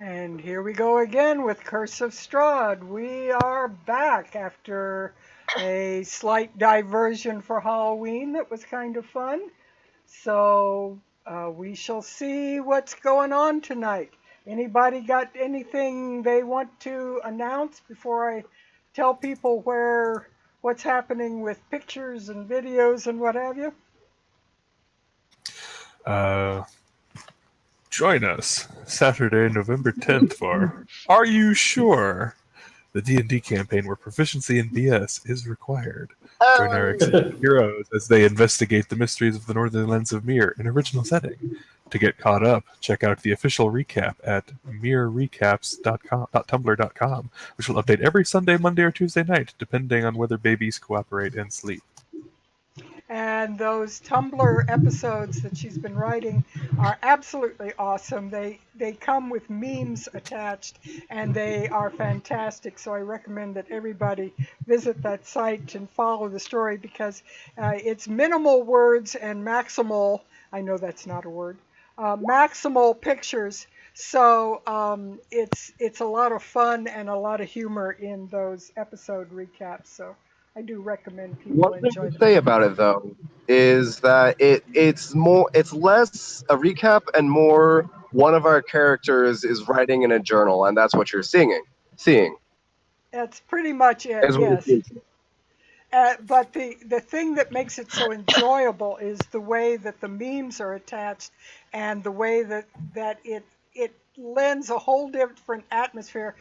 And here we go again with Curse of Strahd. We are back after a slight diversion for Halloween that was kind of fun. So we shall see what's going on tonight. Anybody got anything they want to announce before I tell people what's happening with pictures and videos and what have you? Uh, Join us Saturday, November 10th for Are You Sure? The D&D campaign where proficiency in BS is required. Join our exciting heroes as they investigate the mysteries of the Northern Lands of Mir in original setting. To get caught up, check out the official recap at mirrecaps.tumblr.com, which will update every Sunday, Monday, or Tuesday night, depending on whether babies cooperate and sleep. And those Tumblr episodes that she's been writing are absolutely awesome. They come with memes attached, and they are fantastic. So I recommend that everybody visit that site and follow the story because it's minimal words and maximal. I know that's not a word. Maximal pictures. So it's a lot of fun and a lot of humor in those episode recaps. So I do recommend people One thing enjoy to them. say about it though is that it's less a recap and more one of our characters is writing in a journal, and that's what you're seeing That's pretty much it, is what it yes. seems. But the thing that makes it so enjoyable is the way that the memes are attached and the way that it lends a whole different atmosphere.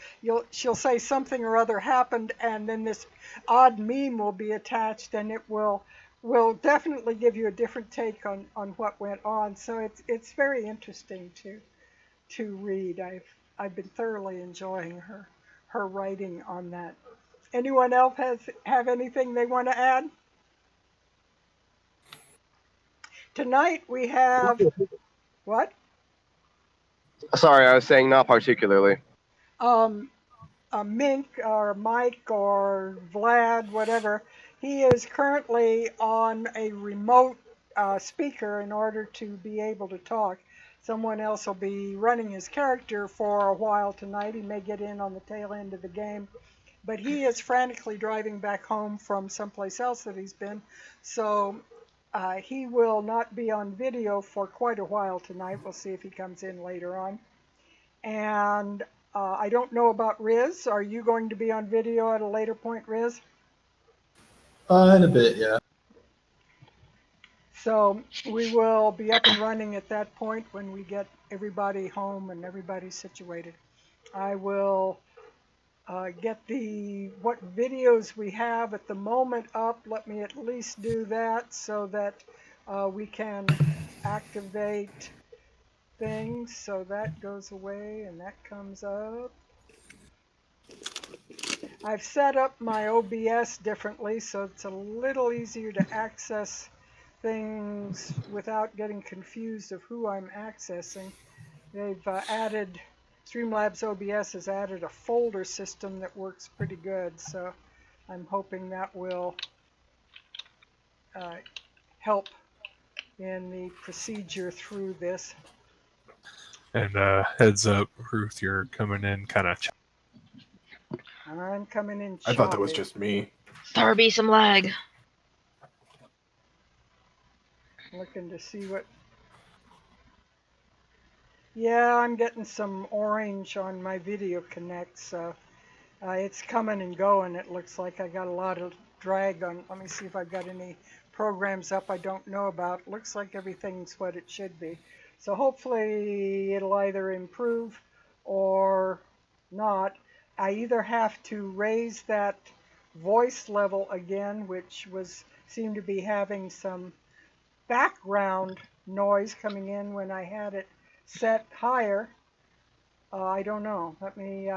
She'll say something or other happened, and then this odd meme will be attached, and it will definitely give you a different take on what went on. So it's very interesting to read. I've been thoroughly enjoying her writing on that. Anyone else have anything they want to add? Tonight we have what? Sorry, I was saying not particularly. Um, Mink or Mike or Vlad, whatever. He is currently on a remote speaker in order to be able to talk. Someone else will be running his character for a while tonight. He may get in on the tail end of the game. But he is frantically driving back home from someplace else that he's been. So he will not be on video for quite a while tonight. We'll see if he comes in later on. And I don't know about Riz. Are you going to be on video at a later point, Riz? In a bit, yeah. So we will be up and running at that point when we get everybody home and everybody situated. I will get what videos we have at the moment up. Let me at least do that so that we can activate things. So that goes away and that comes up. I've set up my OBS differently so it's a little easier to access things without getting confused of who I'm accessing. They've added Streamlabs OBS has added a folder system that works pretty good, so I'm hoping that will help in the procedure through this. And heads up, Ruth, you're coming in kind of. I'm coming in choppy. I thought that was just me. There be some lag. Looking to see what... Yeah, I'm getting some orange on my video connect, so it's coming and going. It looks like I got a lot of drag on. Let me see if I've got any programs up I don't know about. Looks like everything's what it should be. So hopefully it'll either improve or not. I either have to raise that voice level again, which seemed to be having some background noise coming in when I had it set higher. I don't know. Let me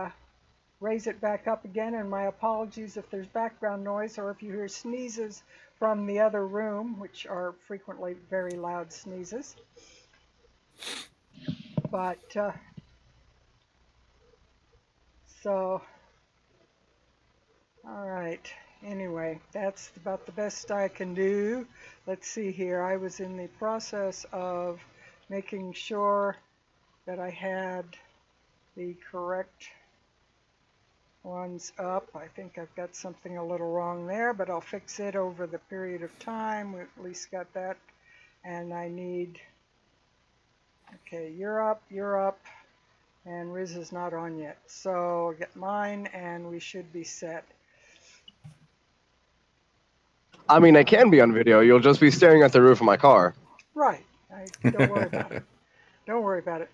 raise it back up again, and my apologies if there's background noise or if you hear sneezes from the other room, which are frequently very loud sneezes. But so all right, anyway, that's about the best I can do. Let's see here. I was in the process of making sure that I had the correct ones up. I think I've got something a little wrong there, but I'll fix it over the period of time. We've at least got that. And I need, okay, you're up, and Riz is not on yet. So I'll get mine, and we should be set. I mean, I can be on video. You'll just be staring at the roof of my car. Right. Don't worry about it. Don't worry about it.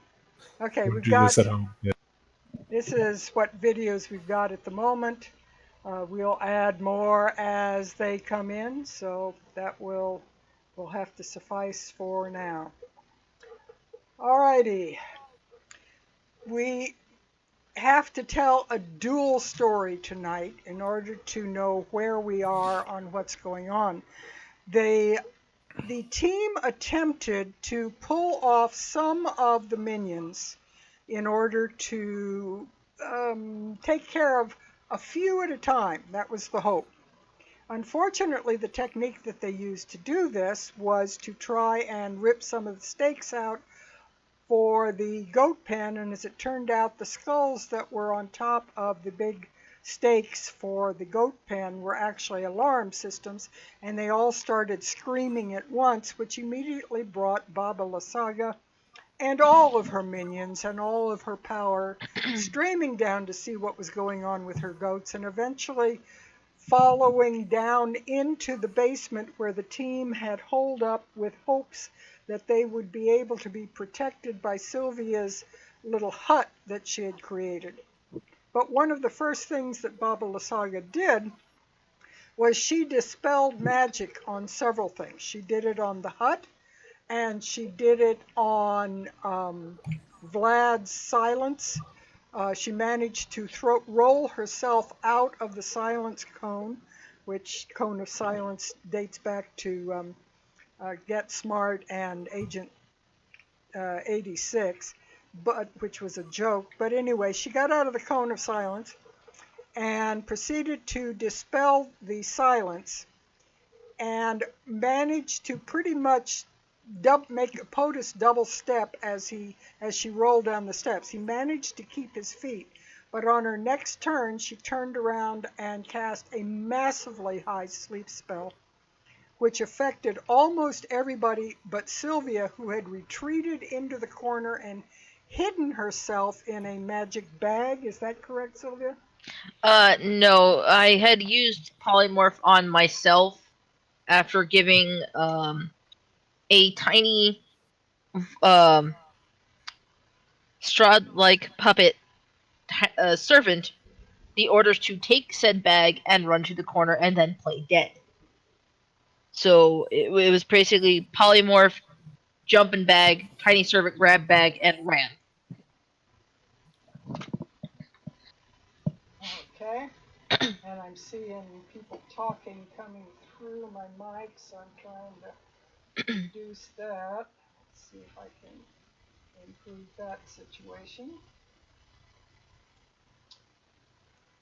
Okay, Don't we've do got, this at home. Yeah. this is what videos we've got at the moment. We'll add more as they come in, so that will have to suffice for now. Alrighty. We have to tell a dual story tonight in order to know where we are on what's going on. The team attempted to pull off some of the minions in order to take care of a few at a time. That was the hope. Unfortunately, the technique that they used to do this was to try and rip some of the stakes out for the goat pen, and as it turned out, the skulls that were on top of the big stakes for the goat pen were actually alarm systems, and they all started screaming at once, which immediately brought Baba Lysaga and all of her minions and all of her power streaming down to see what was going on with her goats, and eventually following down into the basement where the team had holed up with hopes that they would be able to be protected by Sylvia's little hut that she had created. But one of the first things that Baba Lysaga did was she dispelled magic on several things. She did it on the hut, and she did it on Vlad's silence. She managed to roll herself out of the silence cone, which cone of silence dates back to Get Smart and Agent 86, which was a joke. But anyway, she got out of the cone of silence and proceeded to dispel the silence and managed to pretty much make a POTUS double step as she rolled down the steps. He managed to keep his feet, but on her next turn, she turned around and cast a massively high sleep spell, which affected almost everybody but Sylvia, who had retreated into the corner and hidden herself in a magic bag. Is that correct, Sylvia? No, I had used polymorph on myself after giving a tiny Strahd-like puppet servant the orders to take said bag and run to the corner and then play dead. So it was basically polymorph, jumping bag, tiny servant grab bag, and ran. Okay. And I'm seeing people talking coming through my mic, so I'm trying to reduce that. Let's see if I can improve that situation,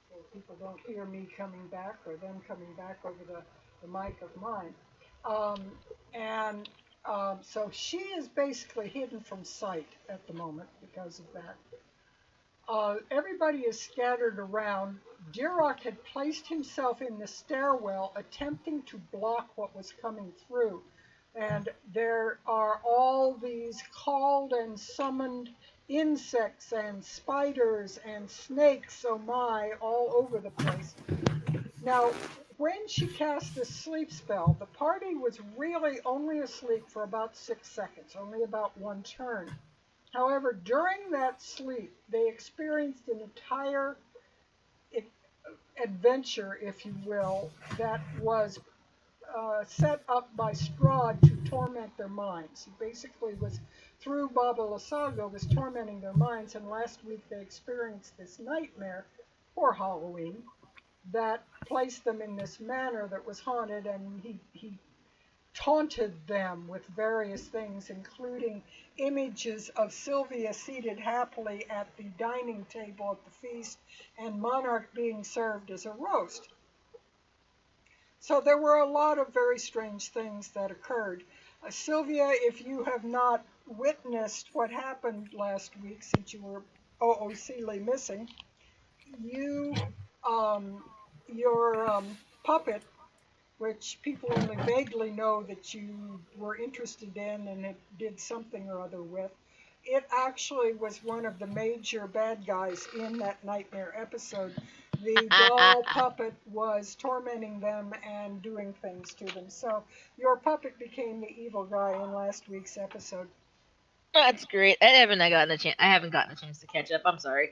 so people don't hear me coming back or them coming back over the mic of mine. So she is basically hidden from sight at the moment because of that. Everybody is scattered around. Dirok had placed himself in the stairwell, attempting to block what was coming through. And there are all these called and summoned insects and spiders and snakes, oh my, all over the place. Now, when she cast this sleep spell, the party was really only asleep for about 6 seconds, only about one turn. However, during that sleep, they experienced an entire adventure, if you will, that was set up by Strahd to torment their minds. He basically was, through Baba Lysaga, was tormenting their minds, and last week they experienced this nightmare for Halloween that placed them in this manor that was haunted, and he taunted them with various things, including images of Sylvia seated happily at the dining table at the feast and Monarch being served as a roast. So there were a lot of very strange things that occurred. Sylvia, if you have not witnessed what happened last week, since you were OOCly missing, you, your puppet, which people only vaguely know that you were interested in and it did something or other with, it actually was one of the major bad guys in that nightmare episode. The doll puppet was tormenting them and doing things to them. So your puppet became the evil guy in last week's episode. That's great. I haven't gotten a chance to catch up. I'm sorry.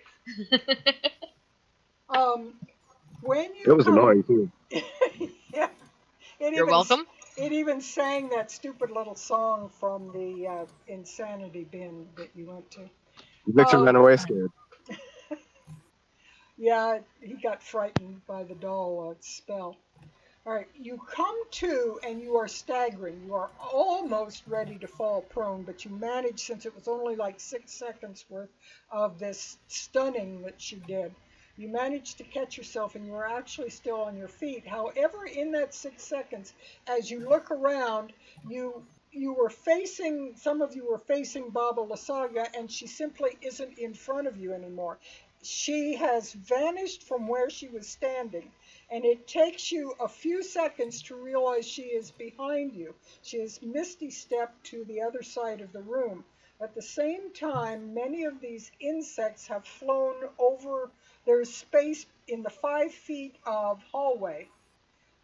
When It you was come, annoying too. yeah, You're welcome. It even sang that stupid little song from the insanity bin that you went to. Victor ran away scared. Yeah, he got frightened by the doll spell. All right, you come to and you are staggering. You are almost ready to fall prone, but you managed, since it was only like 6 seconds worth of this stunning that she did. You managed to catch yourself and you are actually still on your feet. However, in that 6 seconds, as you look around, you were facing, some of you were facing Baba Lysaga, and she simply isn't in front of you anymore. She has vanished from where she was standing, and it takes you a few seconds to realize she is behind you. She has misty stepped to the other side of the room. At the same time, many of these insects have flown over. There's space in the 5 feet of hallway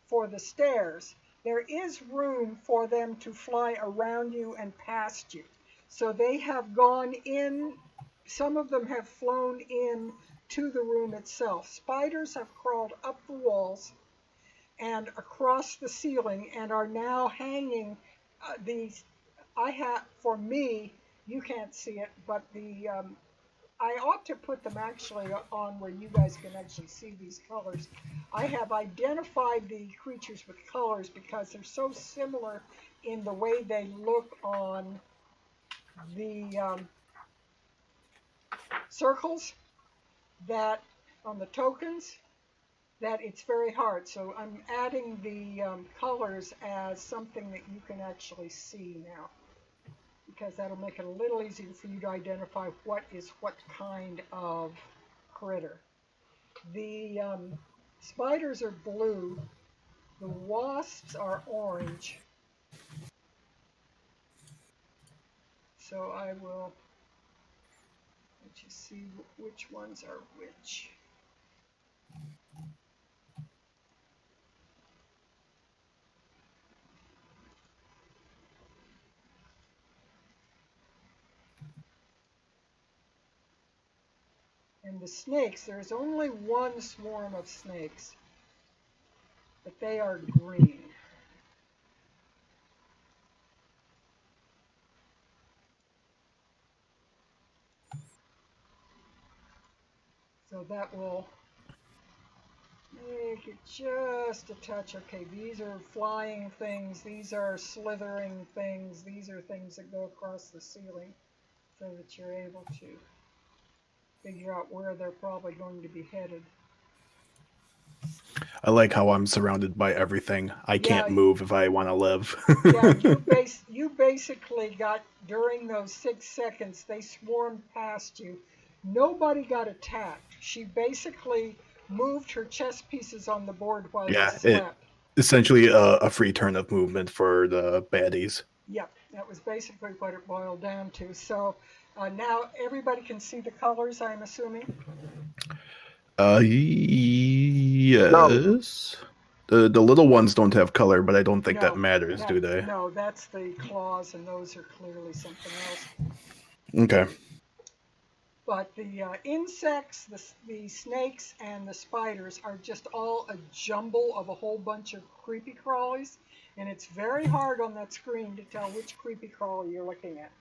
for the stairs. There is room for them to fly around you and past you. So they have gone in. Some of them have flown in to the room itself. Spiders have crawled up the walls and across the ceiling and are now hanging. These, I have, for me, you can't see it, but I ought to put them actually on where you guys can actually see these colors. I have identified the creatures with colors because they're so similar in the way they look on the circles, that on the tokens, that it's very hard. So I'm adding the colors as something that you can actually see now, because that'll make it a little easier for you to identify what is what kind of critter. The spiders are blue, the wasps are orange. So I will let you see which ones are which. And the snakes, there's only one swarm of snakes, but they are green. So that will make it just a touch. Okay, these are flying things, these are slithering things, these are things that go across the ceiling, so that you're able to figure out where they're probably going to be headed. I like how I'm surrounded by everything. I can't move if I want to live. Yeah, you basically got, during those 6 seconds, they swarmed past you. Nobody got attacked. She basically moved her chess pieces on the board while you slept. Essentially a free turn of movement for the baddies. Yep, that was basically what it boiled down to. So now everybody can see the colors, I'm assuming? Yes. No. The little ones don't have color, but I don't think that matters, do they? No, that's the claws, and those are clearly something else. Okay. But the insects, the snakes, and the spiders are just all a jumble of a whole bunch of creepy crawlies, and it's very hard on that screen to tell which creepy crawly you're looking at,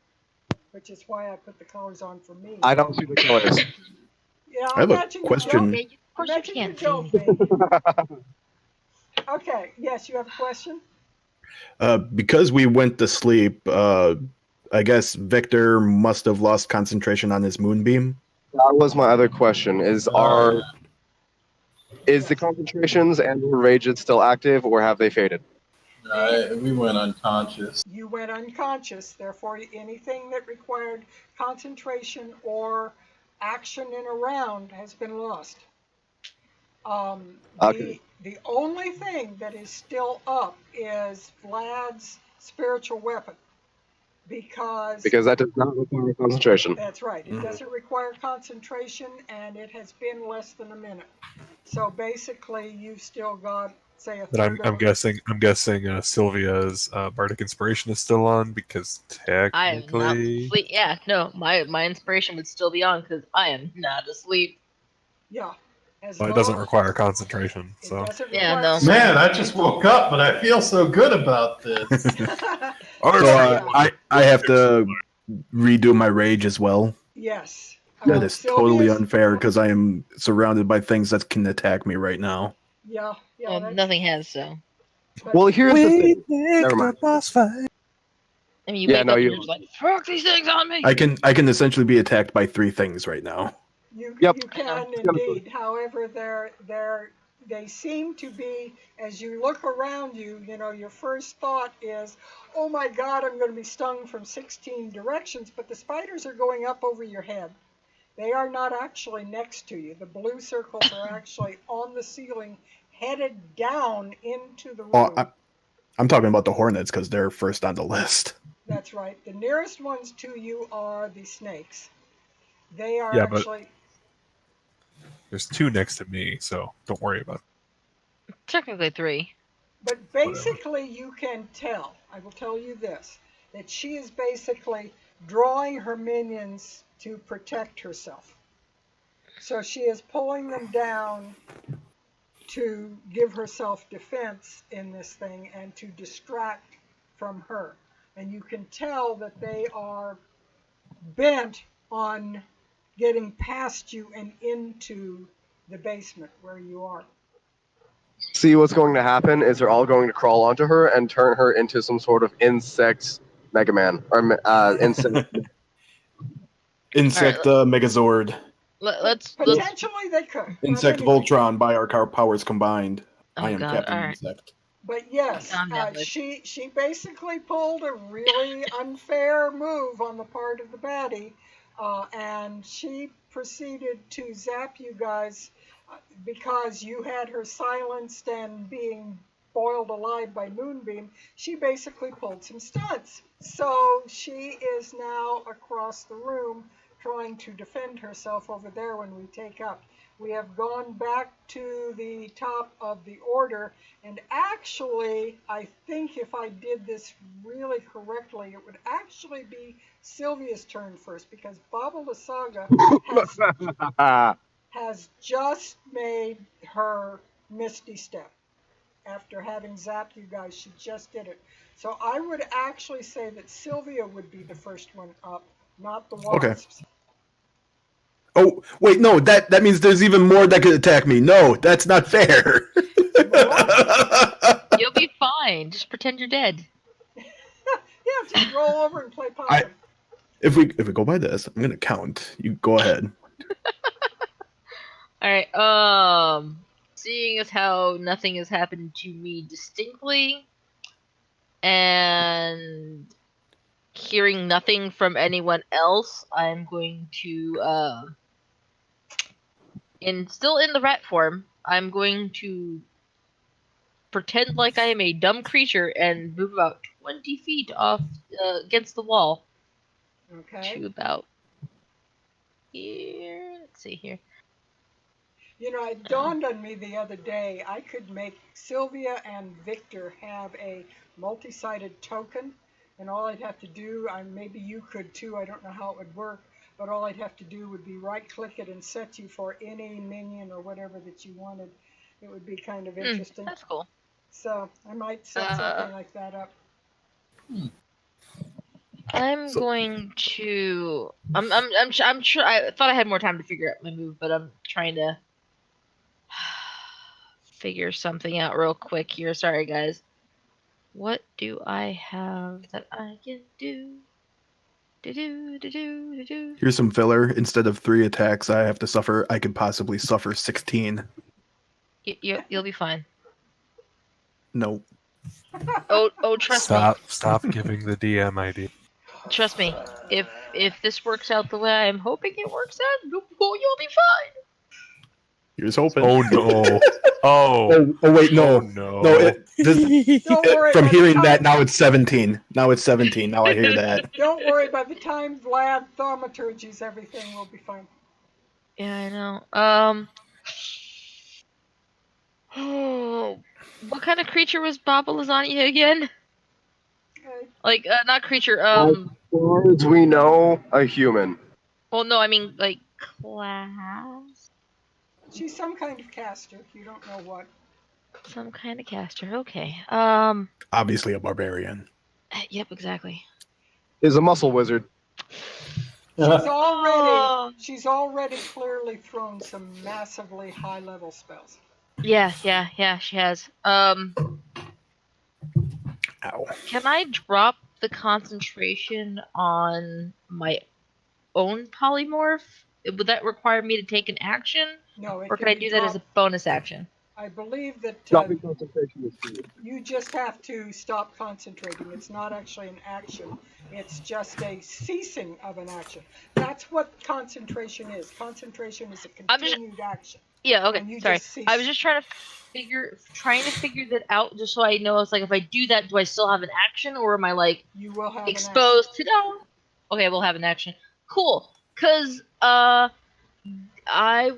which is why I put the colors on for me. I don't see the colors. Yeah, I have a question. Of course you can't see anything. Okay, yes, you have a question? Because we went to sleep, I guess Victor must have lost concentration on his moonbeam. That was my other question. Is the concentrations and rages still active, or have they faded? We went unconscious. You went unconscious, therefore anything that required concentration or action in a round has been lost. Okay. The only thing that is still up is Vlad's spiritual weapon, because Because that does not require concentration. that's right. It doesn't require concentration, and it has been less than a minute. So basically, you've still got, say, a But third I'm of guessing Sylvia's bardic inspiration is still on because I am not technically. asleep. Yeah, no, my inspiration would still be on because I am not asleep. Yeah, as Well, it doesn't long require concentration, it so. doesn't Yeah, require. no. Man, I just woke up, but I feel so good about this. So Yeah. I have to redo my rage as well. Yes. That is totally Sylvia's- unfair because I am surrounded by things that can attack me right now. Yeah, yeah. Well, That's, nothing has so. but Well, here's the thing. picked Never mind. the boss fight. I mean, you Yeah, wake no, up and you- you're just like, fuck these things on me. I can essentially be attacked by 3 things right now. you Yep. you can indeed. However, they seem to be, as you look around you, your first thought is, oh my God, I'm going to be stung from 16 directions, but the spiders are going up over your head. They are not actually next to you. The blue circles are actually on the ceiling, headed down into the room. Oh, I'm talking about the hornets because they're first on the list. That's right. The nearest ones to you are the snakes. They are Yeah, but- actually. There's 2 next to me, so don't worry about it. Technically 3. But basically, you can tell, I will tell you this, that she is basically drawing her minions to protect herself. So she is pulling them down to give herself defense in this thing and to distract from her. And you can tell that they are bent on getting past you and into the basement where you are. See, what's going to happen is they're all going to crawl onto her and turn her into some sort of insect Mega Man or insect. Insect Megazord. Let's. Potentially they could. Insect But anyway. Voltron by our powers combined. I Oh am God! Captain All right. Insect. But yes, Calm down, bud. she basically pulled a really unfair move on the part of the baddie, and she proceeded to zap you guys because you had her silenced and being boiled alive by Moonbeam. She basically pulled some stunts. So she is now across the room trying to defend herself over there when we take up. We have gone back to the top of the order, and actually, I think if I did this really correctly, it would actually be Sylvia's turn first, because Baba Lysaga has just made her Misty Step. After having zapped you guys, she just did it. So I would actually say that Sylvia would be the first one up, not the wasps. Okay. Oh, wait, no, that means there's even more that could attack me. No, that's not fair. You'll be fine. Just pretend you're dead. Yeah, just roll over and play possum. If we go by this, I'm gonna count. You go ahead. All right. Seeing as how nothing has happened to me distinctly, and hearing nothing from anyone else, I'm going to still in the rat form, I'm going to pretend like I am a dumb creature and move about 20 feet off against the wall Okay. to about here. Let's see here. It dawned on me the other day, I could make Sylvia and Victor have a multi-sided token, and all I'd have to do, maybe you could too, I don't know how it would work, but all I'd have to do would be right-click it and set you for any minion or whatever that you wanted. It would be kind of interesting. That's cool. So I might set something like that up. I'm going to. I'm sure. I thought I had more time to figure out my move, but I'm trying to figure something out real quick here. Sorry, guys. What do I have that I can do? Do. Here's some filler. Instead of 3 attacks I could possibly suffer 16. You'll be fine. No. Oh, trust me. Stop giving the DM ID. Trust me, if this works out the way I'm hoping it works out, you'll be fine. Here's hoping. Oh no! Oh, Oh wait, no. oh no! Don't worry. From by the hearing that, time- now it's 17. Now it's 17. Now I hear that. Don't worry. By the time Vlad thaumaturgies everything, will be fine. Yeah, I know. What kind of creature was Baba Lasagna again? Okay. Like, not creature. As far as we know, a human. Well, no, I mean like class. She's some kind of caster. You don't know what. Some kind of caster. Okay. Obviously a barbarian. Yep, exactly. Is a muscle wizard. She's already clearly thrown some massively high-level spells. Yeah, she has. Ow. Can I drop the concentration on my own polymorph? Would that require me to take an action, No, it or can I be do that as a dropped. bonus action? I believe that Dropping concentration is key. you just have to stop concentrating. It's not actually an action. It's just a ceasing of an action. That's what concentration is. Concentration is a continued action. Yeah. And Okay. you Sorry. just cease. I was just trying to figure that out, just so I know. It's like, if I do that, do I still have an action, or am I like You will have exposed to no? Okay, we'll have an action. Cool. Cause I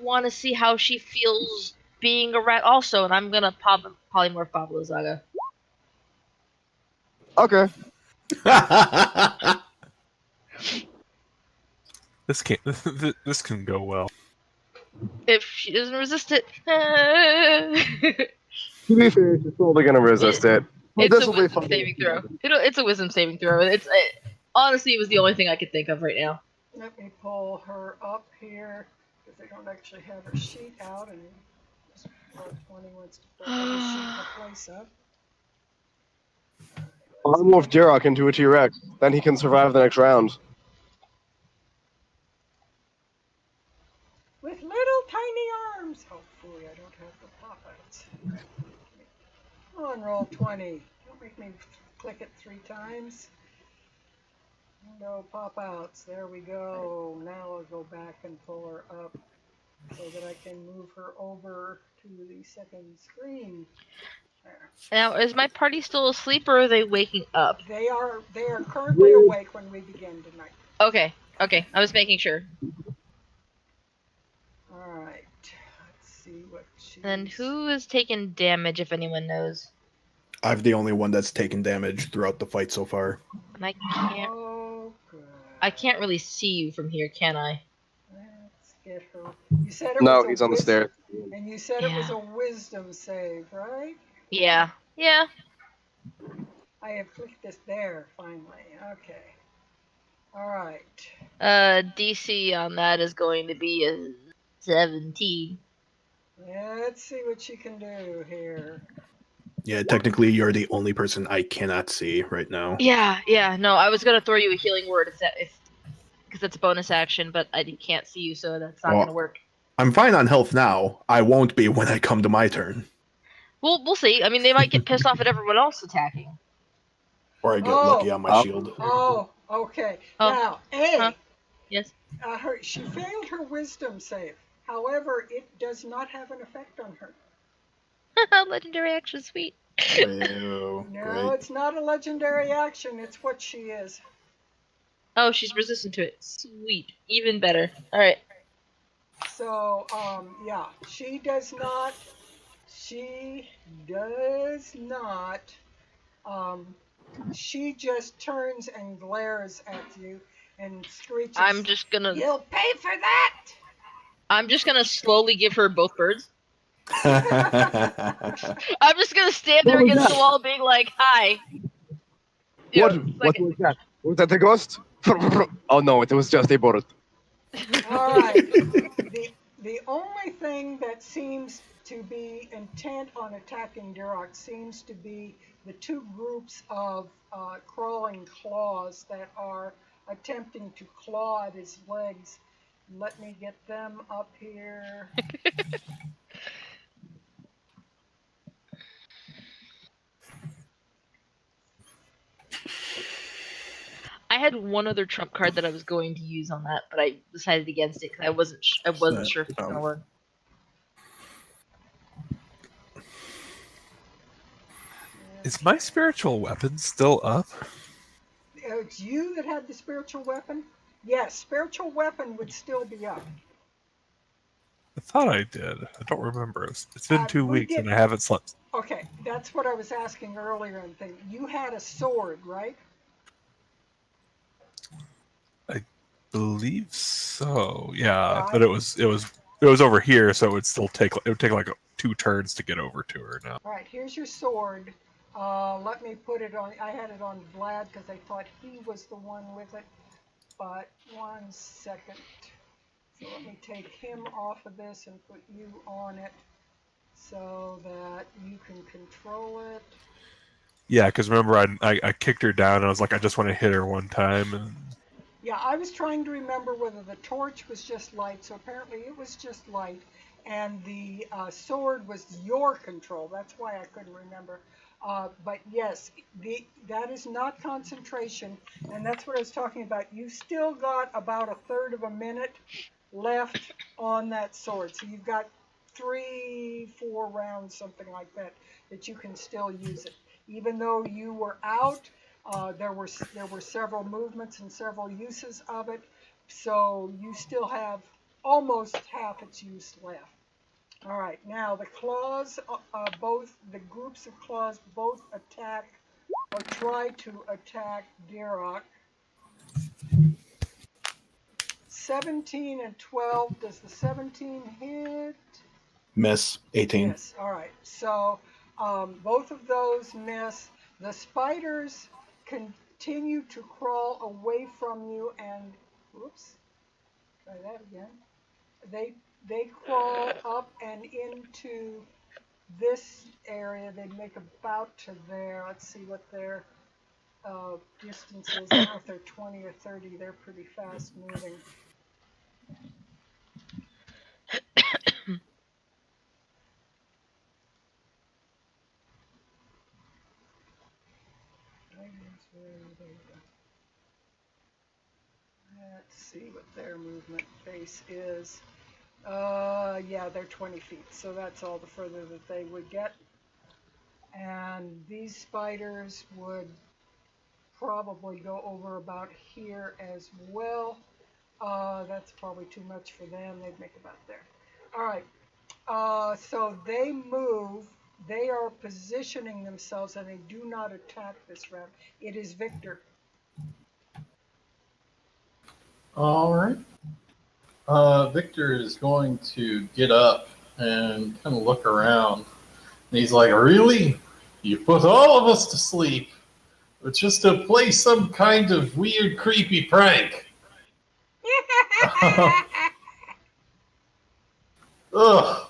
want to see how she feels being a rat also, and I'm gonna polymorph Baba Lysaga. Okay. This can't. This can go well. If she doesn't resist it, To be fair, she's probably gonna resist it. But it's this a will be wisdom fun. saving throw. It's a wisdom saving throw. Honestly, it was the only thing I could think of right now. Let me pull her up here, because I don't actually have her sheet out, and 20 wants to pull her sheet in place up. I'll morph Jirok into a T-Rex. Then he can survive the next round. With little tiny arms. Oh, boy, I don't have the pop-outs. Come on, roll 20. Don't make me click it 3 times. No pop-outs. There we go. Now I'll go back and pull her up so that I can move her over to the second screen. There. Now, is my party still asleep, or are they waking up? They are currently awake when we begin tonight. Okay. I was making sure. All right. Let's see what she. Then who is taking damage, if anyone knows? I'm the only one that's taken damage throughout the fight so far. And I can't. Oh, good. I can't really see you from here, can I? Let's get her. You said it No, was he's on the stairs. And you said it was Yeah. a wisdom save, right? Yeah. I have clicked this there finally. Okay. All right. DC on that is going to be a 17. Let's see what she can do here. Yeah, technically you're the only person I cannot see right now. Yeah. No, I was gonna throw you a healing word because that's a bonus action, but I can't see you, so that's not gonna work. I'm fine on health now. I won't be when I come to my turn. We'll see. I mean, they might get pissed off at everyone else attacking. Or I get lucky on my shield. Oh, okay. Oh. Now, A. Huh? Yes. She failed her wisdom save. However, it does not have an effect on her. Legendary action, sweet. Oh, No, great. it's not a legendary action. It's what she is. Oh, she's resistant to it. Sweet. Even better. All right. So, yeah, she does not. She just turns and glares at you and screeches. I'm just gonna. You'll pay for that. I'm just gonna slowly give her both birds. I'm just gonna stand there against the wall, being like, "Hi." What was that? Was that a ghost? Oh no, it was just a bird. All right. The only thing that seems to be intent on attacking Duroc seems to be the 2 groups of crawling claws that are attempting to claw at his legs. Let me get them up here. I had one other trump card that I was going to use on that, but I decided against it because I wasn't sure if it was gonna work. Is my spiritual weapon still up? It's you that had the spiritual weapon? Yes, spiritual weapon would still be up. I thought I did. I don't remember. It's been 2 We weeks did. and I haven't slept. Okay, that's what I was asking earlier and thing. You had a sword, right? I believe so. Yeah, Yeah, but it was over here, so it would take like 2 turns to get over to her now. All right, here's your sword. Let me put it on. I had it on Vlad because I thought he was the one with it. But 1 second. So let me take him off of this and put you on it so that you can control it. Yeah, because remember I kicked her down and I was like, I just want to hit her one time. And Yeah, I was trying to remember whether the torch was just light, so apparently it was just light, and the sword was your control. That's why I couldn't remember. But yes, that is not concentration, and that's what I was talking about. You've still got about 1/3 of a minute left on that sword, so you've got 3, 4 rounds, something like that, that you can still use it. Even though you were out, there were several movements and several uses of it, so you still have almost half its use left. All right, now the claws, both the groups of claws, both attack or try to attack Dirok. 17 and 12. Does the 17 hit? Miss 18. Miss. All right. So both of those miss. The spiders continue to crawl away from you, and whoops, try that again. They crawl up and into this area. They make about to there. Let's see what their distance is. I don't know if they're 20 or 30. They're pretty fast moving. Let's see what their movement base is. Yeah, they're 20 feet, so that's all the further that they would get. And these spiders would probably go over about here as well. That's probably too much for them. They'd make about there. All right. So they move. They are positioning themselves, and they do not attack this round. It is Victor. All right. Victor is going to get up and kind of look around. And he's like, really? You put all of us to sleep, but just to play some kind of weird, creepy prank. Ugh.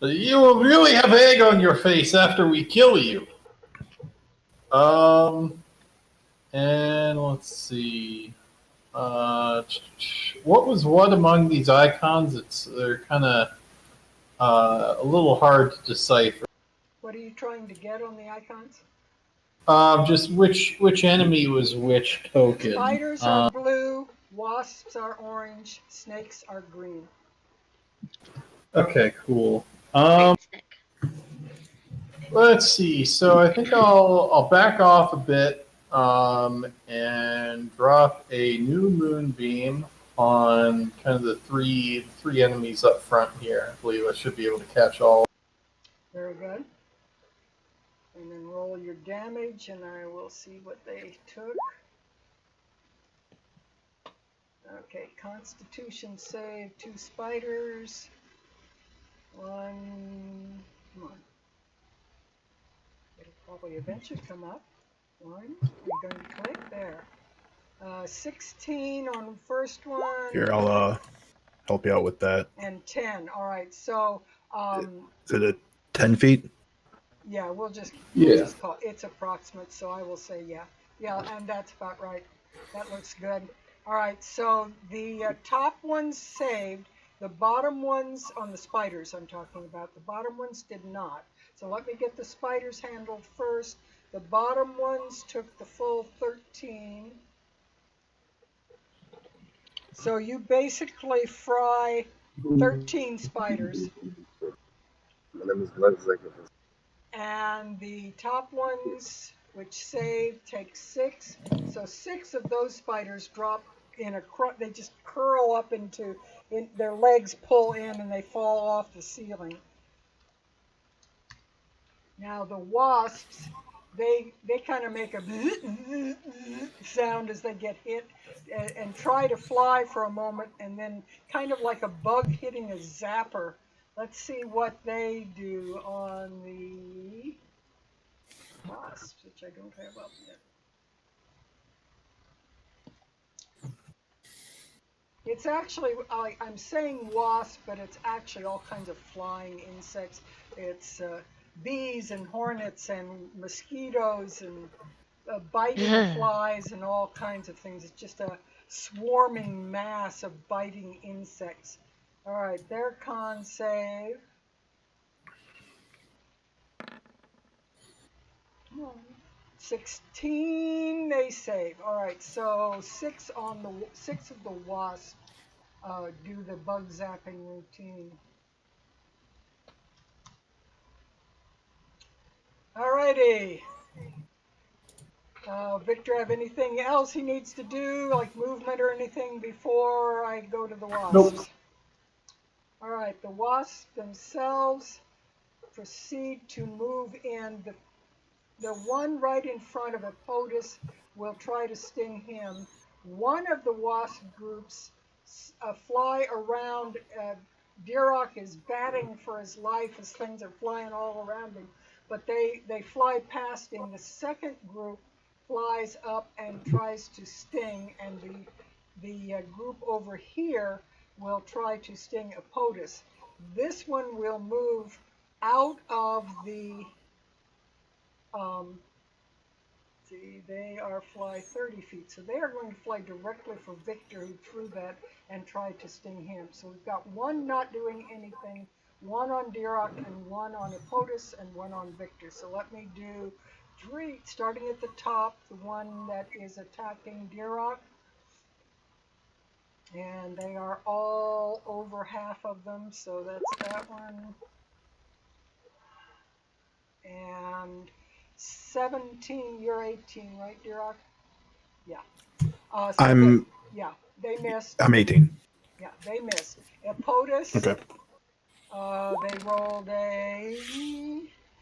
You will really have egg on your face after we kill you. And let's see. What was what among these icons? They're kind of a little hard to decipher. What are you trying to get on the icons? Just which enemy was which token. Spiders are blue, wasps are orange, snakes are green. Okay, cool. Let's see. So I think I'll back off a bit and drop a new moonbeam on kind of the three enemies up front here. I believe I should be able to catch all. Very good. And then roll your damage, and I will see what they took. Okay, Constitution save, 2 spiders. 1, come on. It'll probably eventually come up. 1, I'm going to click there. 16 on the first one. Here, I'll help you out with that. And 10. All right, so is it 10 feet? yeah, we'll just call it's approximate, so I will say yeah. Yeah, and that's about right. That looks good. All right, so the top ones saved. The bottom ones on the spiders I'm talking about, the bottom ones did not. So let me get the spiders handled first. The bottom ones took the full 13. So you basically fry 13 spiders, My name is Baba Lysaga. and the top ones, which save, take 6. So 6 of those spiders drop in a they just curl up into, their legs pull in and they fall off the ceiling. Now the wasps, they kind of make a sound as they get hit and try to fly for a moment, and then kind of like a bug hitting a zapper. Let's see what they do on the wasps, which I don't have up yet. It's actually, I'm saying wasp, but it's actually all kinds of flying insects. It's bees and hornets and mosquitoes and biting flies and all kinds of things. It's just a swarming mass of biting insects. All right, their con save. 16, they save. All right, so 6 of the wasps do the bug zapping routine. Alrighty. Victor, have anything else he needs to do, like movement or anything, before I go to the wasps? Nope. All right, the wasps themselves proceed to move in. The one right in front of Apotus will try to sting him. One of the wasp groups fly around. Dirok is batting for his life as things are flying all around him, but they fly past him. The second group flies up and tries to sting, and the group over here will try to sting Apotus. This one will move out of the see, they are fly 30 feet, so they are going to fly directly for Victor, who threw that and tried to sting him. So we've got one not doing anything, one on Dirok, and one on Apotus, and one on Victor. So let me do 3, starting at the top, the one that is attacking Dirok. And they are all over half of them, so that's that one. And 17, you're 18, right, Dirok? Yeah. They missed. I'm 18. Yeah, they missed. Apotus. Okay. They rolled a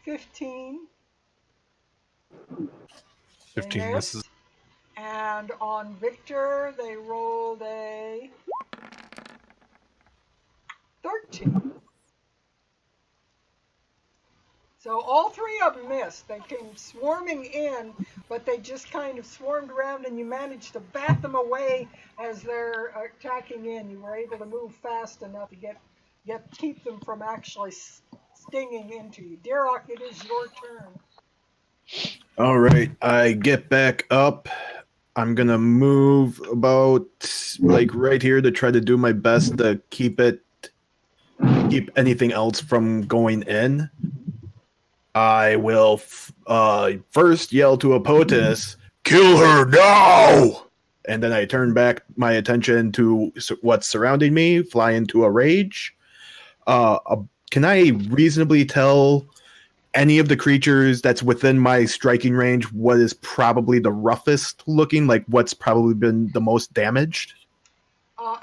15. 15 misses. And on Victor, they rolled a 13. So all 3 of them missed. They came swarming in, but they just kind of swarmed around, and you managed to bat them away as they're attacking in. You were able to move fast enough to keep them from actually stinging into you. Dirok, it is your turn. All right, I get back up. I'm gonna move about like right here to try to do my best to keep anything else from going in. I will first yell to Apotus, "Kill her now!" And then I turn back my attention to what's surrounding me, fly into a rage. Can I reasonably tell any of the creatures that's within my striking range what is probably the roughest looking, like what's probably been the most damaged?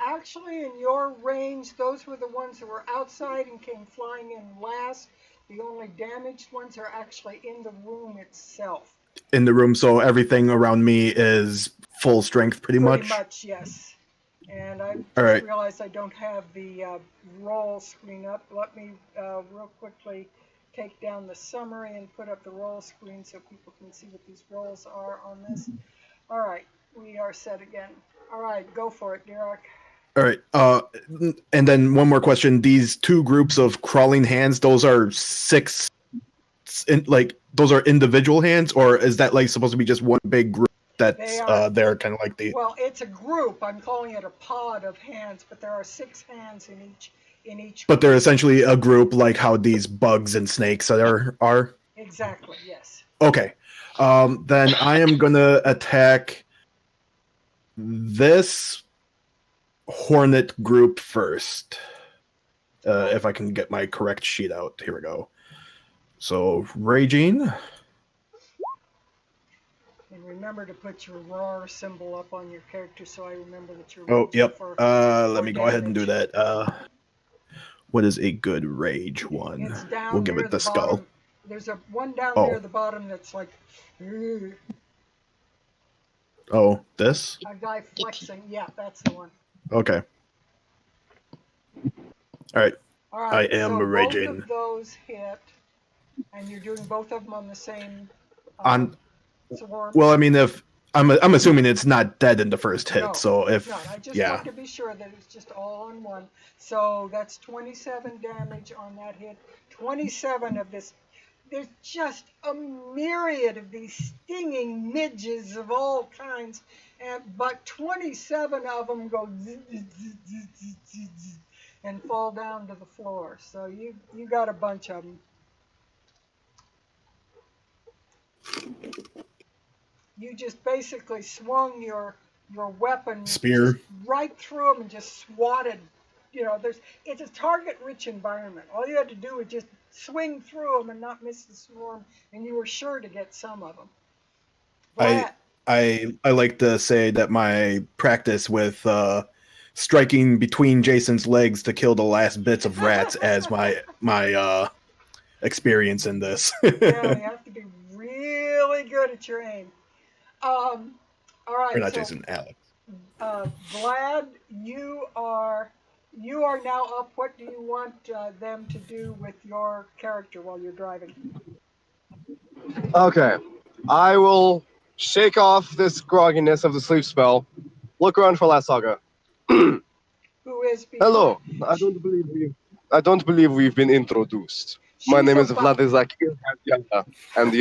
Actually, in your range, those were the ones that were outside and came flying in last. The only damaged ones are actually in the room itself. In the room, so everything around me is full strength, pretty much? Pretty much, yes. And I just realized I don't have the roll screen up. Let me real quickly take down the summary and put up the roll screen so people can see what these rolls are on this. All right, we are set again. All right, go for it, Dirok. All right. And then one more question. These 2 groups of crawling hands, those are 6, those are individual hands, or is that like supposed to be just one big group that's they're kind of like the... Well, it's a group. I'm calling it a pod of hands, but there are 6 hands in each group. But they're essentially a group like how these bugs and snakes are? Exactly, yes. Okay. Then I am going to attack this Hornet group first. If I can get my correct sheet out. Here we go. So, Raging. And remember to put your roar symbol up on your character so I remember that you're Oh, raging yep. for Let me go ahead and do damage. that. What is a good rage one? It's down We'll give near it the the skull. bottom. There's a one down Oh. near the bottom that's like Oh, this? a guy flexing. Yeah, that's the one. Okay. All right. All right. I am so raging. both of those hit, and you're doing both of them on the same On swarm. well, I mean, if I'm assuming it's not dead in the first hit, No, so it's if not. I just yeah, want to be sure that it's just all on one. So that's 27 damage on that hit. 27 of this. There's just a myriad of these stinging midges of all kinds, but 27 of them go zzz, zzz, zzz, zzz, zzz, zzz, and fall down to the floor. So you got a bunch of them. You just basically swung your weapon Spear. just right through them and just swatted. You know, it's a target-rich environment. All you had to do was just swing through them and not miss the swarm, and you were sure to get some of them. I like to say that my practice with striking between Jason's legs to kill the last bits of rats as my experience in this. Yeah, you have to be really good at your aim. All right. Or not so, Jason, Alex. Vlad, you are now up. What do you want them to do with your character while you're driving? Okay. I will shake off this grogginess of the sleep spell. Look around for Lysaga. Who is behind? Hello. I don't believe we've been introduced. My She's name is about- Vlad Lysaga, and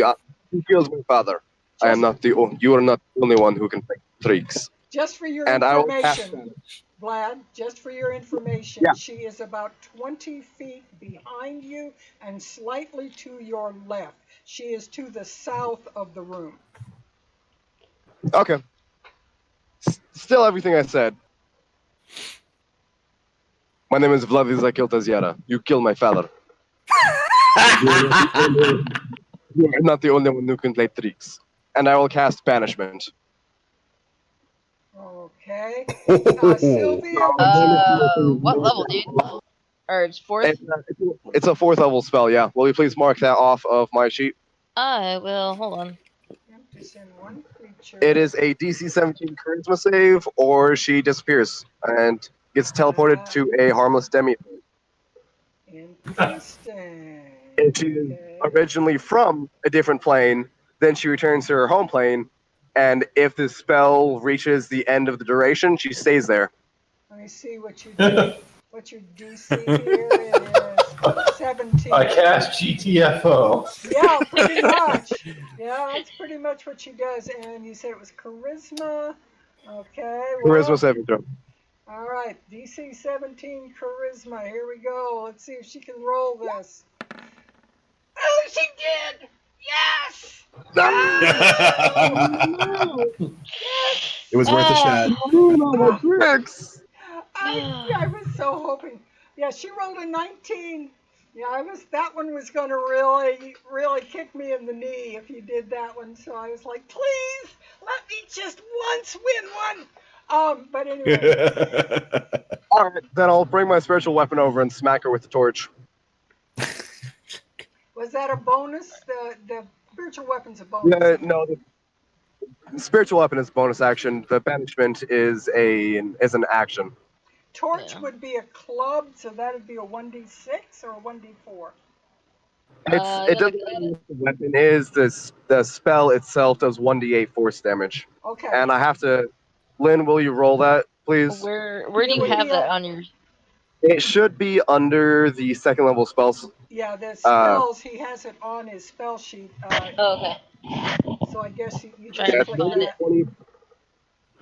who kills my father. I am not you are not the only one who can play tricks. Just for your And I will cast information, Vlad, just for your information, Yeah. she is about 20 feet behind you and slightly to your left. She is to the south of the room. Okay. Still everything I said. My name is Vlad Lysaga. You killed my father. You are not the only one who can play tricks. And I will cast Banishment. Okay. Sylvia, What level, dude? Or it's fourth? It's a 4th level spell, yeah. Will you please mark that off of my sheet? I will. Hold on. Just in one creature. It is a DC 17 Charisma save, or she disappears and gets teleported to a harmless demi. Interesting. If she is originally from a different plane, then she returns to her home plane, and if the spell reaches the end of the duration, she stays there. Let me see what you do. What your DC here is 17. I cast GTFO. Yeah, pretty much. Yeah, that's pretty much what she does. And you said it was charisma. Okay. Well, Charisma saving throw. all right, DC 17 charisma. Here we go. Let's see if she can roll this. Oh, she did! Yes! It was worth a shot. Tricks. I was so hoping. Yeah, she rolled a 19. Yeah, that one was going to really kick me in the knee if you did that one. So I was like, please, let me just once win one. But anyway. All right, then I'll bring my spiritual weapon over and smack her with the torch. Was that a bonus? The spiritual weapon's a bonus. No, the spiritual weapon is a bonus action. The banishment is an action. Torch would be a club, so that would be a 1d6 or a 1d4. It doesn't matter what the weapon is. The spell itself does 1d8 force damage. Okay. And I have to. Lynn, will you roll that, please? Where do you have that on your? It should be under the 2nd level spells. Yeah, the spells, he has it on his spell sheet. Oh, okay. So I guess you Trying to just click click on that. it.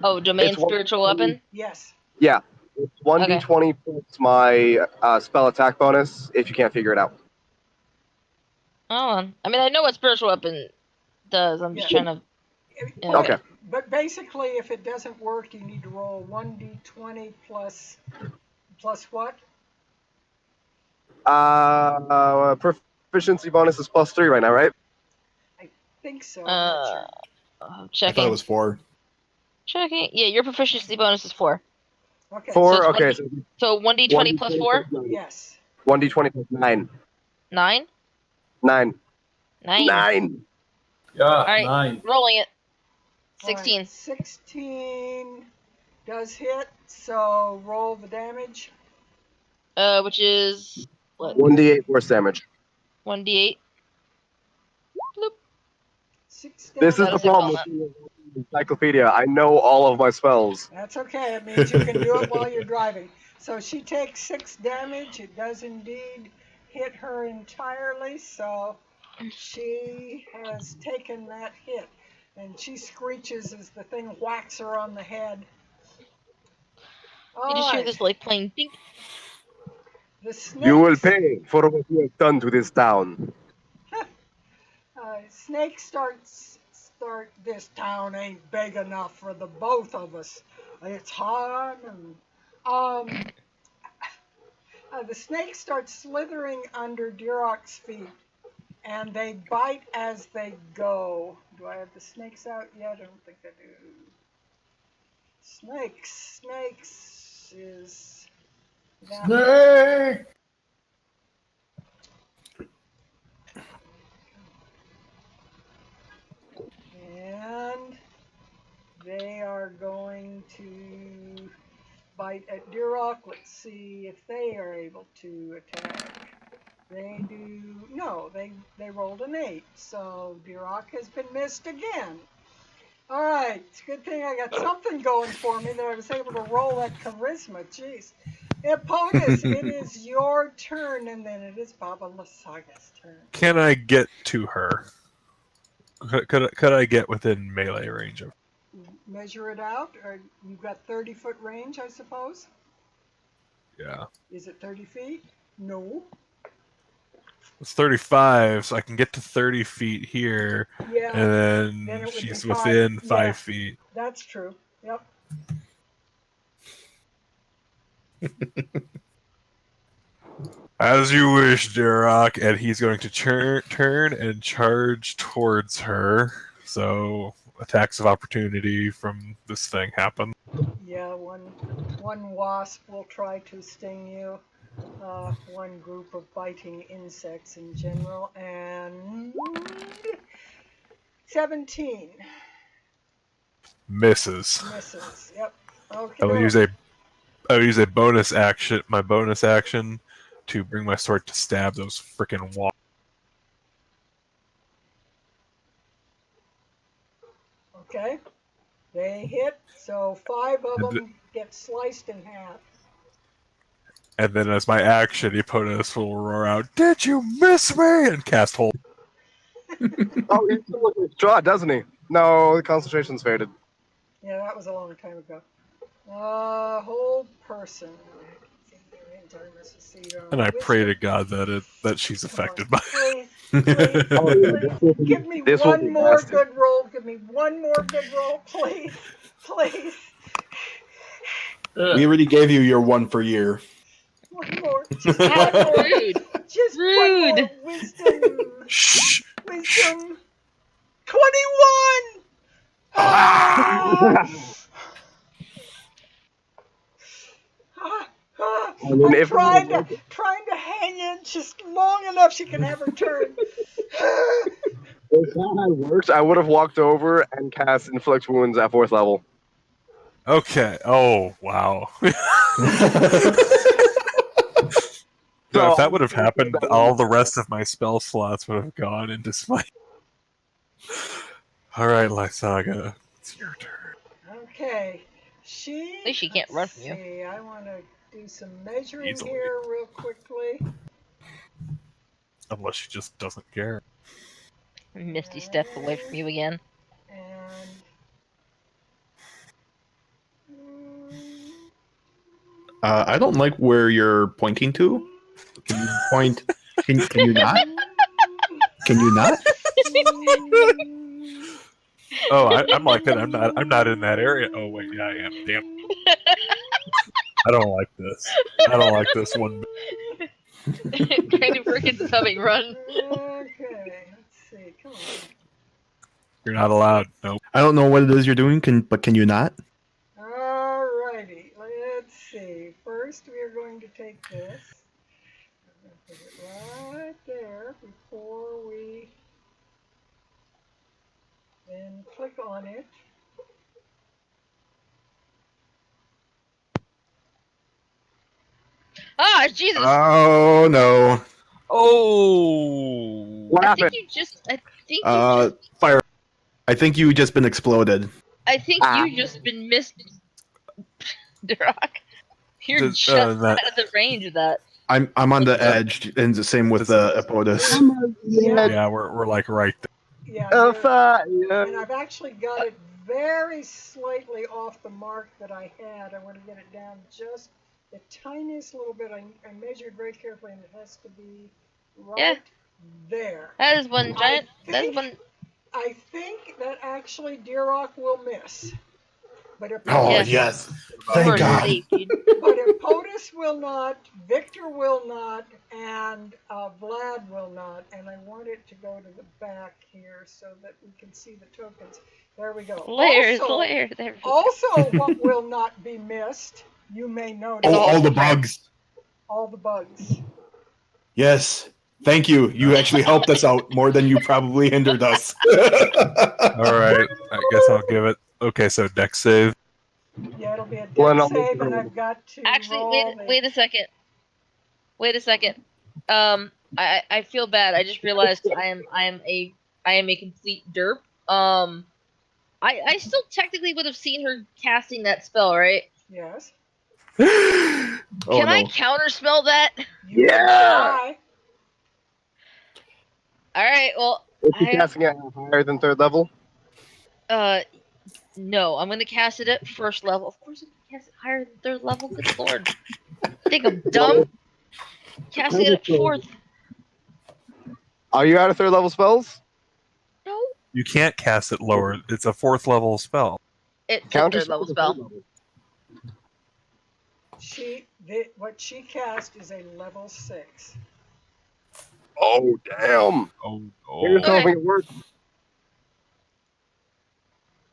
Oh, domain It's one- spiritual weapon? Yes. Yeah. It's 1d20 plus my spell attack bonus if you can't figure it out. Oh, I mean, I know what spiritual weapon does. I'm just Yeah. trying to. But, Okay. But basically, if it doesn't work, you need to roll 1d20 plus what? Proficiency bonus is +3 right now, right? I think so. I'm not sure. I'm I checking. thought it was 4. Checking. Yeah, your proficiency bonus is 4. Okay. 4. So it's Okay, 1d- so So 1d20 plus 4? 9. Yes. 1d20 plus 9. 9? 9. 9. 9. Yeah, Alright. 9. Rolling it. All right, 16. 16 does hit, so roll the damage. Which is what? 1d8 force damage. 1d8. Bloop. 6 This is damage. the That problem is with encyclopedia. I know all of my spells. That's okay. It means you can do it while you're driving. So she takes 6 damage. It does indeed hit her entirely. So she has taken that hit. And she screeches as the thing whacks her on the head. You just hear Alright, this like playing ding. the You will snakes, pay for what you have done to this town. snakes start, this town ain't big enough for the both of us. It's hard and, the snakes start slithering under Durok's feet, and they bite as they go. Do I have the snakes out yet? I don't think I do. Snakes is that. Snake! And they are going to bite at Durok. Let's see if they are able to attack. They do. No, they rolled an 8. So Durok has been missed again. All right. It's a good thing I got something going for me that I was able to roll that charisma. Jeez. Eponus, it is your turn, and then it is Baba Lysaga's turn. Can I get to her? Could I get within melee range of? Measure it out, or you've got 30-foot range, I suppose? Yeah, Is it 30 feet? No. it's 35, so I can get to 30 feet here, Yeah, and then it then would she's be five. within 5 Yeah. feet. That's true. Yep. As you wish, Durok, and he's going to turn and charge towards her. So attacks of opportunity from this thing happen. Yeah, one wasp will try to sting you. One group of biting insects in general, and 17 Misses. misses. Yep. Okay. I will use a bonus action, my bonus action, to bring my sword to stab those frickin' walls. Okay. They hit, so 5 of them get sliced in half. And then as my action, Eponus will roar out, "Did you miss me?" and cast hold. Oh, he still looks like straw, doesn't he? No, the concentration's faded. Yeah, that was a long time ago. Whole person. And I pray to God that she's affected by it. Please, give me This will be one more nasty. good roll. Give me one more good roll, please. Please. We already gave you your 1 for year. One more. Just one more. Rude. Just one more. Rude. Wisdom. Shh! Wisdom. 21! Ah! I mean, I'm if trying to hang in just long enough she can have her turn. If that had worked, I would have walked over and cast Inflict Wounds at 4th level. Okay. Oh, wow. So, No, if that would have happened, all the rest of my spell slots would have gone into smite. Alright, Lysaga, it's your turn. Okay. At least she can't run from you. See, I want to do some measuring Easily. here real quickly. Unless she just doesn't care. Misty step away from you again. And I don't like where you're pointing to. Can you point? Can you not? Can you not? Oh, I'm like that. I'm not in that area. Oh wait, yeah, I am. Damn. I don't like this. I don't like this one. Granny Perkins is having run. Okay, let's see. Come on. You're not allowed. Nope. I don't know what it is you're doing, but can you not? Alrighty, let's see. First, we are going to take this. I'm going to put it right there before we then click on it. Ah, Jesus! Oh no! Oh. What I happened? think you just. Fire! I think you just been exploded. I think you just been missed. Duroc. You're just out of the range of that. I'm on the edge, and the same with the Apotus. Yeah, we're like right there. Yeah, and I've actually got it very slightly off the mark that I had. I want to get it down just the tiniest little bit. I measured very carefully, and it has to be right there. That is one giant. That is one. I think that actually Duroc will miss. But if Oh Yes. yes! You Thank are God. safe, dude. But if POTUS will not, Victor will not, and Vlad will not, and I want it to go to the back here so that we can see the tokens. There we go. Layers. There. Also, what will not be missed, you may notice. It's All the bugs. All the bugs. Yes. Thank you. You actually helped us out more than you probably hindered us. All right. I guess I'll give it. Okay, so deck save. Yeah, it'll be a Well, deck no, save, and I've got to Actually, roll wait a second. Wait a second. I feel bad. I just realized I am a complete derp. I still technically would have seen her casting that spell, right? Yes. Oh, Can I no. counterspell that? You can try. All right. Well, Is he casting it higher than 3rd level? no. I'm gonna cast it at 1st level. Of course, I'm gonna cast it higher than 3rd level. Good lord. Think I'm dumb. Casting it at 4th. Are you out of 3rd level spells? No. You can't cast it lower. It's a 4th level spell. It's a Counter 3rd level spell. What she cast is a level 6. Oh, damn. Oh, Here's oh. hoping it works.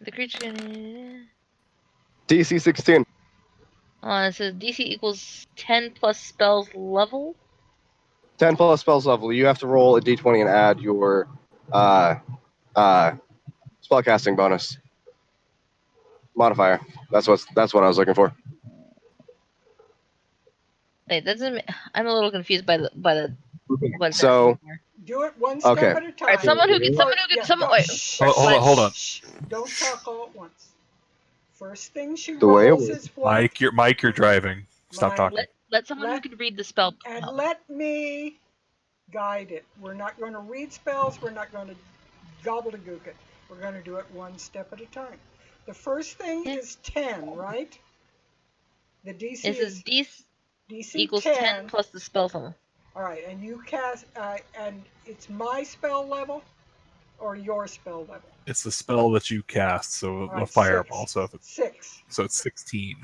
The creature. DC 16. It says DC equals 10 plus spells level. 10 plus spells level. You have to roll a d20 and add your spellcasting bonus modifier. That's what I was looking for. Wait, that doesn't. I'm a little confused by the. What's So Do it one step Okay. at a time. Alright, someone who can. Wait. Shh, Hold on. shh, don't talk all at once. First thing she The way it rolls works. is what? Mike, you're driving. Stop Mine. talking. Let someone who can read the spell. And let me guide it. We're not going to read spells. We're not going to gobbledygook it. We're going to do it one step at a time. The first thing is 10, right? The DC It says DC equals 10. 10 plus the spell level. All right, and you cast, and it's my spell level or your spell level? It's the spell that you cast, so All right, a fireball. 6. So if it's 6. so, it's 16.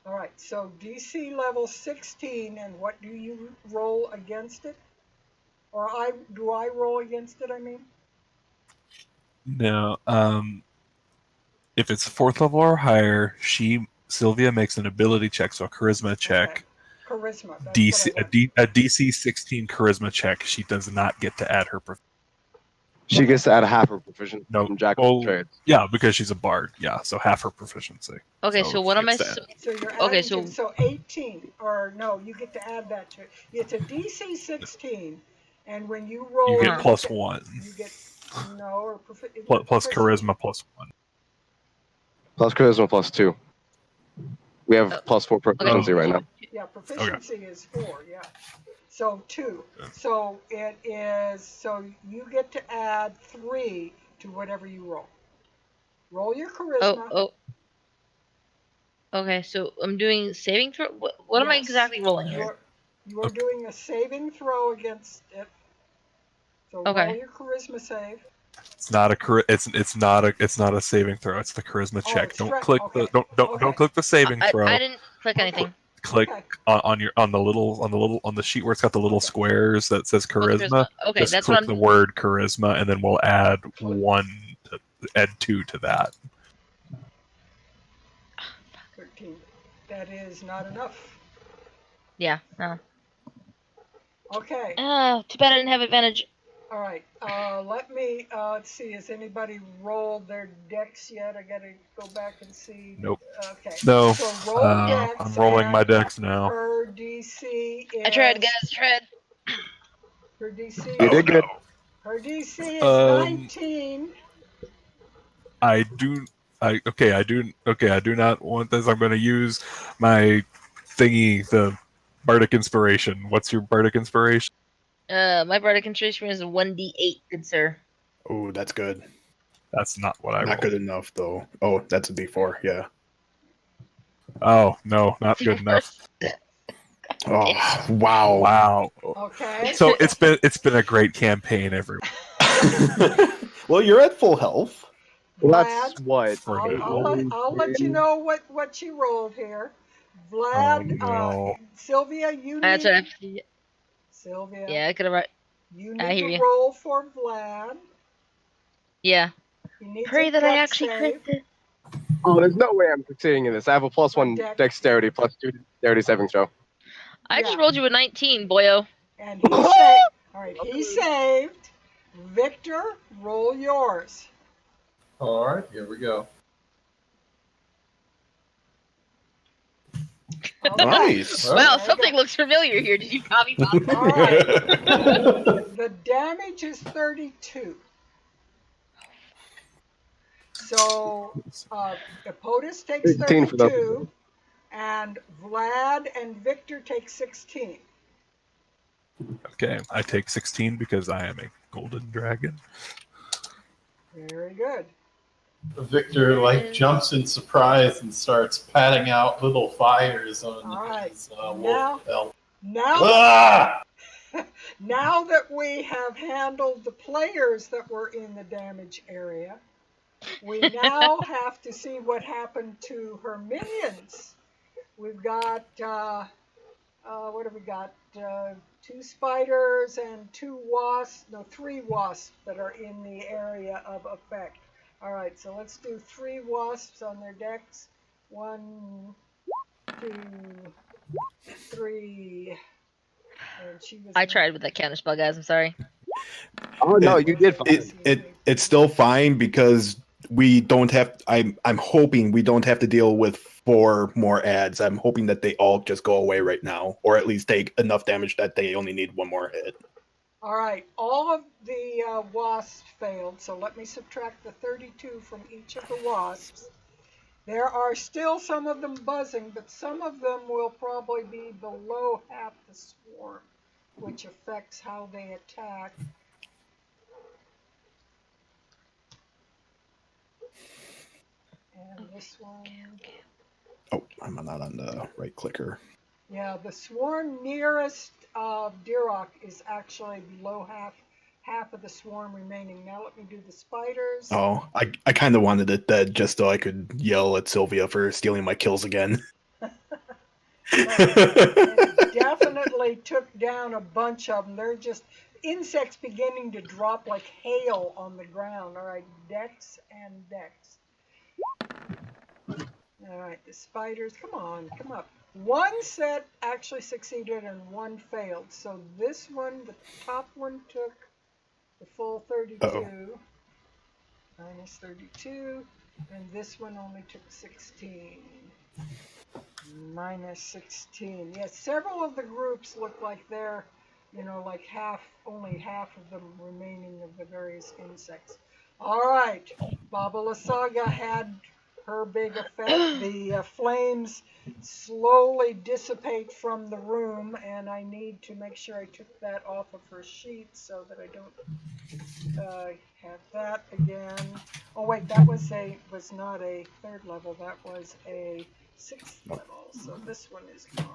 All right, so DC level 16, and what do you roll against it? Or do I roll against it, I mean? No. If it's 4th level or higher, Sylvia makes an ability check, so a charisma check. Okay. Charisma. That's DC what I want. a DC 16 charisma check. She does not get to add her. she gets to add a half her proficiency No. from Jack Oh, of trades. yeah, because she's a bard. Yeah, so half her proficiency. Okay, so what she am I? gets to add. So you're Okay, adding so- so 18, or no, you get to add that to it. It's a DC 16, and when you roll, You Uh-huh. get plus 1. You get no, or Plus charisma plus 1. Plus charisma plus 2. We have plus 4 proficiency right now. Yeah, proficiency is 4. Yeah, so 2. So it is. So you get to add 3 to whatever you roll. Roll your charisma. Oh. Okay, so I'm doing saving throw. What am I Yes. exactly rolling here? You are doing a saving throw against it. So Okay. roll your charisma save. It's not a saving throw. It's the charisma Oh, check. it's Don't strength. click Okay. don't click the saving throw. I didn't click Okay. anything. Click Okay. on the sheet where it's got the little squares that says charisma. Okay, Just that's click what the I'm. word charisma, and then we'll add add 2 to that. 13. That is not enough. Yeah. No. Okay. Too bad I didn't have advantage. All right. Let me let's see. Has anybody rolled their decks yet? I gotta go back and see. Nope. Okay. No. So roll decks. I'm rolling my and decks now. Her DC is. I tried, guys. Tried. Her DC. You did good. Her DC is Um, 19. I do not want this. I'm going to use my thingy, the bardic inspiration. What's your bardic inspiration? My bardic concentration is a 1d8, good sir. Oh, that's good. That's not what I Not rolled. good enough though. Oh, that's a D4. Yeah. Oh no, not good enough. Oh, wow. Wow. Okay. So it's been a great campaign, everyone. Well, you're at full health. Well, that's Vlad, what. For I'll let you know what she rolled here. Vlad, Oh, no. Sylvia, you That's need. what I. Sylvia, Yeah, I could have. you I need hear to you. roll for Vlad. Yeah. He needs Pray a that I dex actually save. crit this. Oh, there's no way I'm succeeding in this. I have a +1 Dex. dexterity, +2 dexterity saving throw. I just Yeah. rolled you a 19, boyo. And he saved. All right, he saved. Victor, roll yours. All right, here we go. All right. Nice. Well, Wow, there you something go. looks familiar here. Did you copy Bob? All right. The damage is 32. So Epotus takes 13 for those. 32, and Vlad and Victor take 16. Okay, I take 16 because I am a golden dragon. Very good. Victor jumps in surprise and starts patting out little fires on All right. his Now- wolf belt. Now, Ah! now that we have handled the players that were in the damage area, we now have to see what happened to her minions. We've got, what have we got? 2 spiders and 3 wasps that are in the area of effect. All right, so let's do 3 wasps on their decks. 1, 2, 3. And she was. I tried with that counterspell, guys. I'm sorry. Oh no, you did fine. It's still fine because we don't have. I'm hoping we don't have to deal with 4 more ads. I'm hoping that they all just go away right now, or at least take enough damage that they only need 1 more hit. All right, all of the wasps failed, so let me subtract the 32 from each of the wasps. There are still some of them buzzing, but some of them will probably be below half the swarm, which affects how they attack. And this one. Oh, I'm not on the right clicker. Yeah, the swarm nearest Dirok is actually below half of the swarm remaining. Now let me do the spiders. Oh, I kind of wanted it dead just so I could yell at Sylvia for stealing my kills again. It definitely took down a bunch of them. They're just insects beginning to drop like hail on the ground. All right, Dex and Dex. All right, the spiders, come on, come up. 1 set actually succeeded and 1 failed. So this one, the top one took the full 32, minus 32, and this one only took 16. Minus 16. Yes, several of the groups look like they're, like only half of them remaining of the various insects. All right, Baba Lysaga had her big effect. The flames slowly dissipate from the room, and I need to make sure I took that off of her sheet so that I don't have that again. Oh wait, that was not a 3rd level. That was a 6th level. So this one is gone.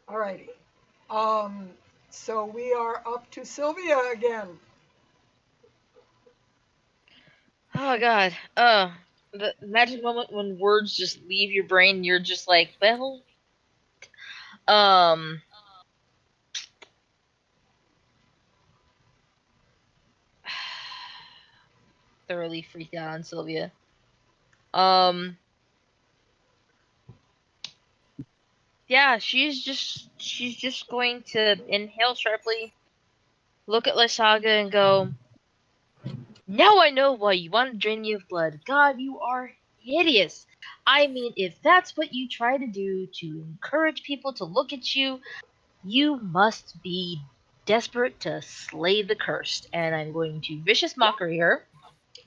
Alrighty. So we are up to Sylvia again. Oh god. The magic moment when words just leave your brain, you're just like, well, um, thoroughly freaked out on Sylvia. Yeah, she's just going to inhale sharply, look at Lysaga, and go, now I know why you want to drain me of blood. God, you are hideous. I mean, if that's what you try to do to encourage people to look at you, you must be desperate to slay the cursed. And I'm going to vicious mockery her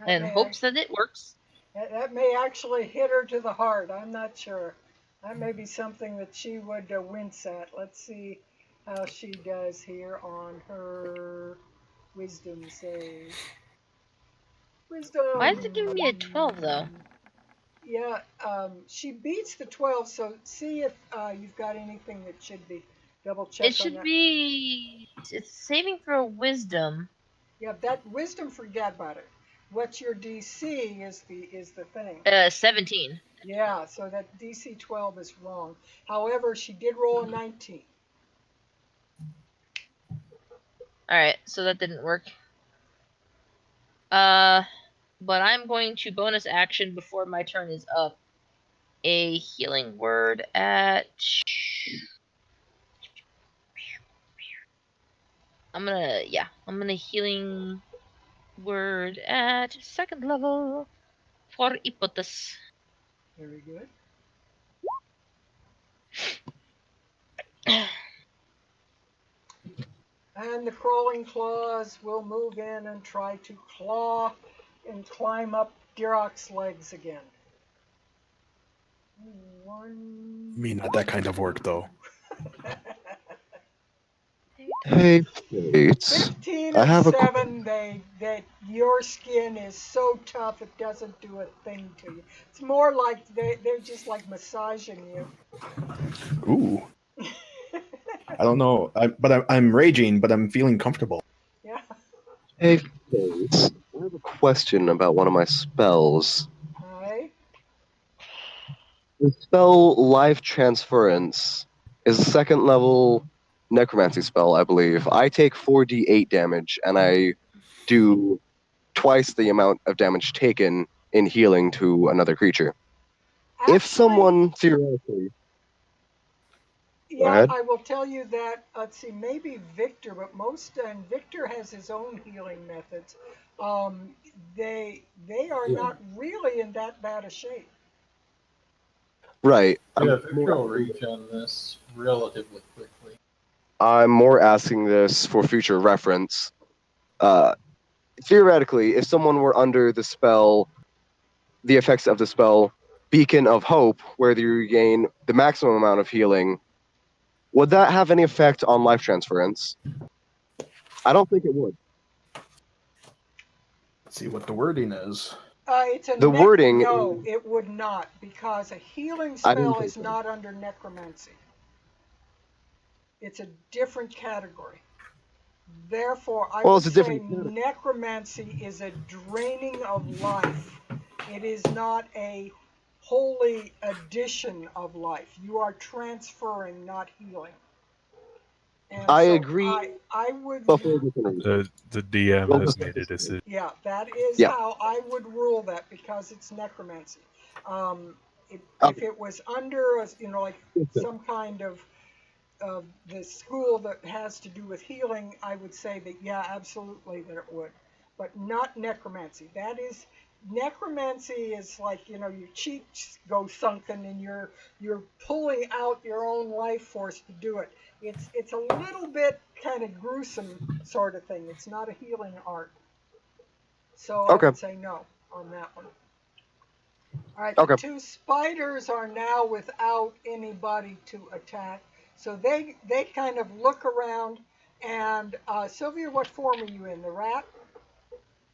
That in may, hopes that it works. that may actually hit her to the heart. I'm not sure. That may be something that she would wince at. Let's see how she does here on her wisdom save. Wisdom. Why is it giving me a 12, though? Yeah, she beats the 12, so see if you've got anything that should be. Double check It on should that. be... It's saving throw wisdom. Yeah, that wisdom, forget about it. What's your DC is the thing. 17. Yeah, so that DC 12 is wrong. However, she did roll a 19. Alright, so that didn't work. But I'm going to bonus action before my turn is up. A healing word at... I'm gonna healing word at 2nd level for Ipotus. Very good. And the crawling claws will move in and try to claw and climb up Dirok's legs again. One. Me, not that kind of work, though. Hey, Fates. 15 I and have a 7, that your skin is so tough it doesn't do a thing to you. It's more like they're just like massaging you. Ooh. I don't know. I'm raging, but I'm feeling comfortable. Yeah. Hey, Fates. I have a question about one of my spells. Alright. The spell Life Transference is a 2nd level necromancy spell, I believe. I take 4d8 damage, and I do twice the amount of damage taken in healing to another creature. Actually, If someone theoretically, go yeah, ahead. I will tell you that, let's see, maybe Victor, but and Victor has his own healing methods. They are not really in that bad a shape. Right. Yeah, Victor will reach on this relatively quickly. I'm more asking this for future reference. Theoretically, if someone were under the spell, the effects of the spell Beacon of Hope, where you regain the maximum amount of healing, would that have any effect on life transference? I don't think it would. Let's see what the wording is. It's a The wording. No, it would not, because a healing I didn't spell think is so. not under necromancy. It's a different category. Therefore, I Well, would it's a say different category. necromancy is a draining of life. It is not a holy addition of life. You are transferring, not healing. And I so agree, I would, but for a different reason. The DM Well, has just made a decision. yeah, that is Yeah. how I would rule that, because it's necromancy. If Okay. it was under, like some kind of the school that has to do with healing, I would say that, yeah, absolutely, that it would, but not necromancy. That is, necromancy is like, your cheeks go sunken and you're pulling out your own life force to do it. It's a little bit kind of gruesome sort of thing. It's not a healing art. So I Okay. would say no on that one. All right, Okay. the two spiders are now without anybody to attack. So they kind of look around. And Sylvia, what form are you in? The rat?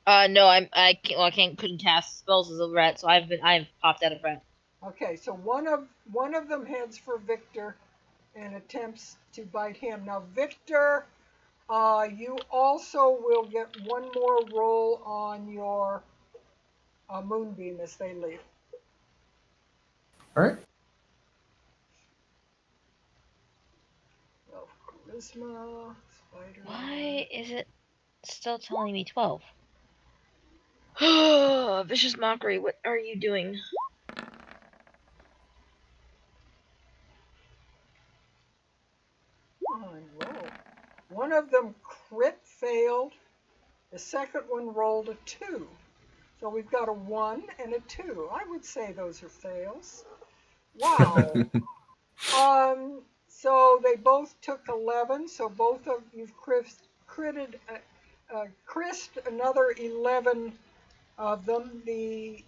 No, I can't. Well, couldn't cast spells as a rat, so I've popped out of rat. Okay, so one of them heads for Victor, and attempts to bite him. Now, Victor, you also will get one more roll on your moonbeam as they leave. All right. So, charisma, spider. Why is it still telling me 12? Vicious mockery, what are you doing? On roll. One of them crit failed. The second one rolled a 2. So we've got a 1 and a 2. I would say those are fails. Wow. So they both took 11. So both of you've critted, another 11 of them. The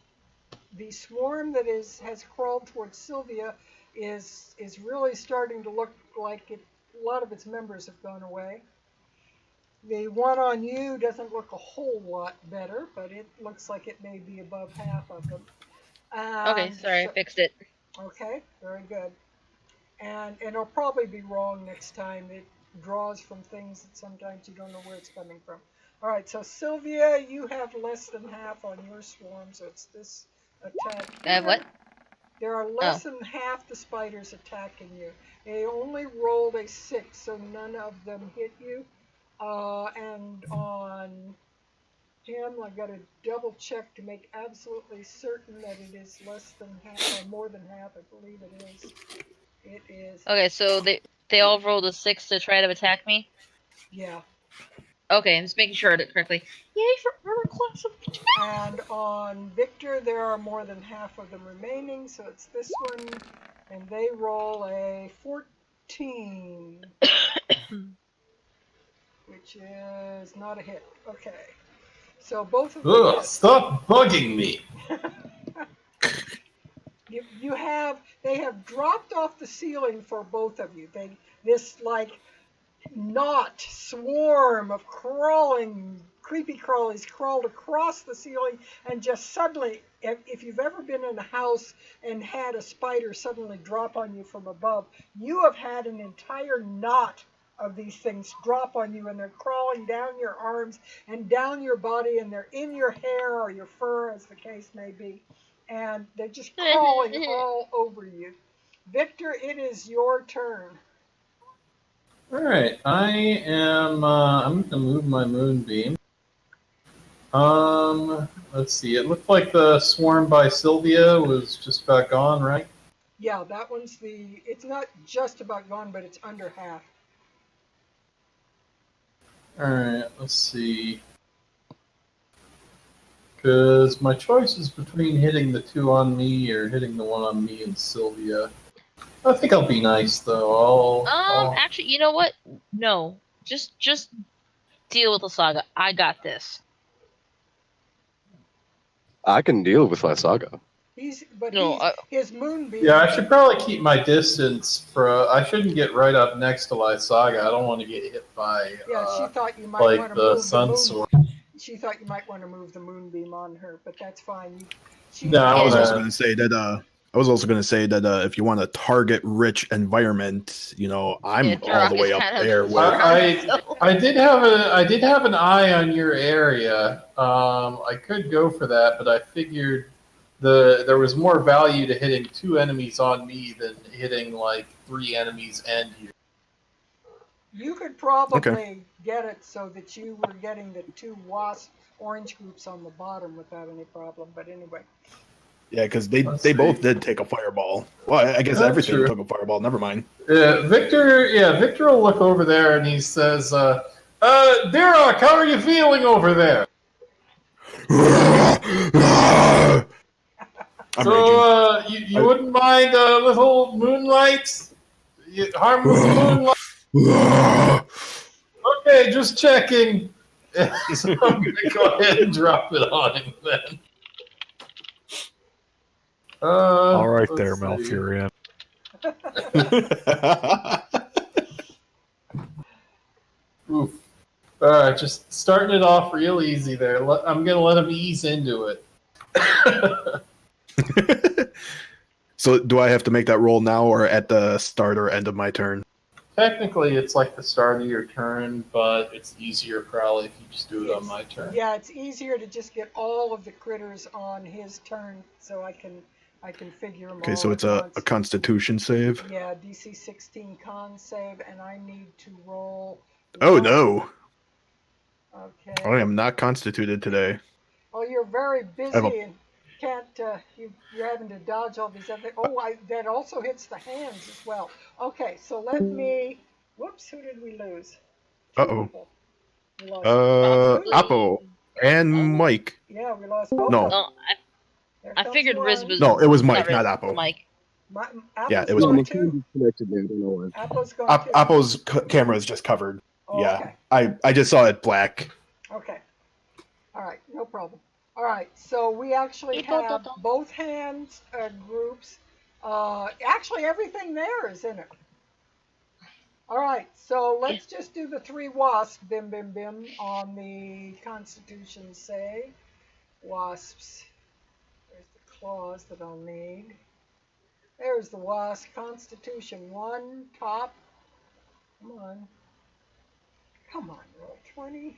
swarm that has crawled towards Sylvia is really starting to look like a lot of its members have gone away. The one on you doesn't look a whole lot better, but it looks like it may be above half of them. Okay, sorry, I fixed it. Okay, very good. And it'll probably be wrong next time. It draws from things that sometimes you don't know where it's coming from. All right, so Sylvia, you have less than half on your swarm, so it's this attack. I have what? There are less than half the spiders attacking you. They only rolled a 6, so none of them hit you. And on him, I've got to double check to make absolutely certain that it is less than half, or more than half, I believe it is. It is. Okay, so they all rolled a 6 to try to attack me? Yeah. Okay, I'm just making sure I did it correctly. Yay for armor class of And on Victor, there are more than half of them remaining, so it's this one, and they roll a 14, which is not a hit. Okay, so both of them. Ugh, stop bugging me. They have dropped off the ceiling for both of you. This like swarm of crawling, creepy crawlies crawled across the ceiling, and just suddenly, if you've ever been in a house and had a spider suddenly drop on you from above, you have had an entire knot of these things drop on you, and they're crawling down your arms and down your body, and they're in your hair or your fur, as the case may be, and they're just crawling all over you. Victor, it is your turn. All right, I am. I'm going to move my moonbeam. Let's see. It looked like the swarm by Sylvia was just about gone, right? Yeah, that one's it's not just about gone, but it's under half. All right, let's see. Because my choice is between hitting the 2 on me or hitting the 1 on me and Sylvia. I think I'll be nice though. Actually, you know what? No, just deal with Lysaga. I got this. I can deal with Lysaga. His moonbeam. Yeah, I should probably keep my distance. I shouldn't get right up next to Lysaga. I don't want to get hit by. Yeah, she thought you might like want to the move sun the sword. She thought you might want to move the moonbeam on her, but that's fine. I was also going to say that. If you want a target-rich environment, I'm all the way up there. I did have an eye on your area. I could go for that, but I figured there was more value to hitting 2 enemies on me than hitting like 3 enemies and you. You could probably get it so that you were getting the 2 wasp orange groups on the bottom without any problem. But anyway. Yeah, because they both did take a fireball. Well, I guess That's everything true. took a fireball. Never mind. Victor will look over there and he says, Dirok, how are you feeling over there? So, you wouldn't mind a little moonlight? Harmless moonlight? Okay, just checking. So I'm going to go ahead and drop it on him then. All right there, Malfurion. Oof. All right, just starting it off real easy there. I'm going to let him ease into it. So do I have to make that roll now or at the start or end of my turn? Technically, it's like the start of your turn, but it's easier probably if you just do it on my turn. Yeah, it's easier to just get all of the critters on his turn, so I can figure them all. Okay, so it's a Constitution save. Yeah, DC 16 con save, and I need to roll. Oh one. no, Okay. I am not constituted today. Oh, you're very I have busy and can't. You're having to dodge all these other. Oh, that also hits the hands as well. Okay, so let me. Whoops, who did we lose? Two Uh-oh. people. We lost Appo and Mike. Yeah, we lost both. No. of them. Oh, There I comes figured Riz one. was. No, it was Mike, Riz, not Appo. Mike. Yeah, it Apple's was No, gone my too. phone disconnected, dude. I don't know why. Apple's gone too. Appo's camera is just covered. Oh, Yeah, Okay. I just saw it black. Okay. All right, no problem. All right, so we actually have both hands groups. Actually, everything there is in it. All right, so let's just do the 3 wasps, bim, bim, bim, on the Constitution save. Wasps. There's the claws that I'll need. There's the wasp. Constitution 1, top. Come on. Come on, roll 20.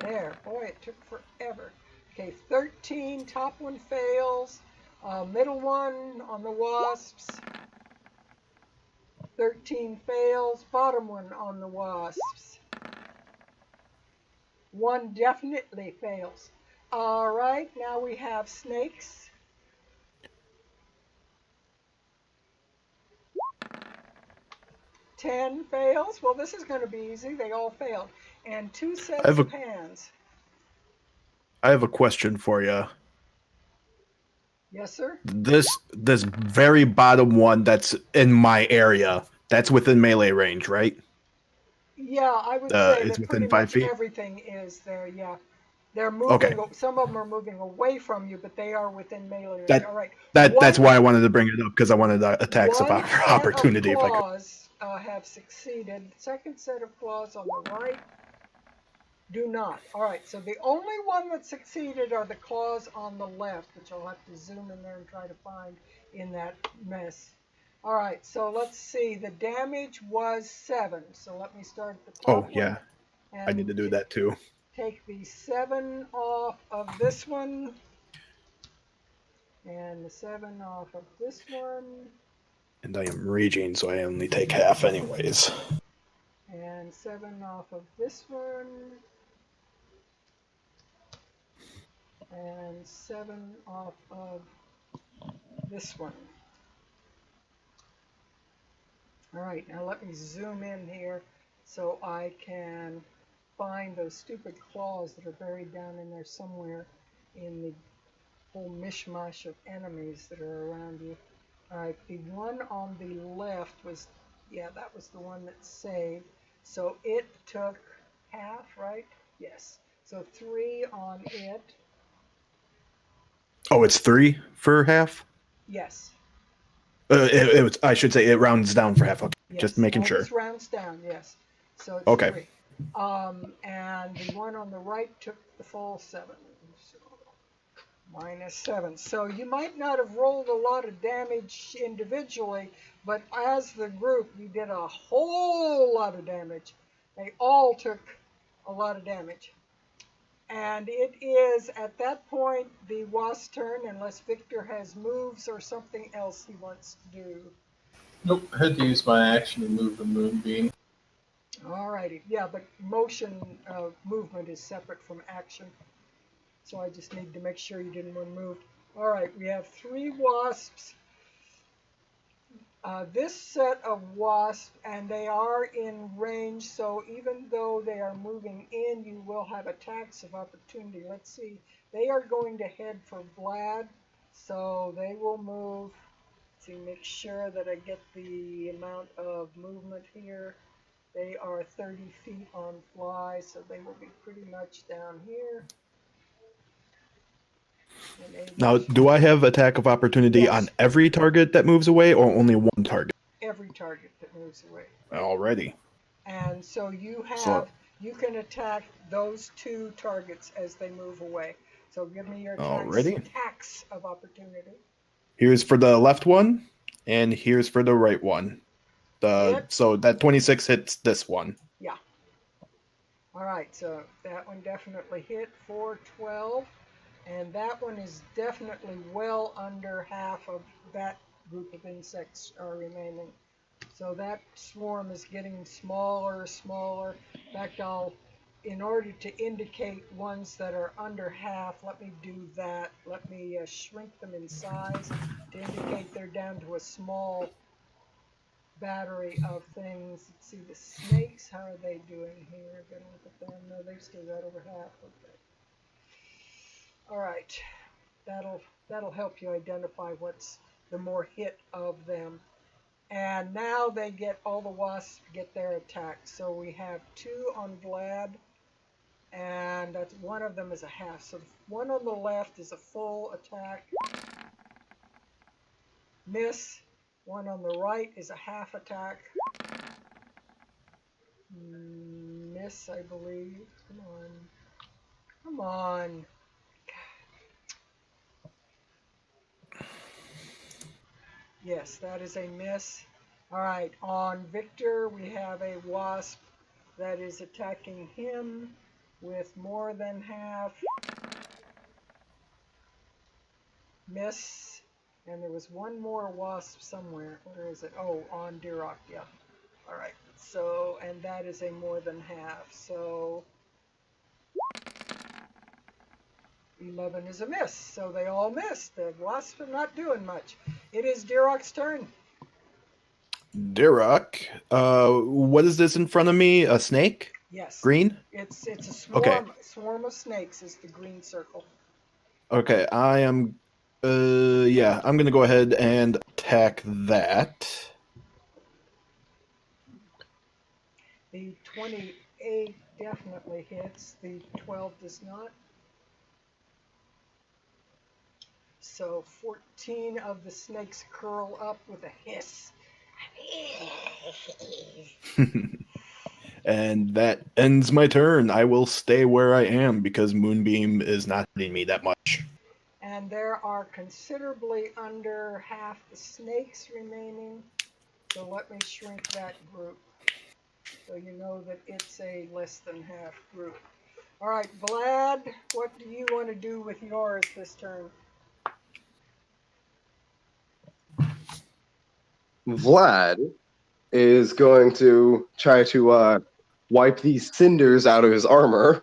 There, boy, it took forever. Okay, 13, top one fails. Middle one on the wasps. 13 fails. Bottom one on the wasps. 1 definitely fails. All right, now we have snakes. Ten fails. Well, this is going to be easy. They all failed. And 2 sets of hands. I have a question for you. Yes, sir? This very bottom one that's in my area, that's within melee range, right? Yeah, I would say it's that within pretty 5 much feet? everything is there, yeah. They're moving, some of them are moving away from you, but they are within melee range. All right. That's why I wanted to bring it up, because I wanted attacks of One opportunity set if of I could. claws have succeeded. Second set of claws on the right do not. All right, so the only one that succeeded are the claws on the left, which I'll have to zoom in there and try to find in that mess. All right, so let's see. The damage was 7. So let me start at the top. Oh, yeah. I need to do that too. Take the 7 off of this one. And the 7 off of this one. And I am raging, so I only take half anyways. And 7 off of this one. And 7 off of this one. All right, now let me zoom in here so I can find those stupid claws that are buried down in there somewhere in the whole mishmash of enemies that are around you. All right, the one on the left was, yeah, that was the one that saved. So it took half, right? Yes. So 3 on it. Oh, it's 3 for half? Yes. It was. I should say it rounds down for half. Okay, Yes. just making sure. This rounds down, yes. So it's Okay. 3. And the one on the right took the full 7. So -7. So you might not have rolled a lot of damage individually, but as the group, you did a whole lot of damage. They all took a lot of damage. And it is, at that point, the wasp's turn, unless Victor has moves or something else he wants to do. Nope, I had to use my action to move the moonbeam. Alrighty, yeah, but motion movement is separate from action. So I just need to make sure you didn't want to move. Alright, we have 3 wasps. This set of wasps, and they are in range, so even though they are moving in, you will have attacks of opportunity. Let's see, they are going to head for Vlad, so they will move. Let's see, make sure that I get the amount of movement here. They are 30 feet on fly, so they will be pretty much down here. Now, do I have attack of opportunity Yes. on every target that moves away, or only one target? Every target that moves away. Already. And so you have, So- you can attack those 2 targets as they move away. So give me your Alrighty. attacks of opportunity. Here's for the left one, and here's for the right one. Hit. So that 26 hits this one. Yeah. All right, so that one definitely hit for 12. And that one is definitely well under half of that group of insects are remaining. So that swarm is getting smaller, smaller. In fact, in order to indicate ones that are under half, let me do that. Let me shrink them in size to indicate they're down to a small battery of things. Let's see, the snakes, how are they doing here? Gonna look at them. No, they've still got over half. Okay. All right. That'll help you identify what's the more hit of them. And now they get, all the wasps get their attacks. So we have 2 on Vlad, and that's, one of them is a half. So the one on the left is a full attack. Miss. One on the right is a half attack. Miss, I believe. Come on. Come on. Yes, that is a miss. All right, on Victor, we have a wasp that is attacking him with more than half. Miss. And there was one more wasp somewhere. Where is it? Oh, on Duroc, yeah. All right, so, and that is a more than half. So 11 is a miss. So they all missed. The wasps are not doing much. It is Duroc's turn. Duroc, what is this in front of me? A snake? Yes. Green? It's a swarm. Okay. Swarm of snakes is the green circle. Okay, I am. Yeah, I'm gonna go ahead and attack that. The 28 definitely hits. The 12 does not. So 14 of the snakes curl up with a hiss. And that ends my turn. I will stay where I am because Moonbeam is not hitting me that much. And there are considerably under half the snakes remaining. So let me shrink that group so you know that it's a less than half group. All right, Vlad, what do you want to do with yours this turn? Vlad is going to try to wipe these cinders out of his armor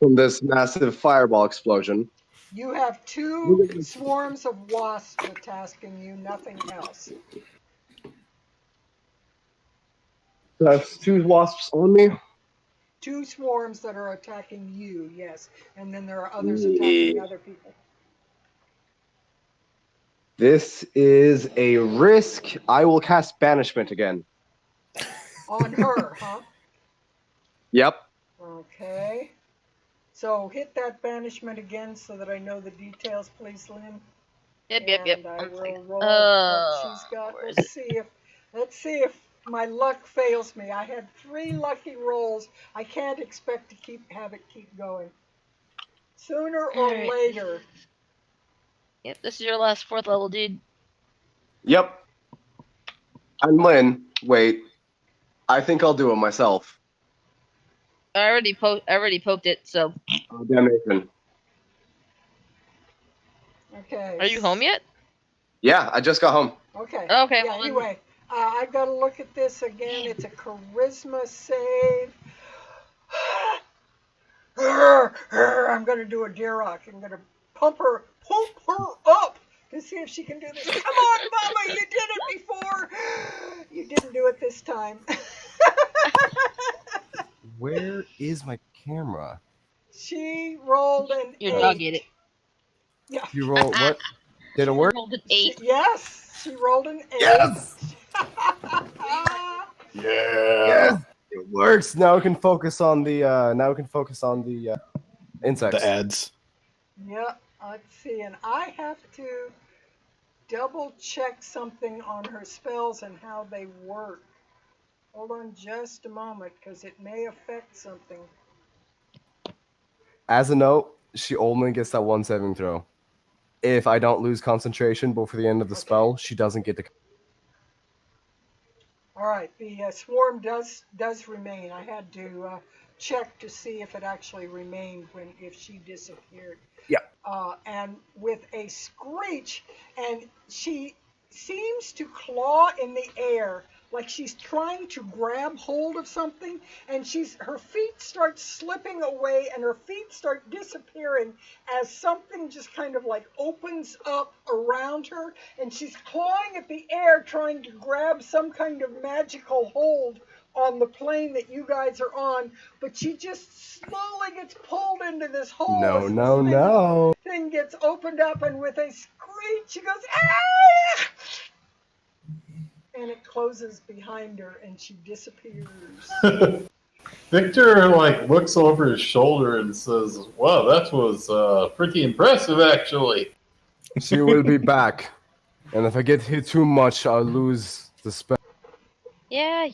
from this massive fireball explosion. You have 2 swarms of wasps attacking you, nothing else. That's 2 wasps on me. 2 swarms that are attacking you, yes. And then there are others attacking other people. This is a risk. I will cast Banishment again. On her, huh? Yep. Okay. So hit that banishment again so that I know the details, please, Lynn. Yep. And I will roll what she's got. Let's see if my luck fails me. I had 3 lucky rolls. I can't expect to have it keep going. Sooner or later. Yep, this is your last 4th level, dude. Yep. I'm Lynn. Wait. I think I'll do it myself. I already poked it, so. Oh, damnation. Okay. Are you home yet? Yeah, I just got home. Okay. Okay. Yeah, anyway, I've got to look at this again. It's a charisma save. I'm going to do a Duroc. I'm going to pump her up to see if she can do this. Come on, Baba, you did it before. You didn't do it this time. Where is my camera? She rolled an 8. Your dog ate it. Yeah. You roll what? Did it work? Rolled an 8. Yes, she rolled an 8. Yes! Yeah. It works. Now we can focus on the insects. The ads. Yeah, let's see, and I have to double check something on her spells and how they work. Hold on just a moment, because it may affect something. As a note, she only gets that one saving throw. If I don't lose concentration before the end of the Okay. spell, she doesn't get to. All right, the swarm does remain. I had to check to see if it actually remained if she disappeared. Yeah. And with a screech, and she seems to claw in the air like she's trying to grab hold of something, and her feet start slipping away and her feet start disappearing as something just kind of like opens up around her, and she's clawing at the air trying to grab some kind of magical hold on the plane that you guys are on, but she just slowly gets pulled into this hole No, as no, this no. thing gets opened up, and with a screech she goes, ah! And it closes behind her and she disappears. Victor like looks over his shoulder and says, "Wow, that was pretty impressive, actually." She will be back. And if I get hit too much, I'll lose the spell. Yeah,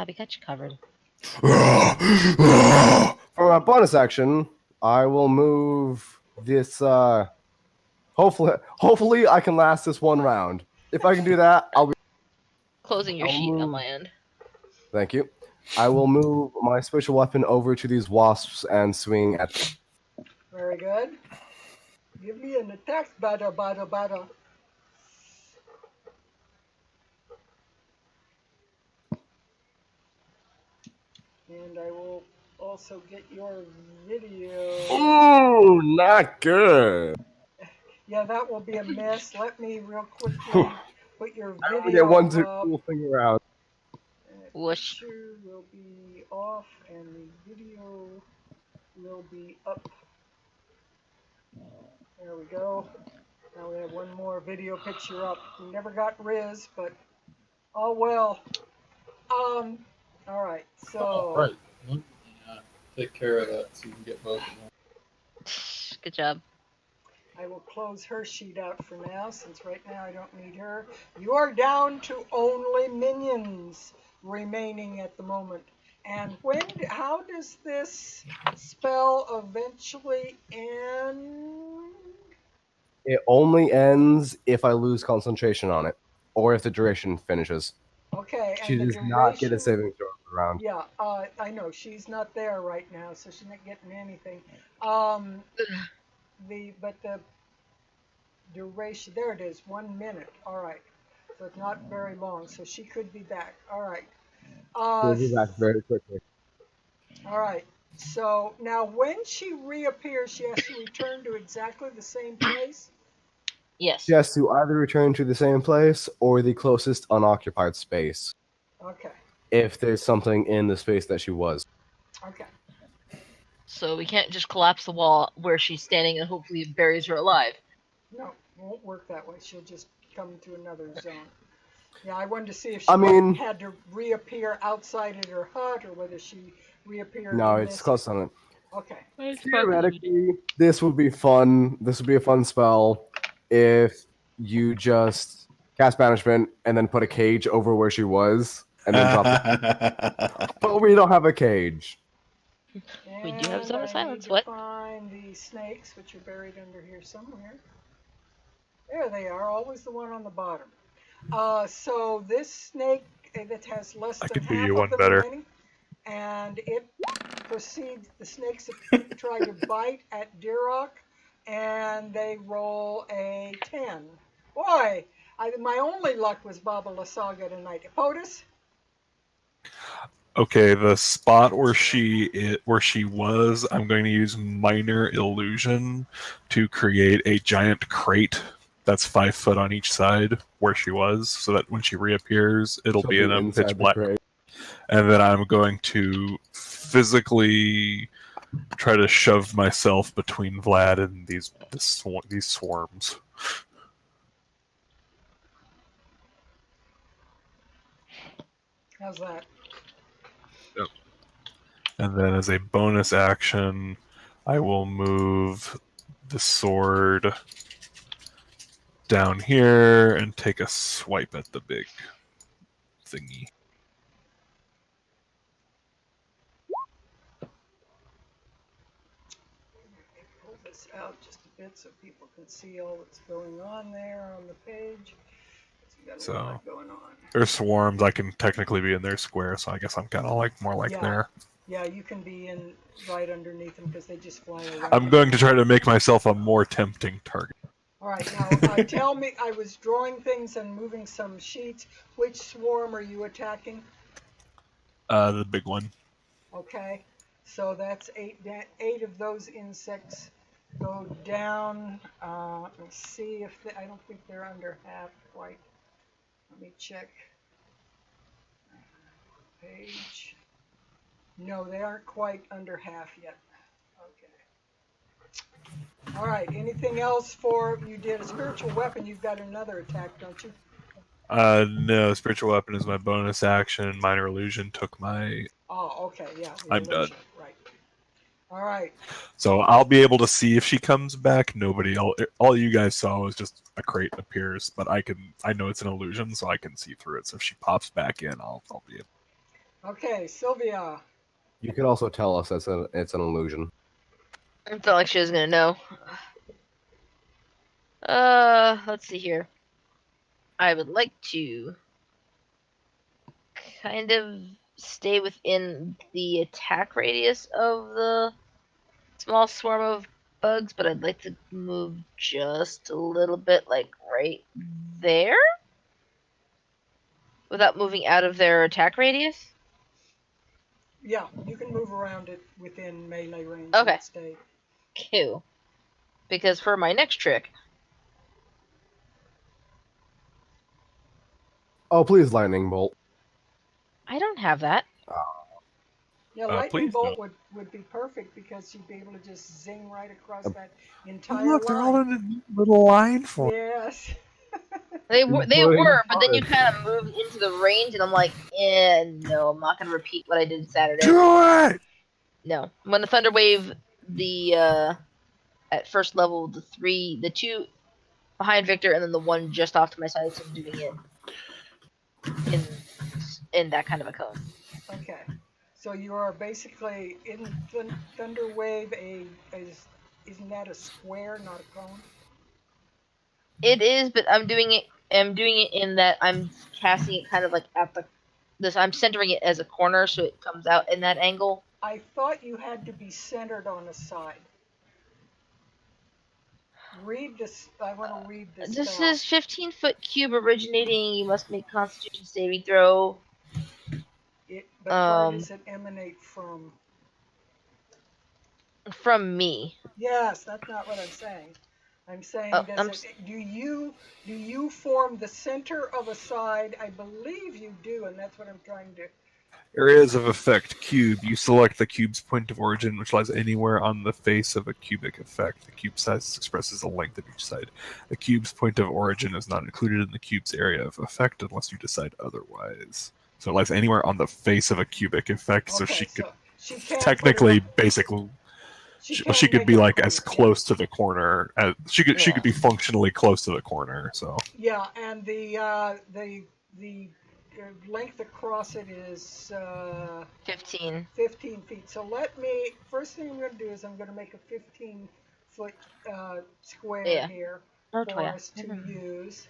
we got you covered. For my bonus action, I will move this. Hopefully, I can last this one round. If I can do that, I'll be. Closing your I'll sheet on move. my end. Thank you. I will move my special weapon over to these wasps and swing at them. Very good. Give me an attack, bada. And I will also get your video. Ooh, not good. Yeah, that will be a mess. Let me real quickly put your I only video get one to up. cool thing around. Whoosh. Picture will be off and the video will be up. There we go. Now we have one more video picture up. We never got Riz, but oh well. All right. So Right. Let me take care of that so you can get both of them. Good job. I will close her sheet out for now, since right now I don't need her. You are down to only minions remaining at the moment. And how does this spell eventually end? It only ends if I lose concentration on it, or if the duration finishes. Okay, She and the does not get a duration. saving throw round. Yeah, I know she's not there right now, so she's not getting anything. But the duration, there it is, 1 minute. All right, so it's not very long, so she could be back. All right. She'll be back very quickly. All right. So now, when she reappears, she has to return to exactly the same place. Yes. She has to either return to the same place or the closest unoccupied space, Okay. if there's something in the space that she was. Okay. So we can't just collapse the wall where she's standing and hopefully it buries her alive. No, it won't work that way. She'll just come to another zone. Yeah, I wanted to see if she had to reappear outside of her hut, or whether she reappeared. No, in it's this. close on it. Okay. Theoretically, this would be fun. This would be a fun spell if you just cast banishment and then put a cage over where she was and then drop it. But we don't have a cage. We do have Zone of Silence. I need What? to find the snakes, which are buried under here somewhere. There they are. Always the one on the bottom. So this snake that has less than I can do half you of one them better. remaining, and it proceeds. The snakes try to bite at Dirok, and they roll a 10. Boy, my only luck was Baba Lysaga tonight. POTUS? Okay, the spot where she was, I'm going to use minor illusion to create a giant crate that's 5 foot on each side where she was, so that when she reappears, it'll be in a Inside pitch the black. crate. And then I'm going to physically try to shove myself between Vlad and these swarms. How's that? And then as a bonus action, I will move the sword down here and take a swipe at the big thingy. this out just a bit so people can see all that's going on there on the page. We got a So lot going on. there's swarms. I can technically be in their square, so I guess I'm kind of like more like Yeah. there. Yeah, you can be in right underneath them because they just fly around. I'm going to try to make myself a more tempting target. All right, now tell me, I was drawing things and moving some sheets. Which swarm are you attacking? The big one. Okay, so that's eight of those insects go down. Let me see if I don't think they're under half quite. Let me check. Page. No, they aren't quite under half yet. Okay. All right. Anything else for you? Did a spiritual weapon? You've got another attack, don't you? No, spiritual weapon is my bonus action. Minor illusion took my. Oh, okay. Yeah. the I'm illusion, right. All right. So I'll be able to see if she comes back. Nobody, all you guys saw was just a crate appears, but I know it's an illusion, so I can see through it. So if she pops back in, I'll be able. Okay, Sylvia. You could also tell us it's an illusion. I felt like she was gonna know. Let's see here. I would like to kind of stay within the attack radius of the small swarm of bugs, but I'd like to move just a little bit, like right there, without moving out of their attack radius. Yeah, you can move around it within melee range. Okay. And stay. Cool. Because for my next trick, Oh, please, lightning bolt. I don't have that. Yeah, lightning please bolt don't. would be perfect because you'd be able to just zing right across that Oh, entire look, they're all line. in a neat little line for. Yes. They Including were, but then you ours. kind of moved into the range, and I'm like, no, I'm not gonna repeat what I did Saturday. Do it! No, when the thunder wave, at first level, the two behind Victor, and then the one just off to my side, so I'm doing it in that kind of a cone. Okay. So you are basically in thunder wave. Isn't that a square, not a cone? It is, but I'm doing it in that I'm casting it kind of like at I'm centering it as a corner, so it comes out in that angle. I thought you had to be centered on a side. Read this. I want to read this. This spell. is 15-foot cube originating. You must make Constitution saving throw. But where does it emanate from? From me. Yes, that's not what I'm saying. I'm saying, do you form the center of a side? I believe you do, and that's what I'm trying to. Areas of effect cube. You select the cube's point of origin, which lies anywhere on the face of a cubic effect. The cube size expresses the length of each side. The cube's point of origin is not included in the cube's area of effect unless you decide otherwise. So it lies anywhere on the face of a cubic effect, so she could technically, basically, she could be like as close to the corner as she could be functionally close to the corner. So yeah, and the length across it is 15. 15 feet. So first thing I'm going to do is I'm going to make a 15-foot square here for us to use.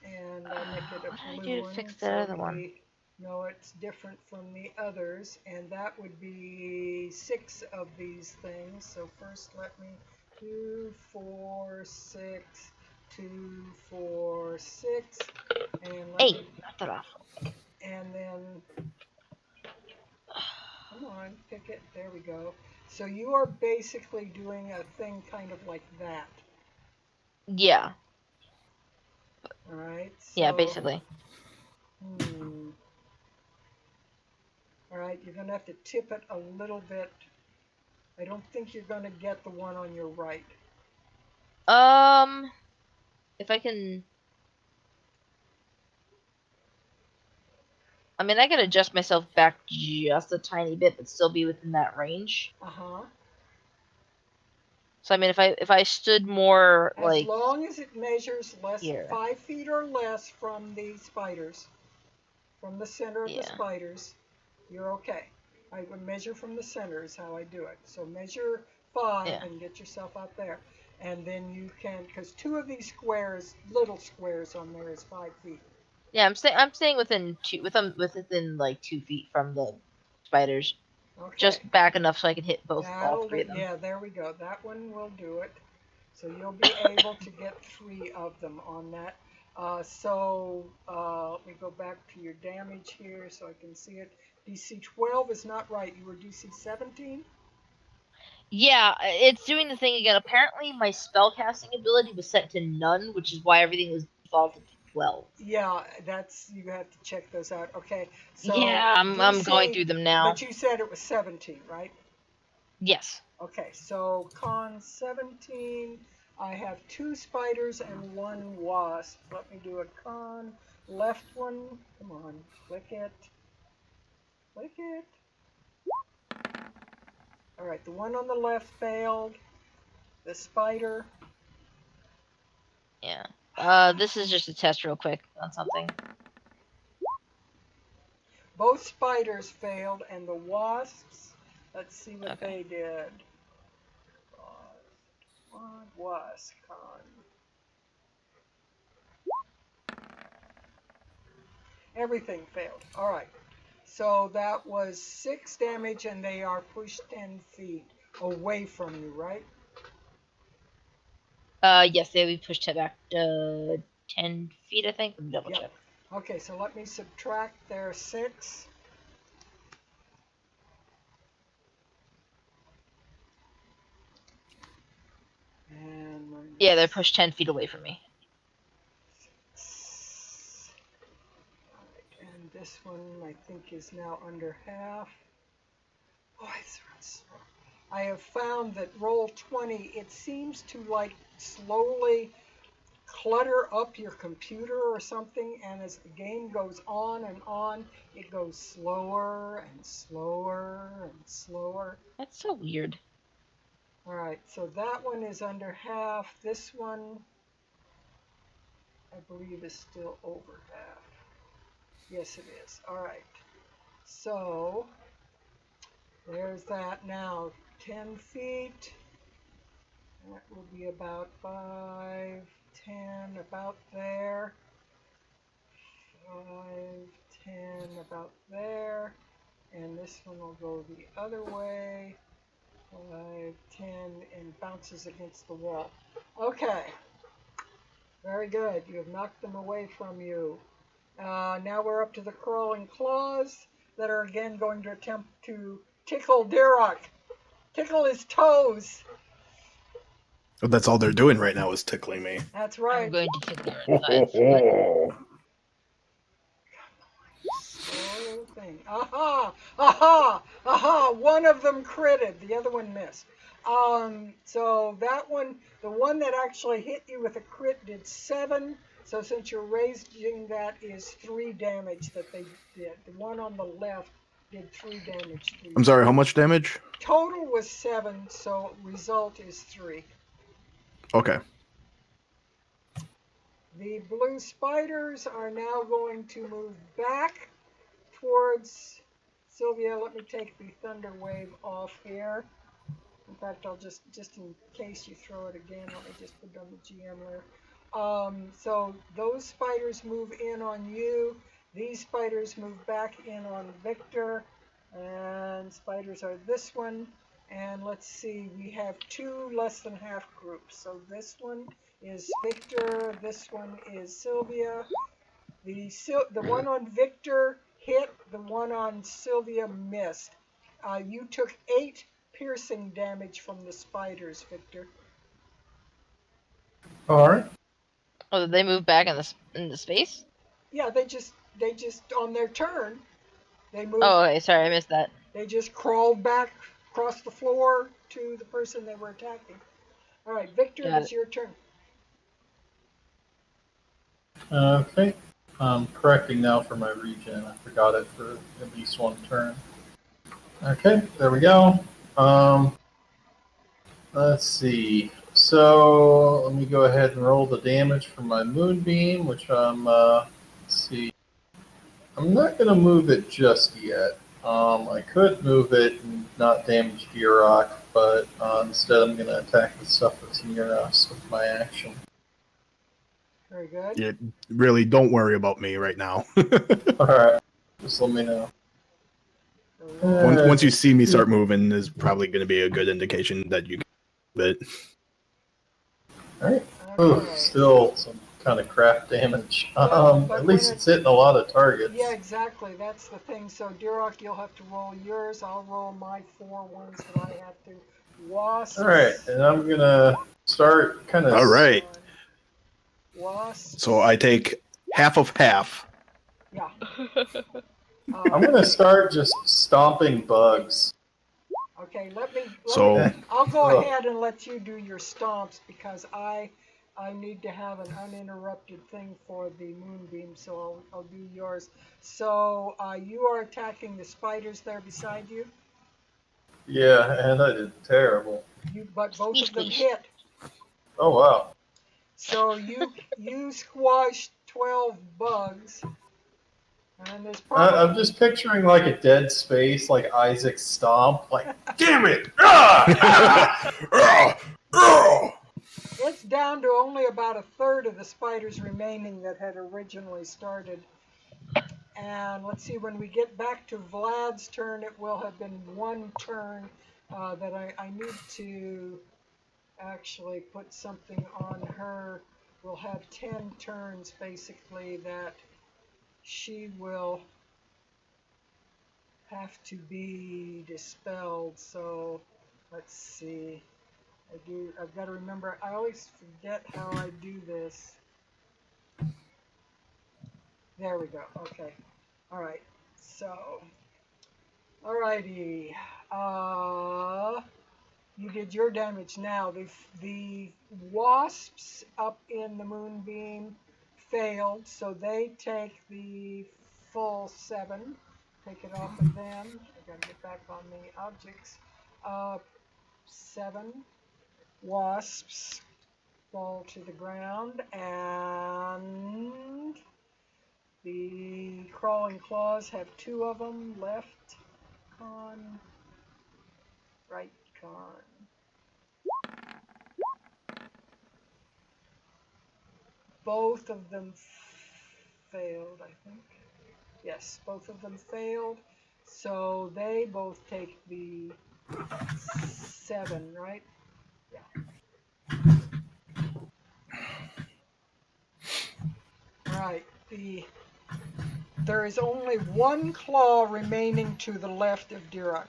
And I'll make it a blue one. Fix the other one? No, it's different from the others, and that would be 6 of these things. So first let me 2, 4, 6, 2, 4, 6, and 8. Knock that off. And then, come on, pick it. There we go. So you are basically doing a thing kind of like that. Yeah. All right. So, yeah, basically. All right, you're going to have to tip it a little bit. I don't think you're going to get the one on your right. If I can... I mean, I can adjust myself back just a tiny bit, but still be within that range. Uh-huh. So, I mean, if I stood more, as long as it measures here. 5 feet or less from the spiders, from the center of the spiders, you're okay. I would measure from the center is how I do it. So measure 5 Yeah. and get yourself out there. And then you can, because 2 of these squares, little squares on there is 5 feet. Yeah, I'm staying within within like 2 feet from the spiders, Okay. just back enough so I can hit all That'll 3 do. of them. Yeah, there we go. That one will do it. So you'll be able to get 3 of them on that. Let me go back to your damage here so I can see it. DC 12 is not right. You were DC 17? Yeah, it's doing the thing again. Apparently, my spellcasting ability was set to none, which is why everything was defaulted to 12. Yeah, you have to check those out. Okay, so Yeah, I'm going DC through them now. But you said it was 17, right? Yes. Okay, so con 17, I have 2 spiders and 1 wasp. Let me do a con left one. Come on, click it. Click it. All right, the one on the left failed. The spider. Yeah. This is just a test real quick on something. Both spiders failed, and the wasps, let's see what Okay. they did. Wasp con. Everything failed. All right. So that was 6 damage, and they are pushed 10 feet away from you, right? Yes, they we pushed it back 10 feet, I think. Let me double Yep. check. Okay, so let me subtract their 6. And Yeah, they're pushed 10 feet away from me. Alright, and this one I think is now under half. Oh, I have found that roll 20, it seems to like slowly clutter up your computer or something, and as the game goes on and on, it goes slower and slower and slower. That's so weird. All right, so that one is under half. This one, I believe, is still over half. Yes, it is. All right, so there's that now. 10 feet. That will be about 5, 10, about there. 5, 10, about there. And this one will go the other way. 5, 10, and bounces against the wall. Okay. Very good. You have knocked them away from you. Now we're up to the crawling claws that are again going to attempt to tickle Dirok. Tickle his toes. But that's all they're doing right now is tickling me. That's I'm right. going to tickle your inside foot. Slow thing. Aha! Aha! Aha! One of them critted. The other one missed. So that one, the one that actually hit you with a crit did 7. So since you're raising that is 3 damage that they did. The one on the left did 3 damage. I'm sorry, how much damage? Total was 7, so result is 3. Okay. The blue spiders are now going to move back towards Sylvia. Let me take the thunder wave off here. In fact, I'll just in case you throw it again, let me just put it on the GM layer. So those spiders move in on you. These spiders move back in on Victor. And spiders are this one. And let's see, we have 2 less than half groups. So this one is Victor. This one is Sylvia. The one on Victor hit. The one on Sylvia missed. You took 8 piercing damage from the spiders, Victor. All right. Oh, did they move back in the space? Yeah, they just on their turn, they moved. Oh, okay, sorry, I missed that. They just crawled back across the floor to the person they were attacking. All right, Victor, it's your turn. Okay. I'm correcting now for my regen. I forgot it for at least one turn. Okay, there we go. Let's see. So let me go ahead and roll the damage for my moonbeam, which let's see. I'm not going to move it just yet. I could move it and not damage Gearrock, but instead I'm going to attack the stuff that's near us with my action. Very good. Yeah, really, don't worry about me right now. Alright, just let me know. Once you see me start moving, is probably going to be a good indication that you can move it. Alright. Okay. Still some kind of crap damage. Yeah, but at least when it's hitting a lot of targets. Yeah, exactly. That's the thing. So, Duroc, you'll have to roll yours. I'll roll my 4 ones that I have to. Wasps. Alright, and I'm going to start kind of... All right. Wasps. So I take half of half. Yeah. I'm going to start just stomping bugs. Okay, So I'll go ahead and let you do your stomps because I need to have an uninterrupted thing for the moonbeam, so I'll do yours. So you are attacking the spiders there beside you. Yeah, and I did terrible. But both of them Squeeze. hit. Oh, wow. So you squashed 12 bugs. And there's probably I'm just picturing like a dead space, like Isaac Stomp. Like, damn it! Ah! it's down to only about a third of the spiders remaining that had originally started. And let's see, when we get back to Vlad's turn, it will have been one turn that I need to actually put something on her. We'll have 10 turns basically that she will have to be dispelled. So let's see. I've got to remember, I always forget how I do this. There we go. Okay. All right. So, alrighty. You did your damage now. The wasps up in the moonbeam failed, so they take the full 7. Take it off of them. I gotta get back on the objects. 7 wasps fall to the ground, and the crawling claws have 2 of them left. Con, right con. Both of them failed, I think. Yes, both of them failed. So they both take the 7, right? Yeah. All right. There is only 1 claw remaining to the left of Duroc.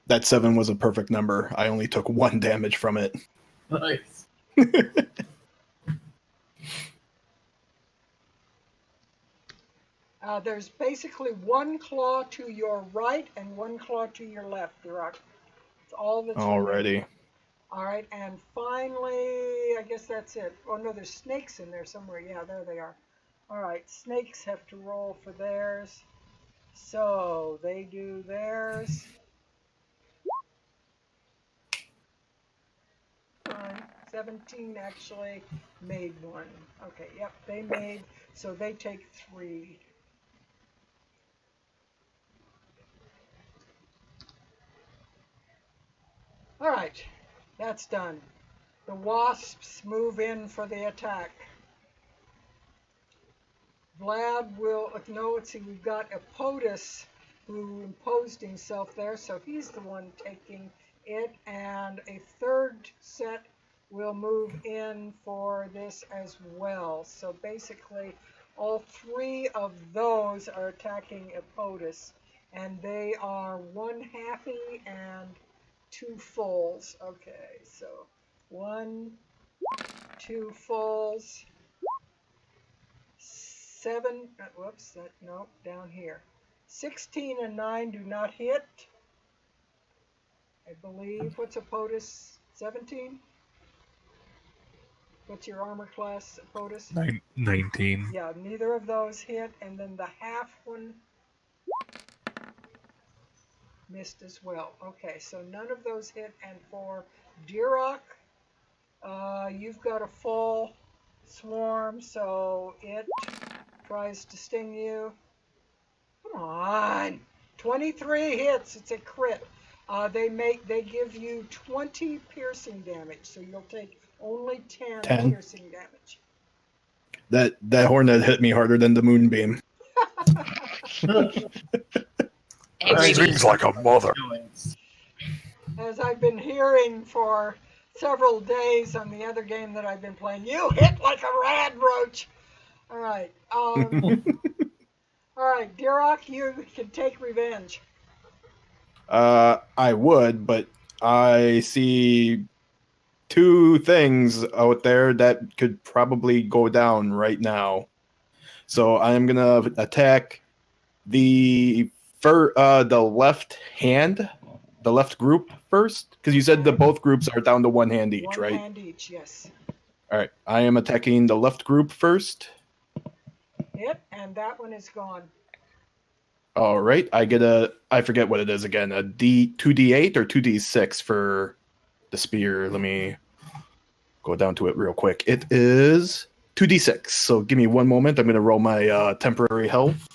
That 7 was a perfect number. I only took 1 damage from it. Nice. There's basically 1 claw to your right and 1 claw to your left, Duroc. It's all that's remaining. Alrighty. All right, and finally, I guess that's it. Oh, no, there's snakes in there somewhere. Yeah, there they are. All right, snakes have to roll for theirs. So they do theirs. 17 actually made 1. Okay, yep, they made, so they take 3. All right, that's done. The wasps move in for the attack. Vlad will, no, let's see, we've got a POTUS who imposed himself there, so he's the one taking it, and a third set will move in for this as well. So basically, all 3 of those are attacking a POTUS, and they are 1 halfy and 2 fulls. Okay, so 1, 2 fulls. 7, whoops, no, down here. 16 and 9 do not hit. I believe. What's a POTUS? 17? What's your armor class, POTUS? 19. Yeah, neither of those hit. And then the half one missed as well. Okay, so none of those hit. And for Duroc, you've got a full swarm, so it tries to sting you. on. 23 hits. It's a crit. They give you 20 piercing damage, so you'll take only 10 10. piercing damage. That hornet hit me harder than the moonbeam. Angry Stings beast. like a mother. As I've been hearing for several days on the other game that I've been playing, you hit like a rad roach. All right. All right, Dirok, you can take revenge. I would, but I see two things out there that could probably go down right now. So I'm gonna attack the left hand, the left group first, because you said that both groups are down to one hand each, One right? hand each, yes. All right, I am attacking the left group first. Hit, and that one is gone. All right, I forget what it is again, a 2d8 or 2d6 for the spear. Let me go down to it real quick. It is 2d6. So give me one moment. I'm going to roll my temporary health.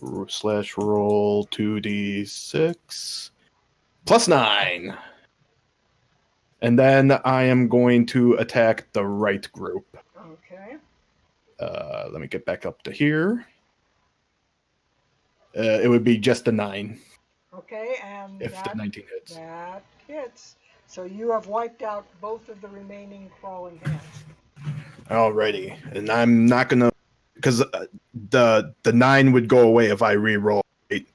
/roll 2d6 plus 9. And then I am going to attack the right group. Okay. Let me get back up to here. It would be just a 9 Okay, and if the 19 hits. that hits. So you have wiped out both of the remaining crawling hands. Alrighty, and I'm not gonna, because the 9 would go away if I re-roll. Right?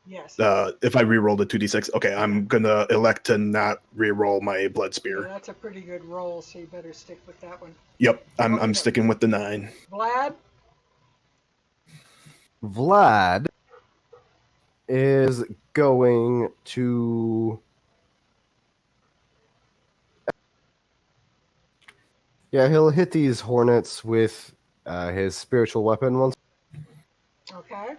Yes. If I re-roll the 2d6, okay, I'm gonna elect to not re-roll my blood So spear. that's a pretty good roll, so you better stick with that one. Yep, I'm Okay. sticking with the 9. Vlad? Vlad is going to. Yeah, he'll hit these hornets with his spiritual weapon once. Okay.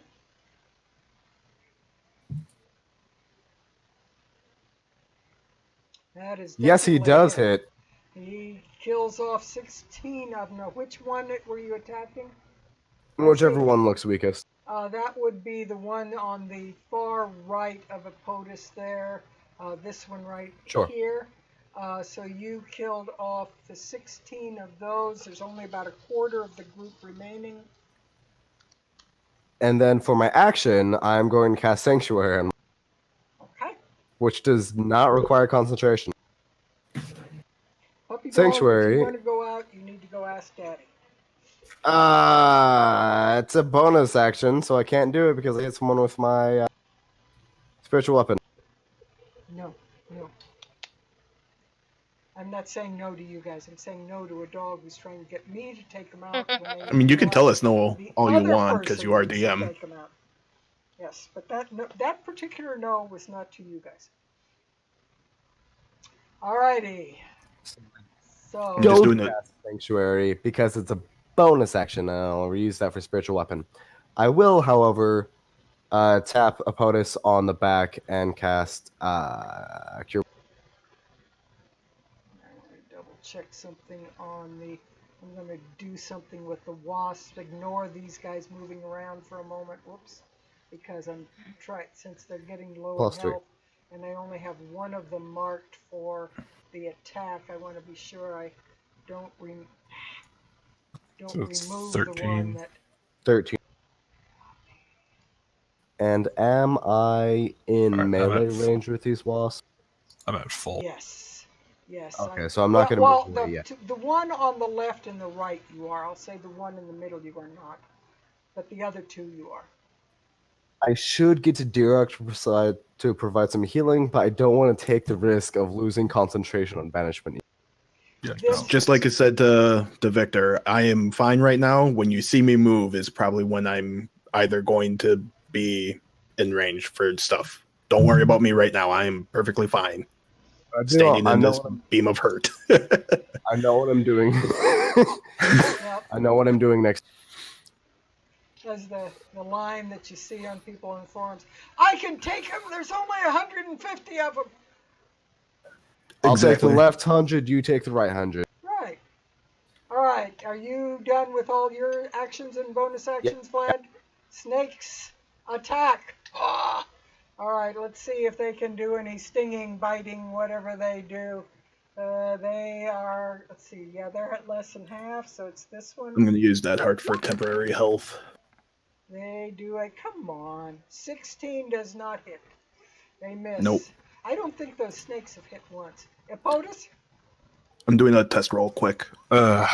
That is Yes, he definitely does a hit. He kills off 16 of them. Now, which one were you attacking? Whichever one looks weakest. That would be the one on the far right of a POTUS there. This one right Sure. here. So you killed off the 16 of those. There's only about a quarter of the group remaining. And then for my action, I'm going to cast Sanctuary, on, Okay. which does not require concentration. Puppy dog, Sanctuary. if you want to go out, you need to go ask Daddy. It's a bonus action, so I can't do it because I hit someone with my spiritual weapon. No, no. I'm not saying no to you guys. I'm saying no to a dog who's trying to get me to take him out. I mean, you can tell us no all you want because you are DM. Take him out. Yes, but that particular no was not to you guys. Alrighty. So I'm just doing Don't it. cast Sanctuary because it's a bonus action, and I'll reuse that for spiritual weapon. I will, however, tap a POTUS on the back and cast Cure. double check something on the. I'm going to do something with the wasp. Ignore these guys moving around for a moment. Whoops. Because I'm trying, since they're getting low Plus in 3. health, and I only have one of them marked for the attack. I want to be sure I don't So it's remove 13. the one that. 13. And am I in Alright, I'm melee at range with these wasps? I'm at full. Yes. Yes. Okay, so I'm not going well, to move away yet. the one on the left and the right you are. I'll say the one in the middle you are not. But the other two you are. I should get to Dirok to provide some healing, but I don't want to take the risk of losing concentration on banishment. Yeah, This- no. Just like I said to Victor, I am fine right now. When you see me move is probably when I'm either going to be in range for stuff. Don't worry about me right now. I am perfectly fine. Standing in this beam of hurt. I know what I'm doing. Yep. I know what I'm doing next. As the line that you see on people in forums. I can take them. There's only 150 of them. I'll take the Exactly. left 100, you take the right 100. Right. All right. Are you done with all your actions and bonus actions, Vlad? Snakes. Attack! Ah! All right, let's see if they can do any stinging, biting, whatever they do. They are, let's see, yeah, they're at less than half, so it's this I'm one. going to use that heart for temporary health. They do a, come on, 16 does not hit. They miss. Nope. I don't think those snakes have hit once. Epotus? I'm doing a test roll quick. I'm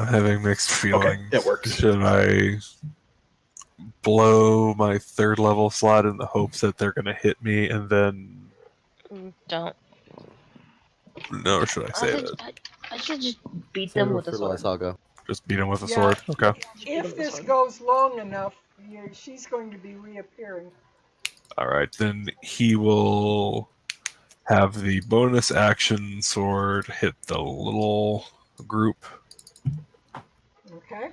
having mixed feelings. it works. Should I blow my 3rd level slot in the hopes that they're going to hit me and then... Don't. No, or should I say that? I should just beat Save them it with a for sword. Lysaga. Just beat him with a Yeah. sword? Okay. If this goes long enough, she's going to be reappearing. Alright, then he will have the bonus action sword hit the little group. Okay.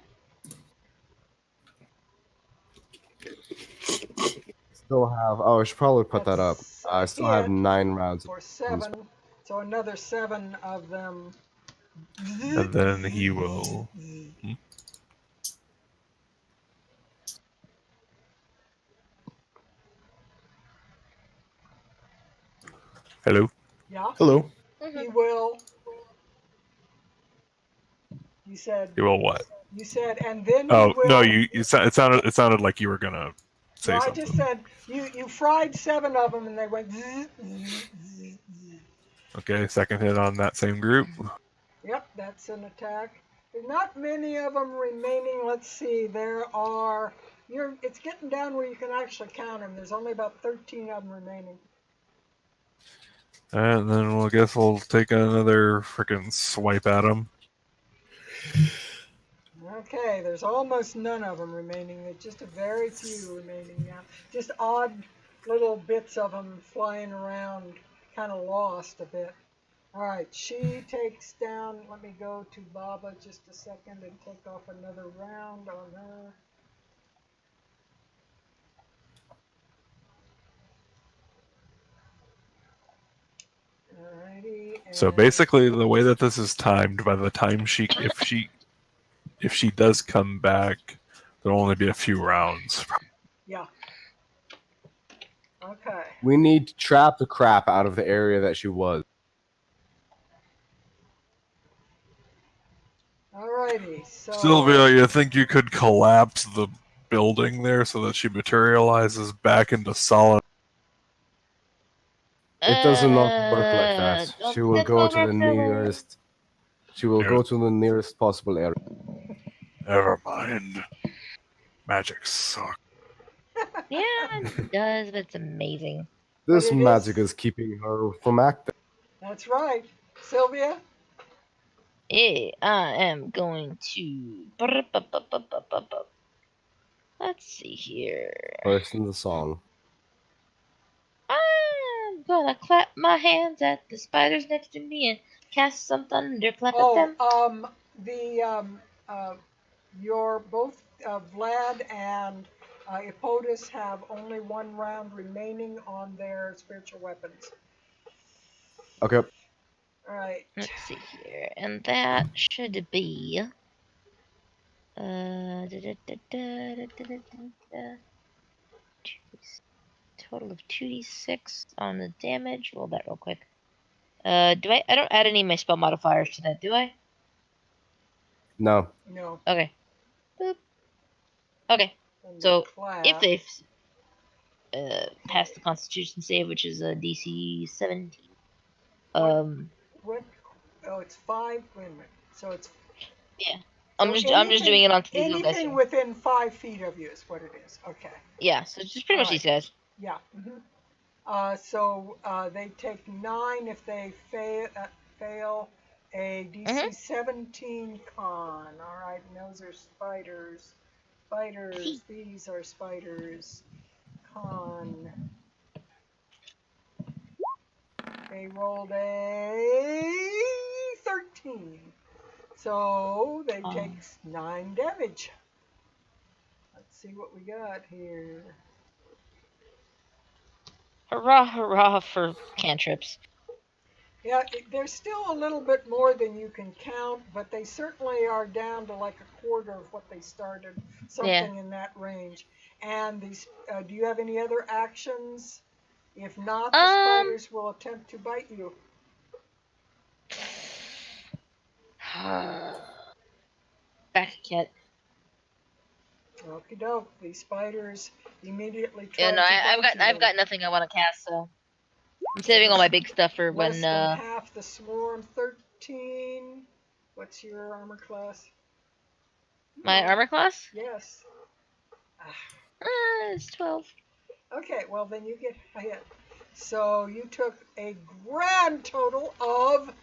Still have. Oh, I should probably put that up. That's I still have hit 9 rounds. for 7, so another 7 of them. And then he will... Hello? Yeah, Hello. he will. You said. He will what? You said, and then he Oh, will. no, it sounded like you were going to say No, I something. just said you fried 7 of them, and they went. Okay, second hit on that same group. Yep, that's an attack. There's not many of them remaining. Let's see. There are. It's getting down where you can actually count them. There's only about 13 of them remaining. And then we'll take another freaking swipe at him. Okay, there's almost none of them remaining. There's just a very few remaining now. Just odd little bits of them flying around, kind of lost a bit. All right, she takes down. Let me go to Baba just a second and take off another round on her. Alrighty. So basically, the way that this is timed, by the time if she does come back, there'll only be a few rounds. Yeah. Okay. We need to trap the crap out of the area that she was. Alrighty. So. Sylvia, you think you could collapse the building there so that she materializes back into solid? It doesn't not work like that. Don't She will get go to the overfilled. nearest. She will go to the nearest possible area. Never mind. Magic sucks. Yeah, it does, but it's amazing. This But it magic is- is keeping her from acting. That's right. Sylvia? I am going to. Let's see here. First in the song. I'm gonna clap my hands at the spiders next to me and cast some thunderclap at them. Your both Vlad and Epotus have only 1 round remaining on their spiritual weapons. Okay. All right. Let's see here, and that should be. Total of 2d6 on the damage. Roll that real quick. I don't add any of my spell modifiers to that, do I? No. No. Okay. Boop. Okay. And So, clap. if they've passed the Constitution save, which is a DC 17. What? Oh, it's 5. Wait a minute. So it's. Yeah. So I'm just doing it onto these little guys. Anything within 5 feet of you is what it is. Okay. Yeah, so it's just pretty much Alright. these guys. Yeah. So they take 9 if they fail a DC 17 con. All right, and those are spiders. Spiders. These are spiders. Con. They rolled a 13. So they take 9 damage. Let's see what we got here. Hurrah, hurrah for cantrips. Yeah, there's still a little bit more than you can count, but they certainly are down to like a quarter of what they started, Yeah. something in that range. And these, do you have any other actions? If not, the Um. spiders will attempt to bite you. Back again. Okie doke. The spiders immediately Yeah, try no, to I've bite got you. I've got nothing I want to cast, so I'm saving all my big stuff for Less when than half the swarm. 13. What's your armor class? my armor class. Yes. Ah, It's 12. okay, well then you get a hit. So you took a grand total of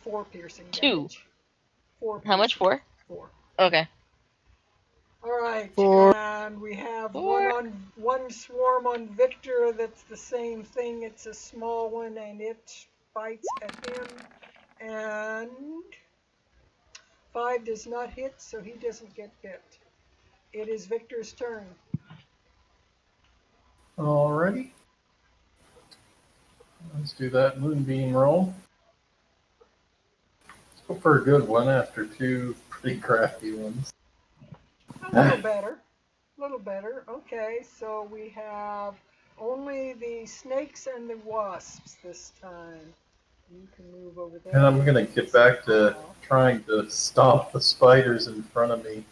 4 piercing 2. damage. 4 How much? piercing. 4. 4. Okay. All right, 4. and we have 4. one swarm on Victor. That's the same thing. It's a small one, and it bites at him. And 5 does not hit, so he doesn't get bit. It is Victor's turn. Alrighty. Let's do that moonbeam roll. Let's go for a good one after 2 pretty crappy ones. A little better. A little better. Okay, so we have only the snakes and the wasps this time. You can move over there. And I'm going to get back to trying to stop the spiders in front of me.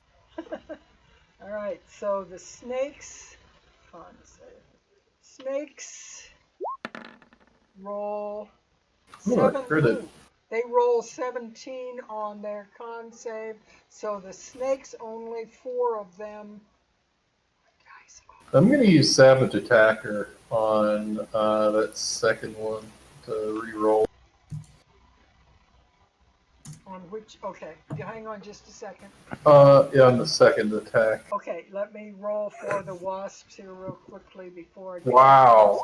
All right, so the snakes, snakes roll Ooh, I 7. critted. They roll 17 on their con save, so the snakes, only 4 of them. I'm going to use Savage Attacker on that second one to re-roll. On which, okay, hang on just a second. Yeah, on the second attack. Okay, let me roll for the wasps here real quickly before I do Wow.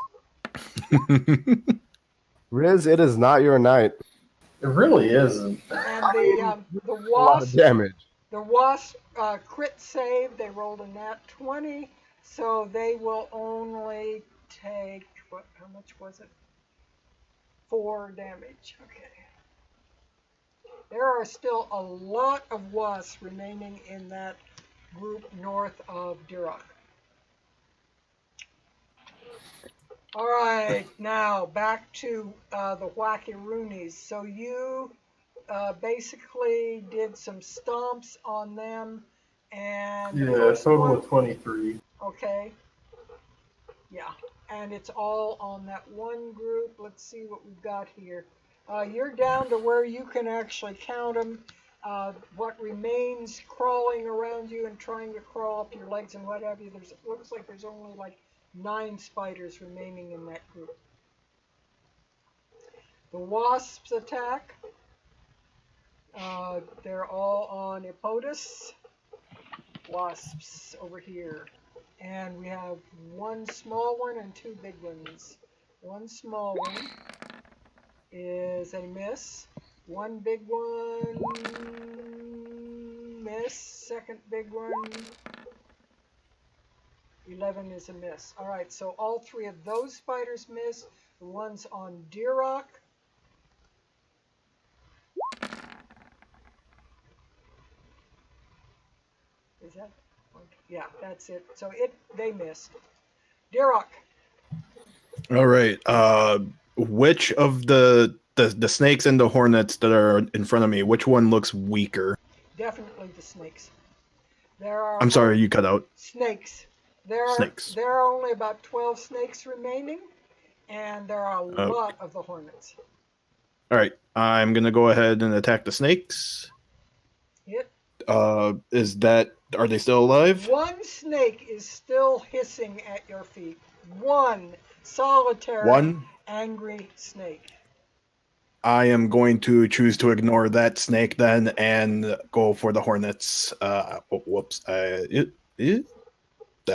Riz, it is not your night. It really isn't. And the A lot of wasp, damage. the wasp crit save, they rolled a nat 20, so they will only take, how much was it? 4 damage, okay. There are still a lot of wasps remaining in that group north of Duroc. All right, now back to the Wackaroonies. So you basically did some stomps on them, and the Yeah, first total one, of 23. okay, yeah, and it's all on that one group. Let's see what we've got here. You're down to where you can actually count them. What remains crawling around you and trying to crawl up your legs and what have you. It looks like there's only like 9 spiders remaining in that group. The wasps attack. They're all on Epotus. Wasps over here. And we have 1 small one and 2 big ones. 1 small one is a miss. 1 big one, miss. Second big one, 11 is a miss. All right, so all 3 of those spiders miss. The ones on Duroc. Is that? Yeah, that's it. So they missed. Duroc. All right. Which of the snakes and the hornets that are in front of me, which one looks weaker? Definitely the snakes. There are. I'm sorry, you cut out. Snakes. Snakes. There are only about 12 snakes remaining, and there are a lot of the hornets. All right. I'm gonna go ahead and attack the snakes. Hit. Are they still alive? 1 snake is still hissing at your feet. 1 solitary angry snake. I am going to choose to ignore that snake then and go for the hornets. Whoops. That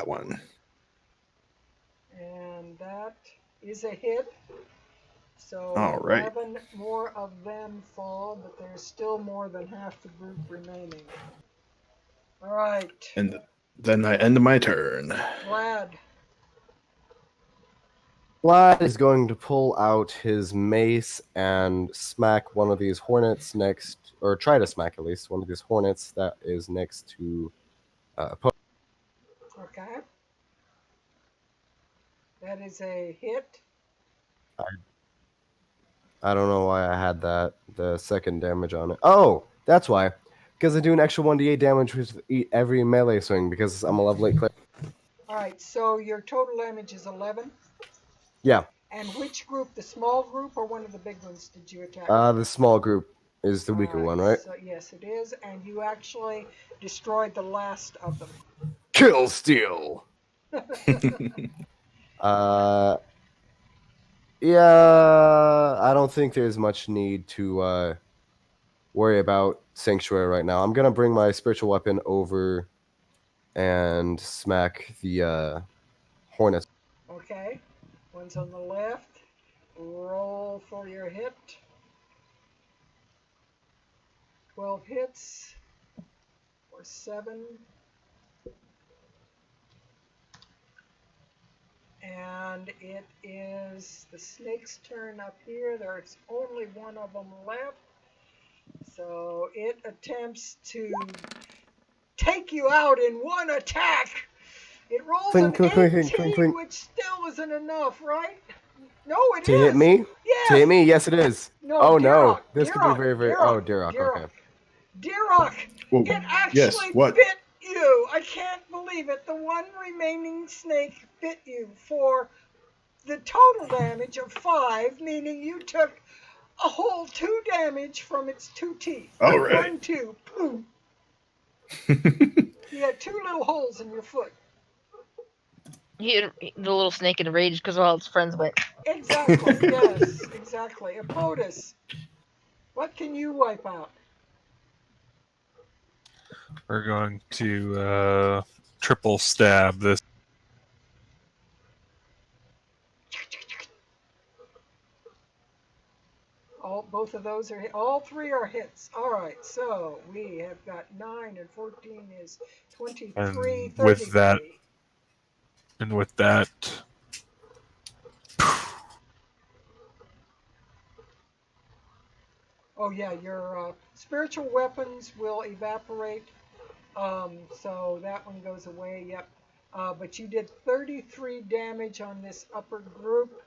one. And that is a hit. So All right. 11 more of them fall, but there's still more than half the group remaining. All right. And then I end my turn. Vlad. Vlad is going to pull out his mace and smack one of these hornets next, or try to smack at least one of these hornets that is next to Okay. That is a hit. I don't know why I had the second damage on it. Oh, that's why. Because I do an extra 1d8 damage with every melee swing because I'm a level 8 cleric. All right, so your total damage is 11. Yeah, And which group, the small group or one of the big ones, did you attack? the small group is the All weaker right, one, right? So, yes, it is. And you actually destroyed the last of them. Kill steal. Yeah, I don't think there's much need to worry about Sanctuary right now. I'm gonna bring my spiritual weapon over and smack the Hornets. Okay. One's on the left. Roll for your hit. 12 hits for 7. And it is the snake's turn up here. There's only one of them left. So it attempts to take you out in one attack. It rolls Clink, an clink, 18, clink, clink, clink. which still isn't enough, right? No, it is. To hit me? Yes. To hit me? Yes, it is. No, Oh, Deerock, no. This could be Deerock, very, very... Deerock, Oh, Deerock, Deerock. okay. Deerock, Whoa. it actually Yes, what? bit you. I can't believe it. The one remaining snake bit you for the total damage of 5, meaning you took a whole 2 damage from its 2 teeth. All right. 1, 2, boom. You had 2 little holes in your foot. The little snake enraged because all its friends went. Exactly, yes, exactly. Apotus, what can you wipe out? We're going to triple stab this. Both of those are all 3 are hits. All right, so we have got 9 and 14 is 23, And 33. with that, Oh yeah, your spiritual weapons will evaporate, so that one goes away. Yep. But you did 33 damage on this upper group.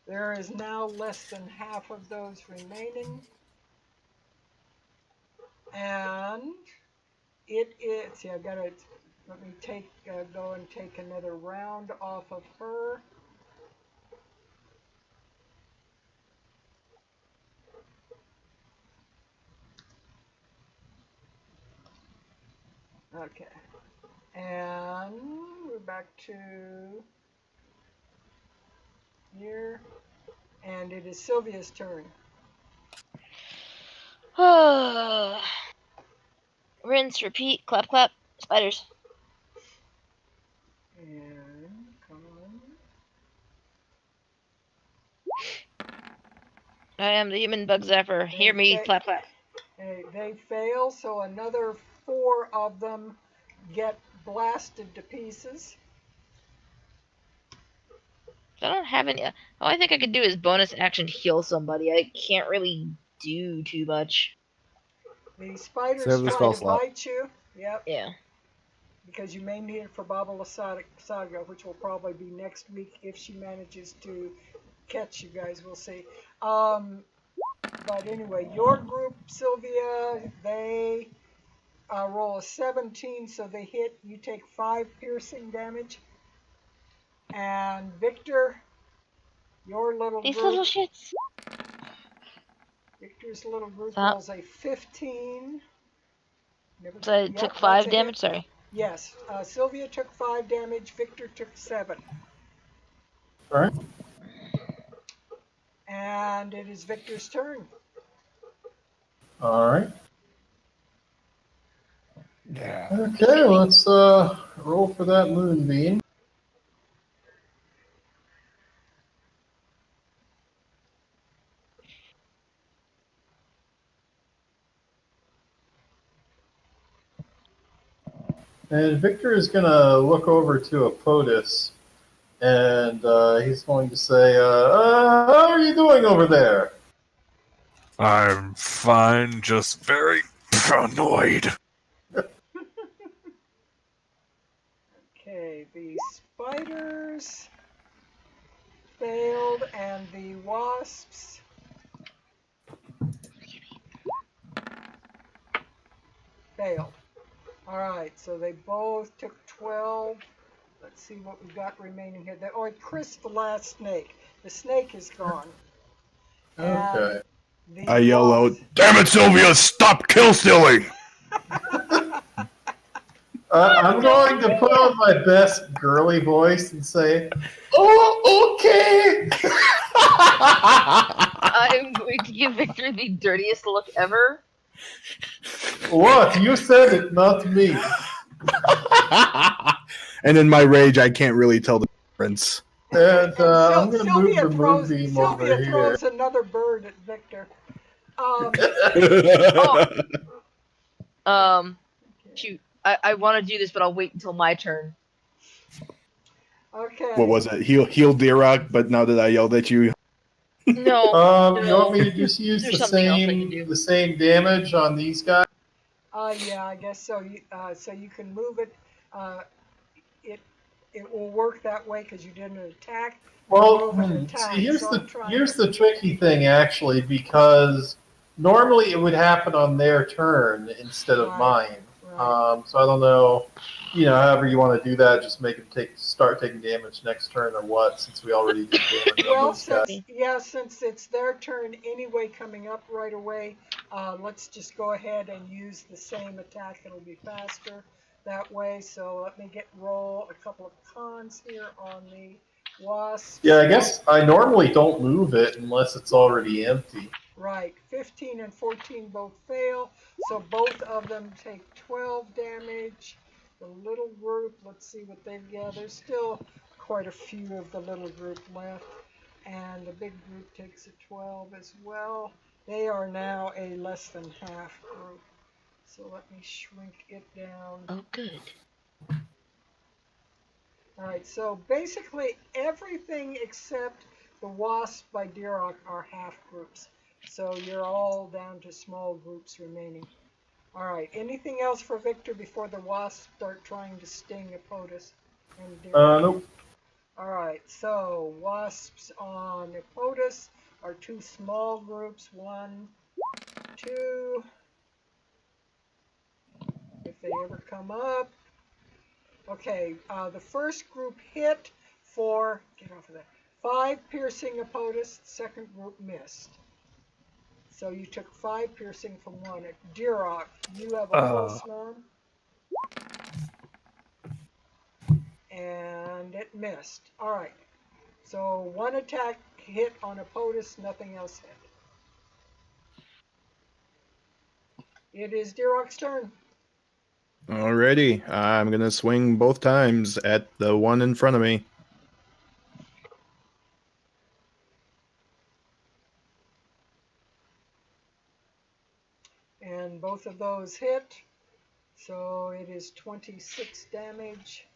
There is now less than half of those remaining. And it is, see, I gotta, let me go and take another round off of her. Okay. And we're back to here. And it is Sylvia's turn. Rinse, repeat, clap, clap, spiders. And come on. I am the human bug zapper. Hear me, clap, clap. They fail, so another 4 of them get blasted to pieces. I don't have any. All I think I could do is bonus action heal somebody. I can't really do too much. The spiders Save the try spell to slot. bite you. Yep. Yeah. Because you may need it for Baba Lysaga, which will probably be next week if she manages to catch you guys. We'll see. But anyway, your group, Sylvia, they roll a 17, so they hit. You take 5 piercing damage. And Victor, your little These group, little shits. Victor's little group Stop. rolls a 15. So I took 5 that's a damage. hit. Sorry. Yes, Sylvia took 5 damage. Victor took 7. All right. And it is Victor's turn. All right. Yeah. Okay, let's roll for that moonbeam. And Victor is going to look over to Apotus and he's going to say, "How are you doing over there?" I'm fine, just very annoyed. Okay, the spiders failed, and the wasps failed. All right, so they both took 12. Let's see what we've got remaining here. Oh, Chris, the last snake. The snake is gone. Okay. And I yell out, wasp- "Damn it, Sylvia! Stop kill stealing!" I'm going to put on my best girly voice and say, "Oh, okay." I'm going to give Victor the dirtiest look ever. What? You said it, not me. And in my rage, I can't really tell the difference. And I'm going to move Sylvia the throws, moonbeam Sylvia over here. throws another bird at Victor. Shoot. I want to do this, but I'll wait until my turn. Okay. What was it? Heal Dirok, but now that I yelled at you, No. You want me to just use There's the something else I can do. same damage on these guys? Yeah, I guess so. So you can move it. It will work that way because you didn't attack. Well, Move and attack, see, here's so I'm trying here's to- the tricky thing, actually, because normally it would happen on their turn instead of Right. mine. Right. So I don't know, however you want to do that, just make them start taking damage next turn or what, since we already did damage on Well, those guys. since it's their turn anyway, coming up right away, let's just go ahead and use the same attack. It'll be faster that way. So let me roll a couple of cons here on the wasp. Yeah, I guess I normally don't move it unless it's already empty. Right, 15 and 14 both fail, so both of them take 12 damage. The little group, let's see what they've got. There's still quite a few of the little group left, and the big group takes a 12 as well. They are now a less than half group, so let me shrink it down. Oh, good. All right, so basically everything except the wasp by Dirok are half groups. So you're all down to small groups remaining. All right, anything else for Victor before the wasps start trying to sting Apotus and Dirok? Nope. All right, so wasps on Apotus are two small groups, 1, 2. If they ever come up. Okay, the first group hit for, get off of that, 5 piercing Apotus, the second group missed. So you took 5 piercing from one. Dirok, you have a full swarm. And it missed. All right. So one attack hit on Apotus, nothing else hit. It is Dirok's turn. alrighty, I'm gonna swing both times at the one in front of me. And both of those hit. So it is 26 damage.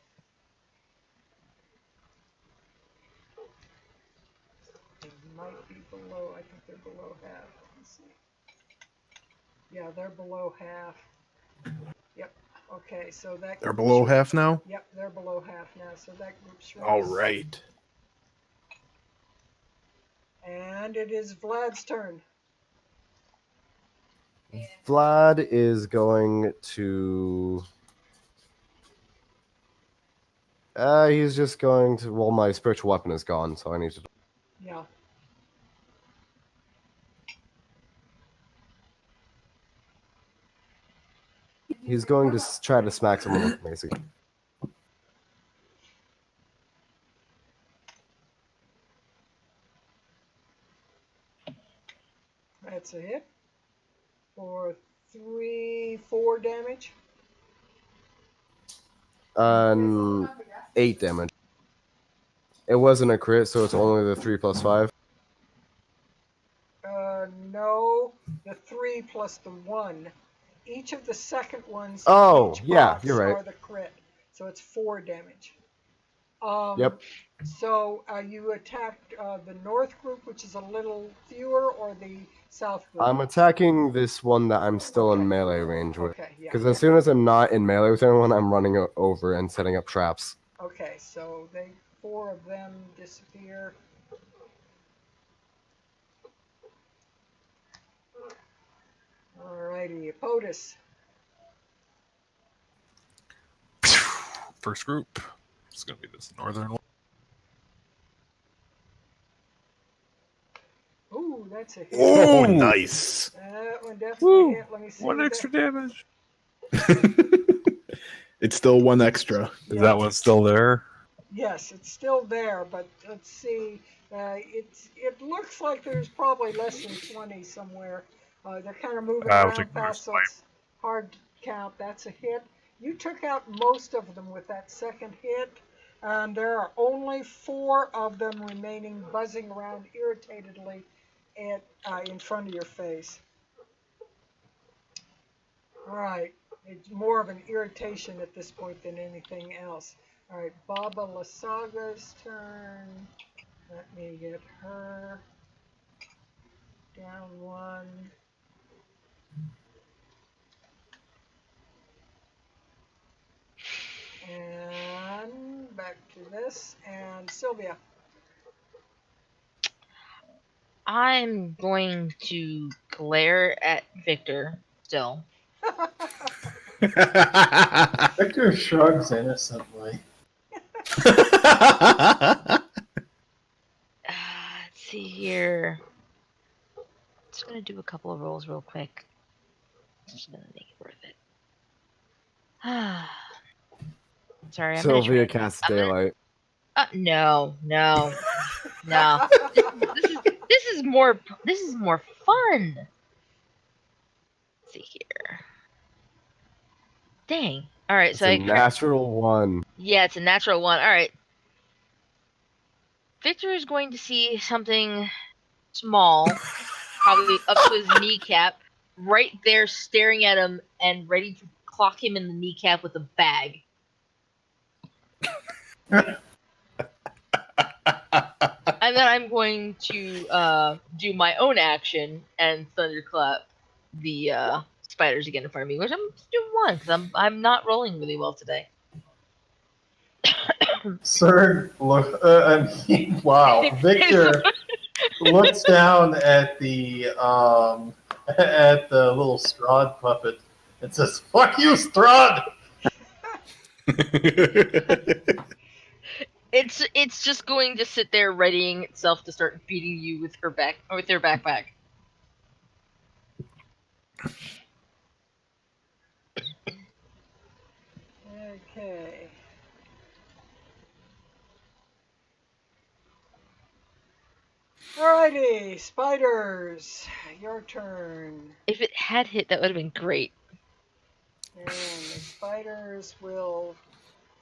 They might be below, I think they're below half. Let me see. Yeah, they're below half. Yep. Okay, so that They're below half now? Yep, they're below half now, so that group shrinks. Alright. And it is Vlad's turn. Vlad is going to. He's just going to. Well, my spiritual weapon is gone, so I need to. Yeah. He's going to try to smack someone with Macy. That's a hit. For 4 damage. 8 damage. It wasn't a crit, so it's only the 3 plus 5. No, the 3 plus the 1. Each of the second ones. Oh, each yeah, box you're right. Are the crit, so it's 4 damage. Yep. So you attacked the north group, which is a little fewer, or the south group? I'm attacking this one that I'm still in Okay. melee range with. Okay, yeah. Because as soon as I'm not in melee with anyone, I'm running over and setting up traps. Okay, so 4 of them disappear. Alrighty, POTUS. First group. It's going to be this northern one. Ooh, that's a hit. Oh, Ooh. nice. That one definitely Woo. hit. Let me see. One what extra damage. It's still one extra. Is that one still there? Yes, it's still there, but let's see. It looks like there's probably less than 20 somewhere. They're kind of moving I'll around take another fast, so swipe. it's hard to count. That's a hit. You took out most of them with that second hit. There are only 4 of them remaining, buzzing around irritatedly in front of your face. All right. It's more of an irritation at this point than anything else. All right, Baba Lysaga's turn. Let me get her down 1. And back to this. And Sylvia. I'm going to glare at Victor still. Victor shrugs innocently. Let's see here. Just gonna do a couple of rolls real quick. Just gonna make it worth it. Sorry, I'm Sylvia gonna casts I'm gonna- daylight. No. This is more fun. Let's see here. Dang. All right, It's so a natural 1. yeah, it's a natural 1. All right. Victor is going to see something small, probably up to his kneecap, right there staring at him and ready to clock him in the kneecap with a bag. And then I'm going to do my own action and thunderclap the spiders again in front of me, which I'm just doing 1 because I'm not rolling really well today. Sir, look. Wow. Victor looks down at the little Strahd puppet and says, "Fuck you, Strahd!" It's just going to sit there readying itself to start beating you with her backpack. Okay. Alrighty, spiders. Your turn. If it had hit, that would have been great. And the spiders will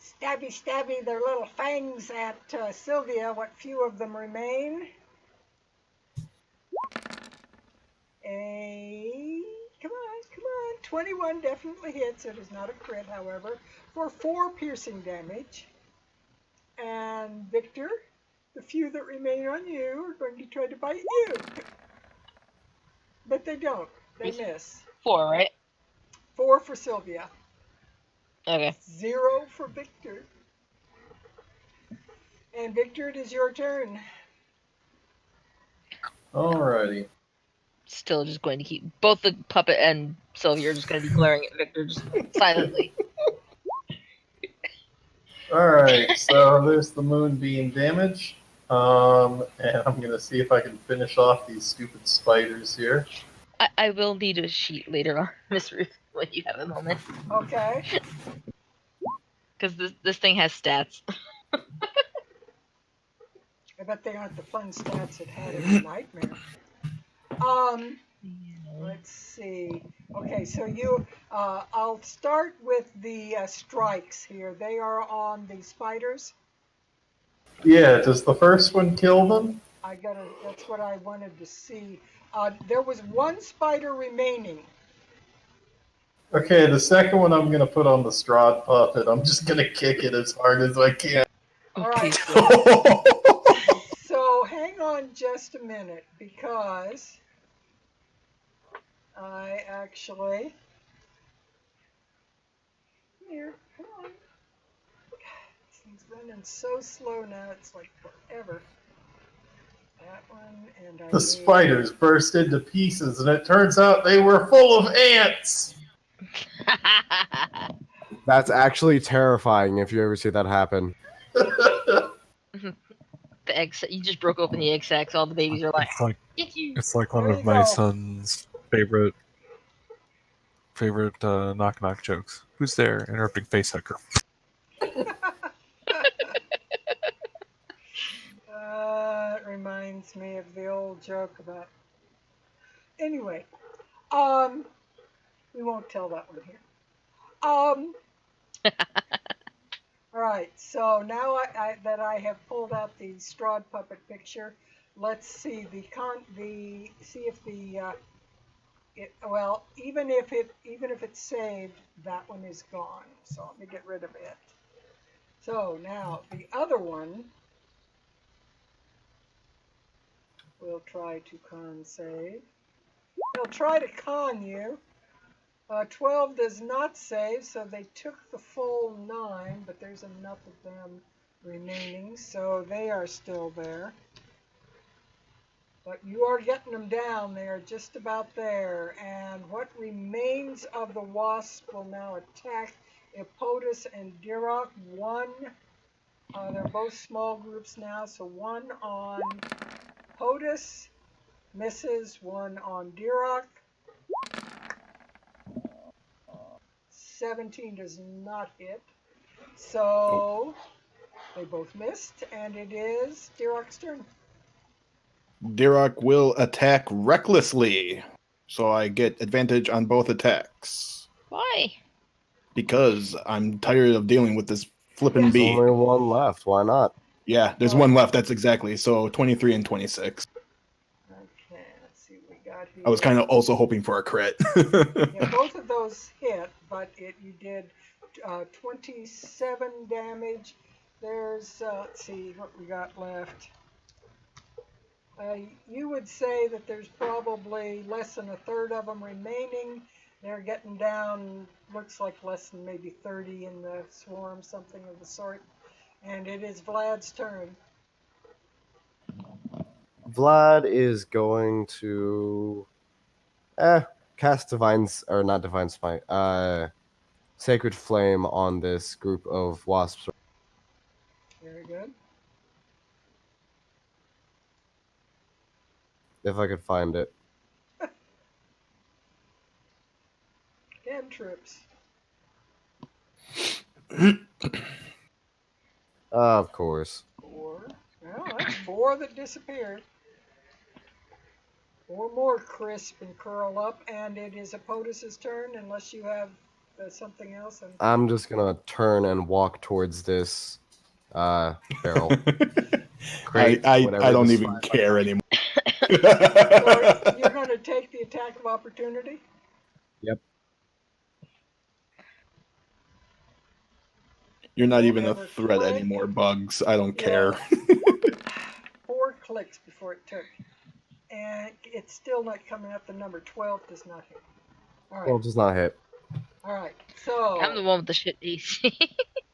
stabby their little fangs at Sylvia, what few of them remain. Come on. 21 definitely hits. It is not a crit, however, for 4 piercing damage. And Victor, the few that remain on you are going to try to bite you. But they don't. They miss. 4, right? 4 for Sylvia. Okay. 0 for Victor. And Victor, it is your turn. Alrighty. Still just going to keep both the puppet and Sylvia are just going to be glaring at Victor just silently. Alright, so there's the moonbeam damage. And I'm going to see if I can finish off these stupid spiders here. I will need a sheet later on, Miss Ruth, when you have a moment. Okay. Because this thing has stats. I bet they aren't the fun stats it had in the nightmare. Let's see. Okay, so I'll start with the strikes here. They are on the spiders. Yeah, does the first one kill them? That's what I wanted to see. There was 1 spider remaining. Okay, the second one I'm going to put on the Strahd puppet. I'm just going to kick it as hard as I can. Oh, All right. please. So hang on just a minute because I actually here. Come on. This thing's running so slow now. It's like forever. That one and I The need. spiders burst into pieces, and it turns out they were full of ants. That's actually terrifying if you ever see that happen. The egg. You just broke open the egg sacs. All the babies are like, "Get you!" It's like one There of you my go. son's favorite knock knock jokes. Who's there? Interrupting facehugger. It reminds me of the old joke about. Anyway, we won't tell that one here. All right. So now that I have pulled out the strawed puppet picture, let's see see if the well, even if it's saved, that one is gone. So let me get rid of it. So now the other one, we'll try to con save. They'll try to con you. 12 does not save, so they took the full 9, but there's enough of them remaining, so they are still there. But you are getting them down. They are just about there. And what remains of the wasp will now attack Epotus and Dirok. One, they're both small groups now, so one on Epotus misses, one on Dirok. 17 does not hit. So they both missed, and it is Dirok's turn. Dirok will attack recklessly, so I get advantage on both attacks. Why? Because I'm tired of dealing with this flippin' Yes. bee. Only one left. Why not? Yeah, there's one left. That's exactly. So 23 and 26. Okay, let's see what we got here. I was kind of also hoping for a crit. Yeah, both of those hit, but you did 27 damage. There's, let's see what we got left. You would say that there's probably less than a third of them remaining. They're getting down, looks like less than maybe 30 in the swarm, something of the sort. And it is Vlad's turn. Vlad is going to cast not divine smite. Sacred flame on this group of wasps. Very good. If I could find it. Cantrips. Of course. 4. Well, that's 4 that disappeared. 4 more crisp and curl up, and it is Epotus's turn, unless you have something else. I'm just gonna turn and walk towards this barrel. Crate, I whatever don't this even five- care anymore. So you're going to take the attack of opportunity? Yep. You're not even a Whatever threat click. anymore, Bugs. I don't care. 4 clicks before it took. And it's still not coming up. The number 12 does not hit. All right. Well, it does not hit. All right. So, I'm the one with the shit AC.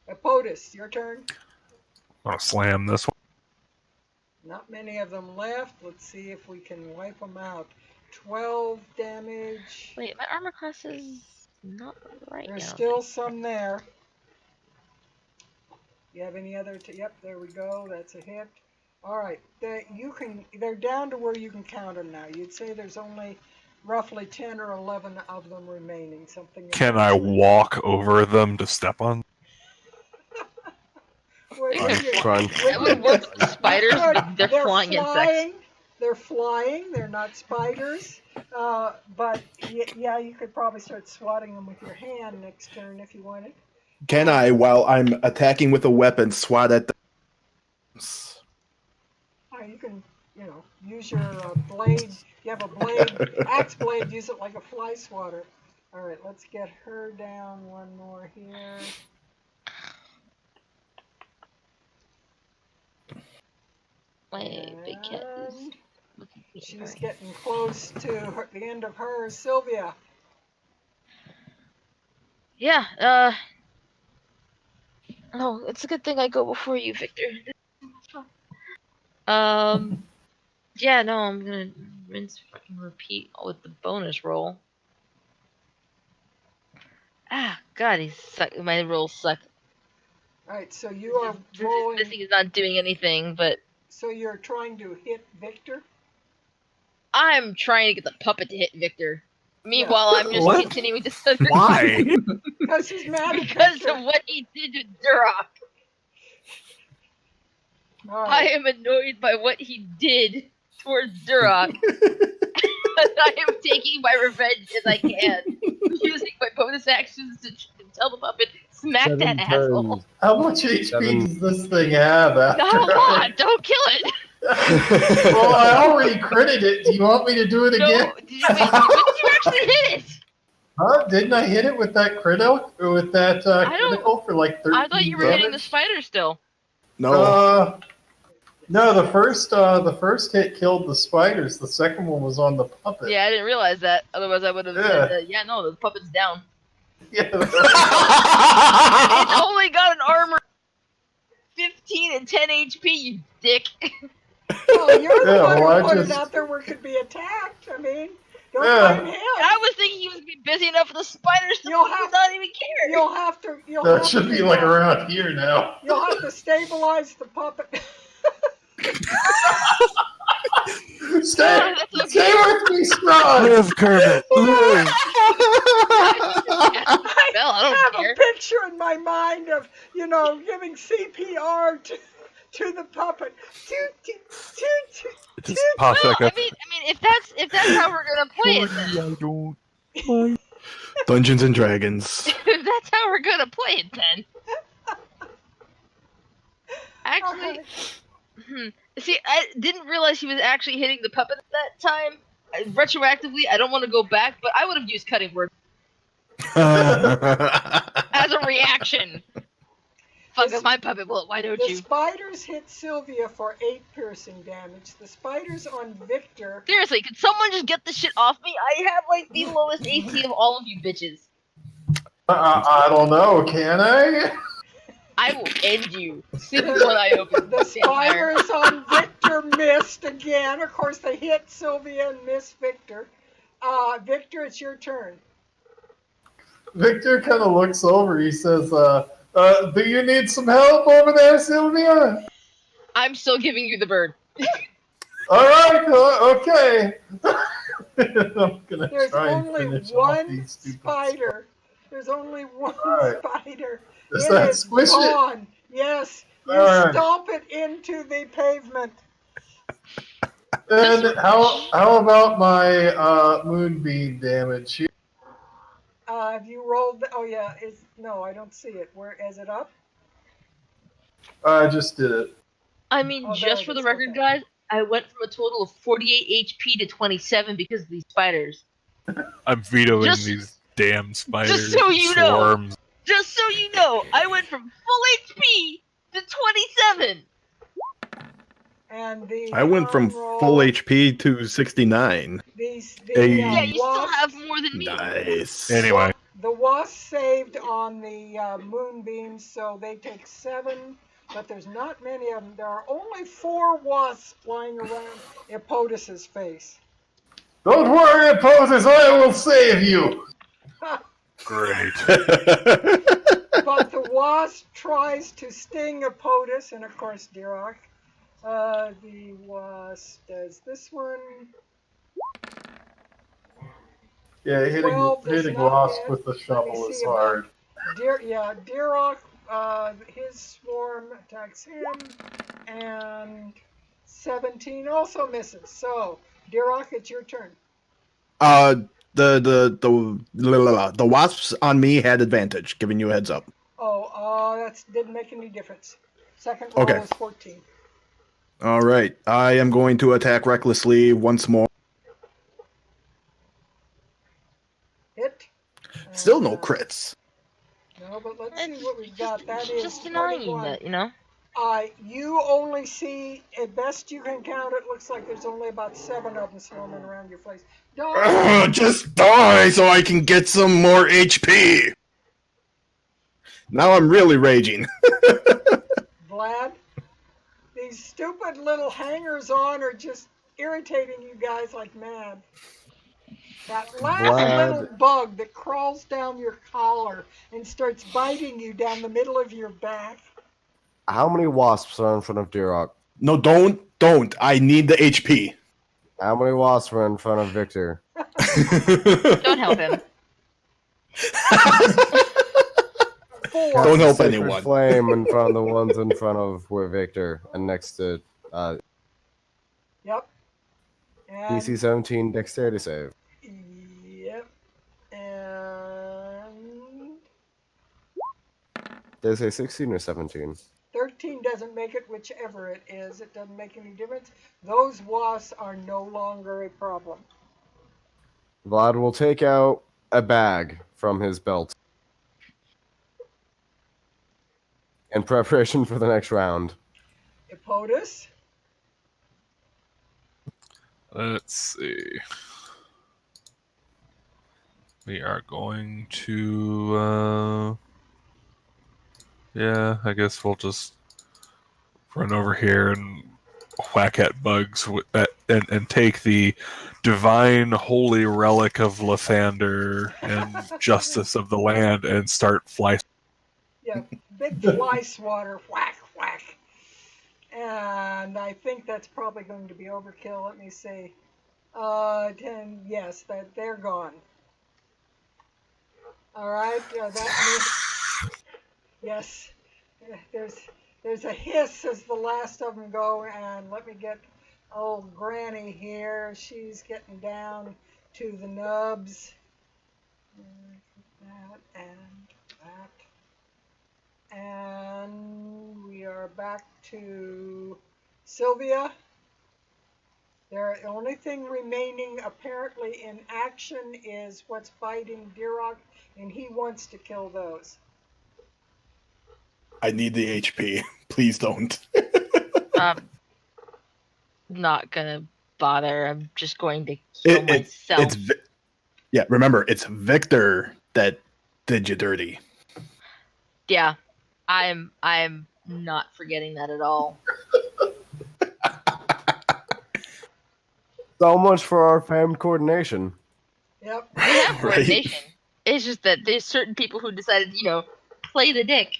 Epotus, your turn. I'll slam this one. Not many of them left. Let's see if we can wipe them out. 12 damage. Wait, my armor class is not right. There's now. still some there. You have any other? Yep, there we go. That's a hit. All right. They're down to where you can count them now. You'd say there's only roughly 10 or 11 of them remaining. Something. Can I walk over them to step on? Crunch. That would work with the spiders, but they're flying insects. They're flying. They're not spiders. But yeah, you could probably start swatting them with your hand next turn if you wanted. Can I, while I'm attacking with a weapon, swat at them? You can, use your blade. If you have a blade, axe blade, use it like a fly swatter. All right, let's get her down one more here. My big cat is And looking at me. she's getting close to the end of hers. Sylvia. Yeah, oh, it's a good thing I go before you, Victor. Yeah, no, I'm gonna rinse, fucking repeat with the bonus roll. Ah, God, he's suck. My rolls suck. All right, so you are rolling. This thing is not doing anything, but So you're trying to hit Victor? I'm trying to get the puppet to hit Victor. Meanwhile, I'm just What? continuing to Why? Because he's mad at because Victor. of what he did to Duroc. All I right. am annoyed by what he did towards Duroc. I am taking my revenge as I can, using my bonus actions to tell the puppet, smack that asshole. How much HP does this thing have after? Not a lot. Don't kill it. Well, I already critted it. Do you want me to do it again? No, did you actually hit it? Huh? Didn't I hit it with that critical? With that critical for like 13 I thought you were damage? hitting the spider still. No. No, the first hit killed the spiders. The second one was on the puppet. Yeah, I didn't realize that. Otherwise, I would have said, yeah, no, the puppet's down. Yeah. It's only got an armor 15 and 10 HP, you dick. Oh, you're the Yeah, one well, who I put it just- out there where it could be attacked. I mean, don't Yeah. blame him. I was thinking he was gonna be busy enough with the spiders to You'll have- not even care. You'll have to. That should be like around here now. You'll have to stabilize the puppet. Stay That's okay. with me, Strahd! Live, Kermit, live! Bell, I I have don't care. a picture in my mind of, giving CPR to the puppet. Toot, toot, toot, toot, Just toot. pops Well, back I up. mean, if that's how we're gonna play it, then. I don't mind. Dungeons and Dragons. If that's how we're gonna play it, then. Actually, see, I didn't realize he was actually hitting the puppet at that time. Retroactively, I don't want to go back, but I would have used cutting word as a reaction. Fuck up my puppet bullet, why don't The you? spiders hit Sylvia for 8 piercing damage. The spiders on Victor. Seriously, could someone just get this shit off me? I have like the lowest AC of all of you bitches. I don't know, can I? I will end you. Single one eye open. The spiders on Victor missed again. Of course, they hit Sylvia and missed Victor. Victor, it's your turn. Victor kind of looks over. He says, do you need some help over there, Sylvia? I'm still giving you the bird. All right, okay. I'm gonna There's try and only finish off one these stupid spider. There's only one Alright. spider. Does It that is squish it? gone. Yes, you Alright. stomp it into the pavement. And how about my moonbeam damage? Have you rolled? Oh yeah, no, I don't see it. Where is it up? I just did it. I mean, Oh, there just it for the is, record, okay. guys, I went from a total of 48 HP to 27 because of these spiders. I'm vetoing Just- these damn spiders. so you know. Swarms. Just so you know, I went from full HP to 27. And the I went from roll, full HP to 69. Hey. Yeah, you still wasp, have more than me. Nice. Anyway, The wasp saved on the moonbeams, so they take 7. But there's not many of them. There are only 4 wasps flying around Epotus's face. Don't worry, Opposers, I will save you. great. But the wasp tries to sting Epotus, and of course Duroc. The wasp does this one. Yeah, hitting 12 does not wasp hit. with the Let me shovel is see about- hard. Duroc, his swarm attacks him, and 17 also misses. So, Duroc, it's your turn. The wasps on me had advantage, giving you a heads up. Oh, that didn't make any difference. Second roll Okay. is 14. All right, I am going to attack recklessly once more. Hit. Still no crits. No, but let's see what we've got. That is Just denying 21. that, you know? You only see, at best you can count, it looks like there's only about 7 of them swarming around your place. Just die so I can get some more HP. Now I'm really raging. Vlad, these stupid little hangers-on are just irritating you guys like mad. That last little bug that crawls down your collar and starts biting you down the middle of your back. How many wasps are in front of Durok? No, don't. I need the HP. How many wasps are in front of Victor? Don't help him. 4. Don't help Sacred anyone. Flame in front of the ones in front of where Victor and next to Yep. And, DC 17 Dexterity save. Yep. And Did I say 16 or 17? 13 doesn't make it, whichever it is. It doesn't make any difference. Those wasps are no longer a problem. Vlad will take out a bag from his belt in preparation for the next round. Epotus? Let's see. We are going to, yeah, I guess we'll just run over here and whack at bugs and take the divine holy relic of Lathander and justice of the land and start fly. Yeah, big fly swatter, whack, whack. And I think that's probably going to be overkill. Let me see. 10, yes, they're gone. All right, that means, yes, there's a hiss as the last of them go, and let me get old Granny here. She's getting down to the nubs. That and that. And we are back to Sylvia. The only thing remaining apparently in action is what's biting Dirok, and he wants to kill those. I need the HP. Please don't. Not gonna bother. I'm just going to kill myself. Yeah, remember, it's Victor that did you dirty. Yeah, I'm not forgetting that at all. So much for our famed coordination. Yep. We have coordination. It's just that there's certain people who decided, play the dick.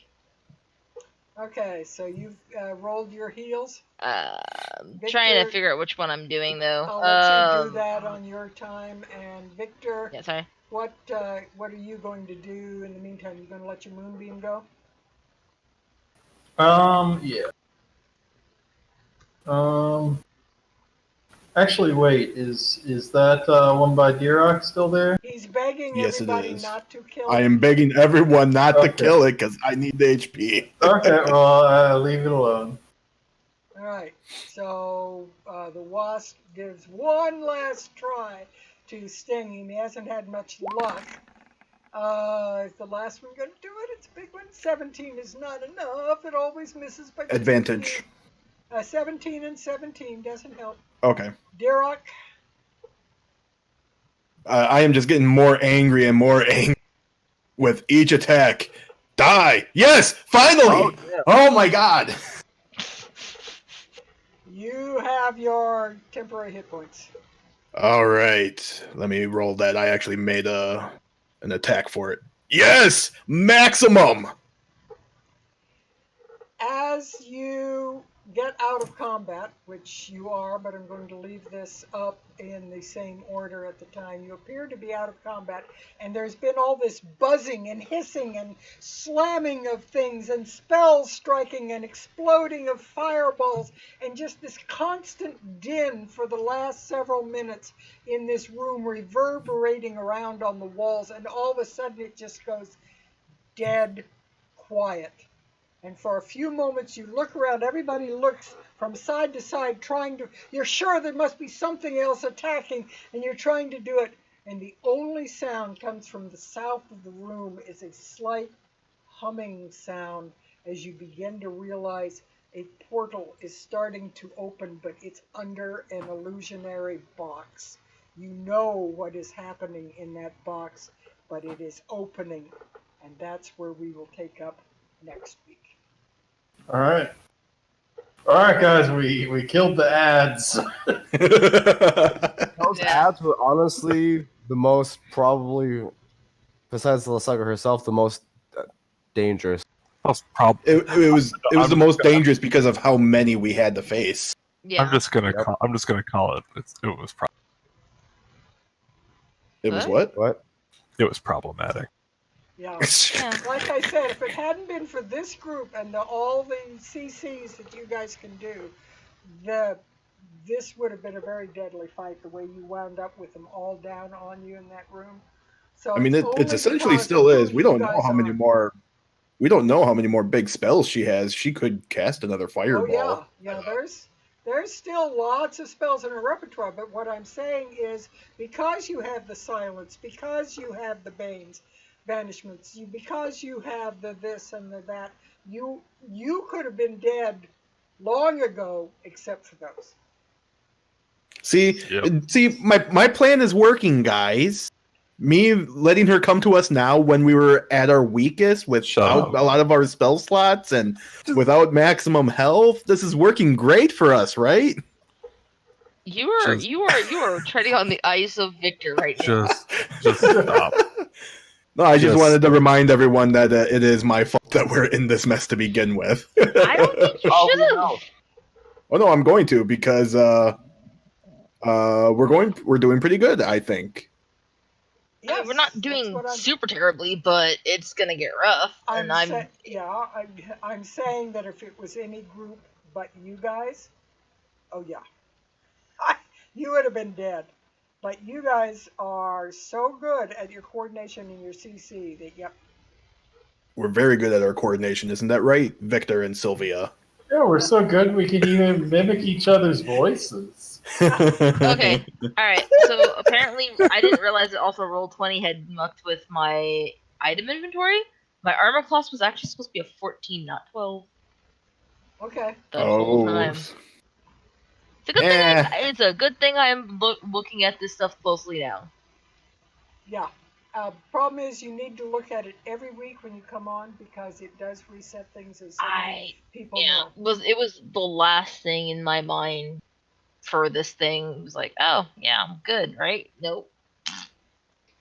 Okay, so you've rolled your heels. I'm trying to figure out which one I'm doing though. I'll let you do that on your time. And Victor, Yeah, sorry. what are you going to do in the meantime? You going to let your moonbeam go? Yeah. Actually, wait. Is that one by Dirok still there? He's begging Yes, it everybody is. not to kill I him. am begging everyone not to Okay. kill it because I need the HP. Okay, well, leave it alone. All right, so the wasp gives one last try to sting him. He hasn't had much luck. Is the last one going to do it? It's a big one. 17 is not enough. It always misses by just a Advantage. few. 17 and 17 doesn't help. Okay. Dirok, I am just getting more angry and more angry with each attack. Die! Yes! Finally! Oh my god! you have your temporary hit points. Alright. Let me roll that. I actually made an attack for it. Yes! Maximum! As you get out of combat, which you are, but I'm going to leave this up in the same order at the time. You appear to be out of combat, and there's been all this buzzing and hissing and slamming of things and spells striking and exploding of fireballs and just this constant din for the last several minutes in this room reverberating around on the walls, and all of a sudden it just goes dead quiet. And for a few moments, you look around. Everybody looks from side to side, you're sure there must be something else attacking, and you're trying to do it. And the only sound comes from the south of the room is a slight humming sound as you begin to realize a portal is starting to open, but it's under an illusionary box. You know what is happening in that box, but it is opening, and that's where we will take up next week. All right. All right, guys, we killed the ads. Those Yeah. ads were honestly the most, probably, besides Lysaga herself, the most dangerous. That's probably. It was the most dangerous because of how many we had to face. Yeah. I'm just gonna Yep. call it. It was It was What? what? it was problematic. Yeah. Yeah. Like I said, if it hadn't been for this group and all the CCs that you guys can do, this would have been a very deadly fight. The way you wound up with them all down on you in that room. So I mean, it's it's only essentially because still of who is. We you don't know guys how many are. more. We don't know how many more big spells she has. She could cast another fireball. Oh yeah. There's still lots of spells in her repertoire. But what I'm saying is, because you have the silence, because you have the banes, banishments, because you have the this and the that, you could have been dead long ago, except for those. See, Yep. my plan is working, guys. Me letting her come to us now when we were at our weakest without a lot of our spell slots and without maximum health. This is working great for us, right? You are treading on the ice of Victor right now. Just stop. No, I just Yes. wanted to remind everyone that it is my fault that we're in this mess to begin with. I don't think you Oh, should we have. know. Oh no, I'm going to because we're doing pretty good, I think. I mean, we're not That's doing what I'm- super terribly, but it's gonna get rough. And I'm I'm saying that if it was any group but you guys, oh yeah, you would have been dead. But you guys are so good at your coordination and your CC that yep. We're very good at our coordination, isn't that right, Victor and Sylvia? Yeah, we're so good we can even mimic each other's voices. okay. All right. So apparently, I didn't realize that also Roll20 had mucked with my item inventory. My armor class was actually supposed to be a 14, not 12. Okay. The whole time. It's a good thing. It's a good thing I am looking at this stuff closely now. Yeah. Problem is, you need to look at it every week when you come on because it does reset things as so many people know. It was the last thing in my mind for this thing. It was like, oh yeah, I'm good, right? Nope.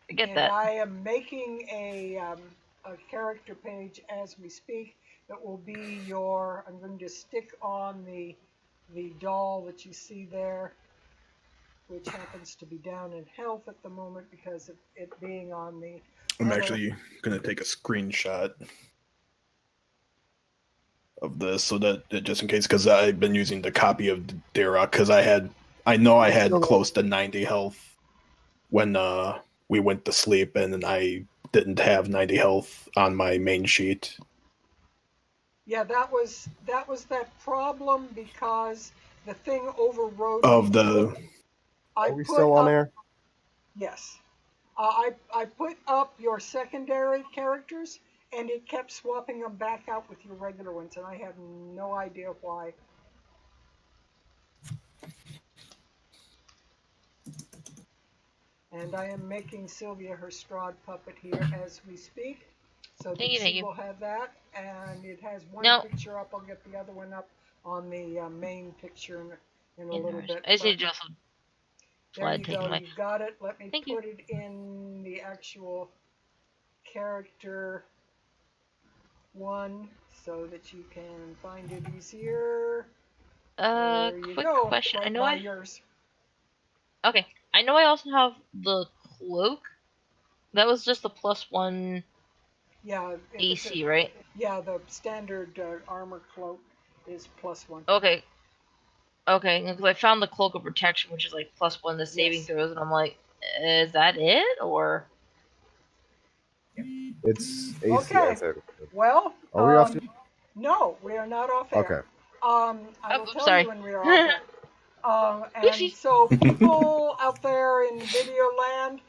Forget And that. I am making a character page as we speak that will be your. I'm going to stick on the doll that you see there, which happens to be down in health at the moment because of it being on the. I'm actually going to take a screenshot of this so that just in case, because I've been using the copy of Dara because I had close to 90 health when we went to sleep, and then I didn't have 90 health on my main sheet. Yeah, that was that problem because the thing overrode. Of the. Are we still on air? Yes. I put up your secondary characters, and it kept swapping them back out with your regular ones, and I have no idea why. And I am making Sylvia her Strahd puppet here as we speak, so that she will have that. And it has one picture up. I'll get the other one up on the main picture in a little bit. I see just. There you go. You got it. Let me put it in the actual character one so that you can find it easier. Quick question. Right I know yours. Okay. I know I also have the cloak. That was just the +1 AC, right? Yeah, the standard armor cloak is +1. Okay. Okay, because I found the cloak of protection, which is like +1 to saving throws, and I'm like, is that it, or? It's AC. Okay. Well, are we off? No, we are not off air. Okay. I will tell you when we are off air. And so people out there in video land,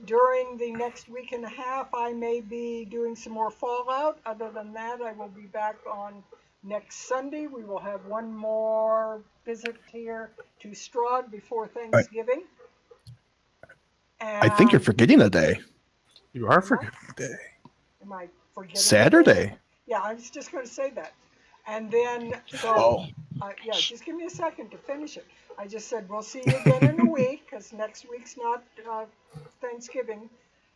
during the next week and a half, I may be doing some more Fallout. Other than that, I will be back on next Sunday we will have one more visit here to Strahd before Thanksgiving. I think you're And forgetting a day. You are forgetting the day. am I forgetting? Saturday. Yeah, I was just going to say that. And then, Oh. yeah, just give me a second to finish it. I just said we'll see you again in a week because next week's not Thanksgiving.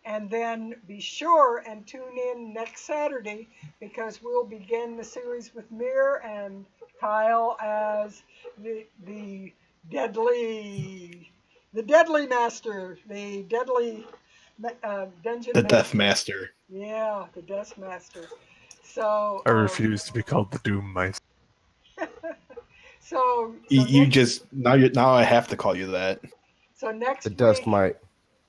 And then be sure and tune in next Saturday because we'll begin the series with Mir and Kyle as the deadly master, the deadly dungeon The master. Death Master. Yeah, the Death Master. So I refuse to be called the Doom Mice. So You next, just now I have to call you that. so next The week, Dust Mite.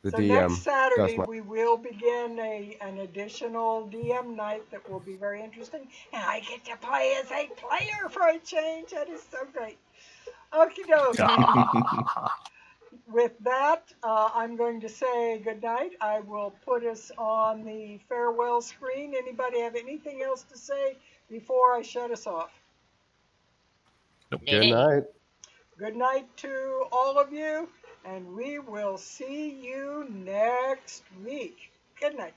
The so DM. next Saturday Dust Mite. we will begin an additional DM night that will be very interesting, and I get to play as a player for a change. That is so great. Okie doke. With that, I'm going to say good night. I will put us on the farewell screen. Anybody have anything else to say before I shut us off? Good night. Good night to all of you, and we will see you next week. Good night.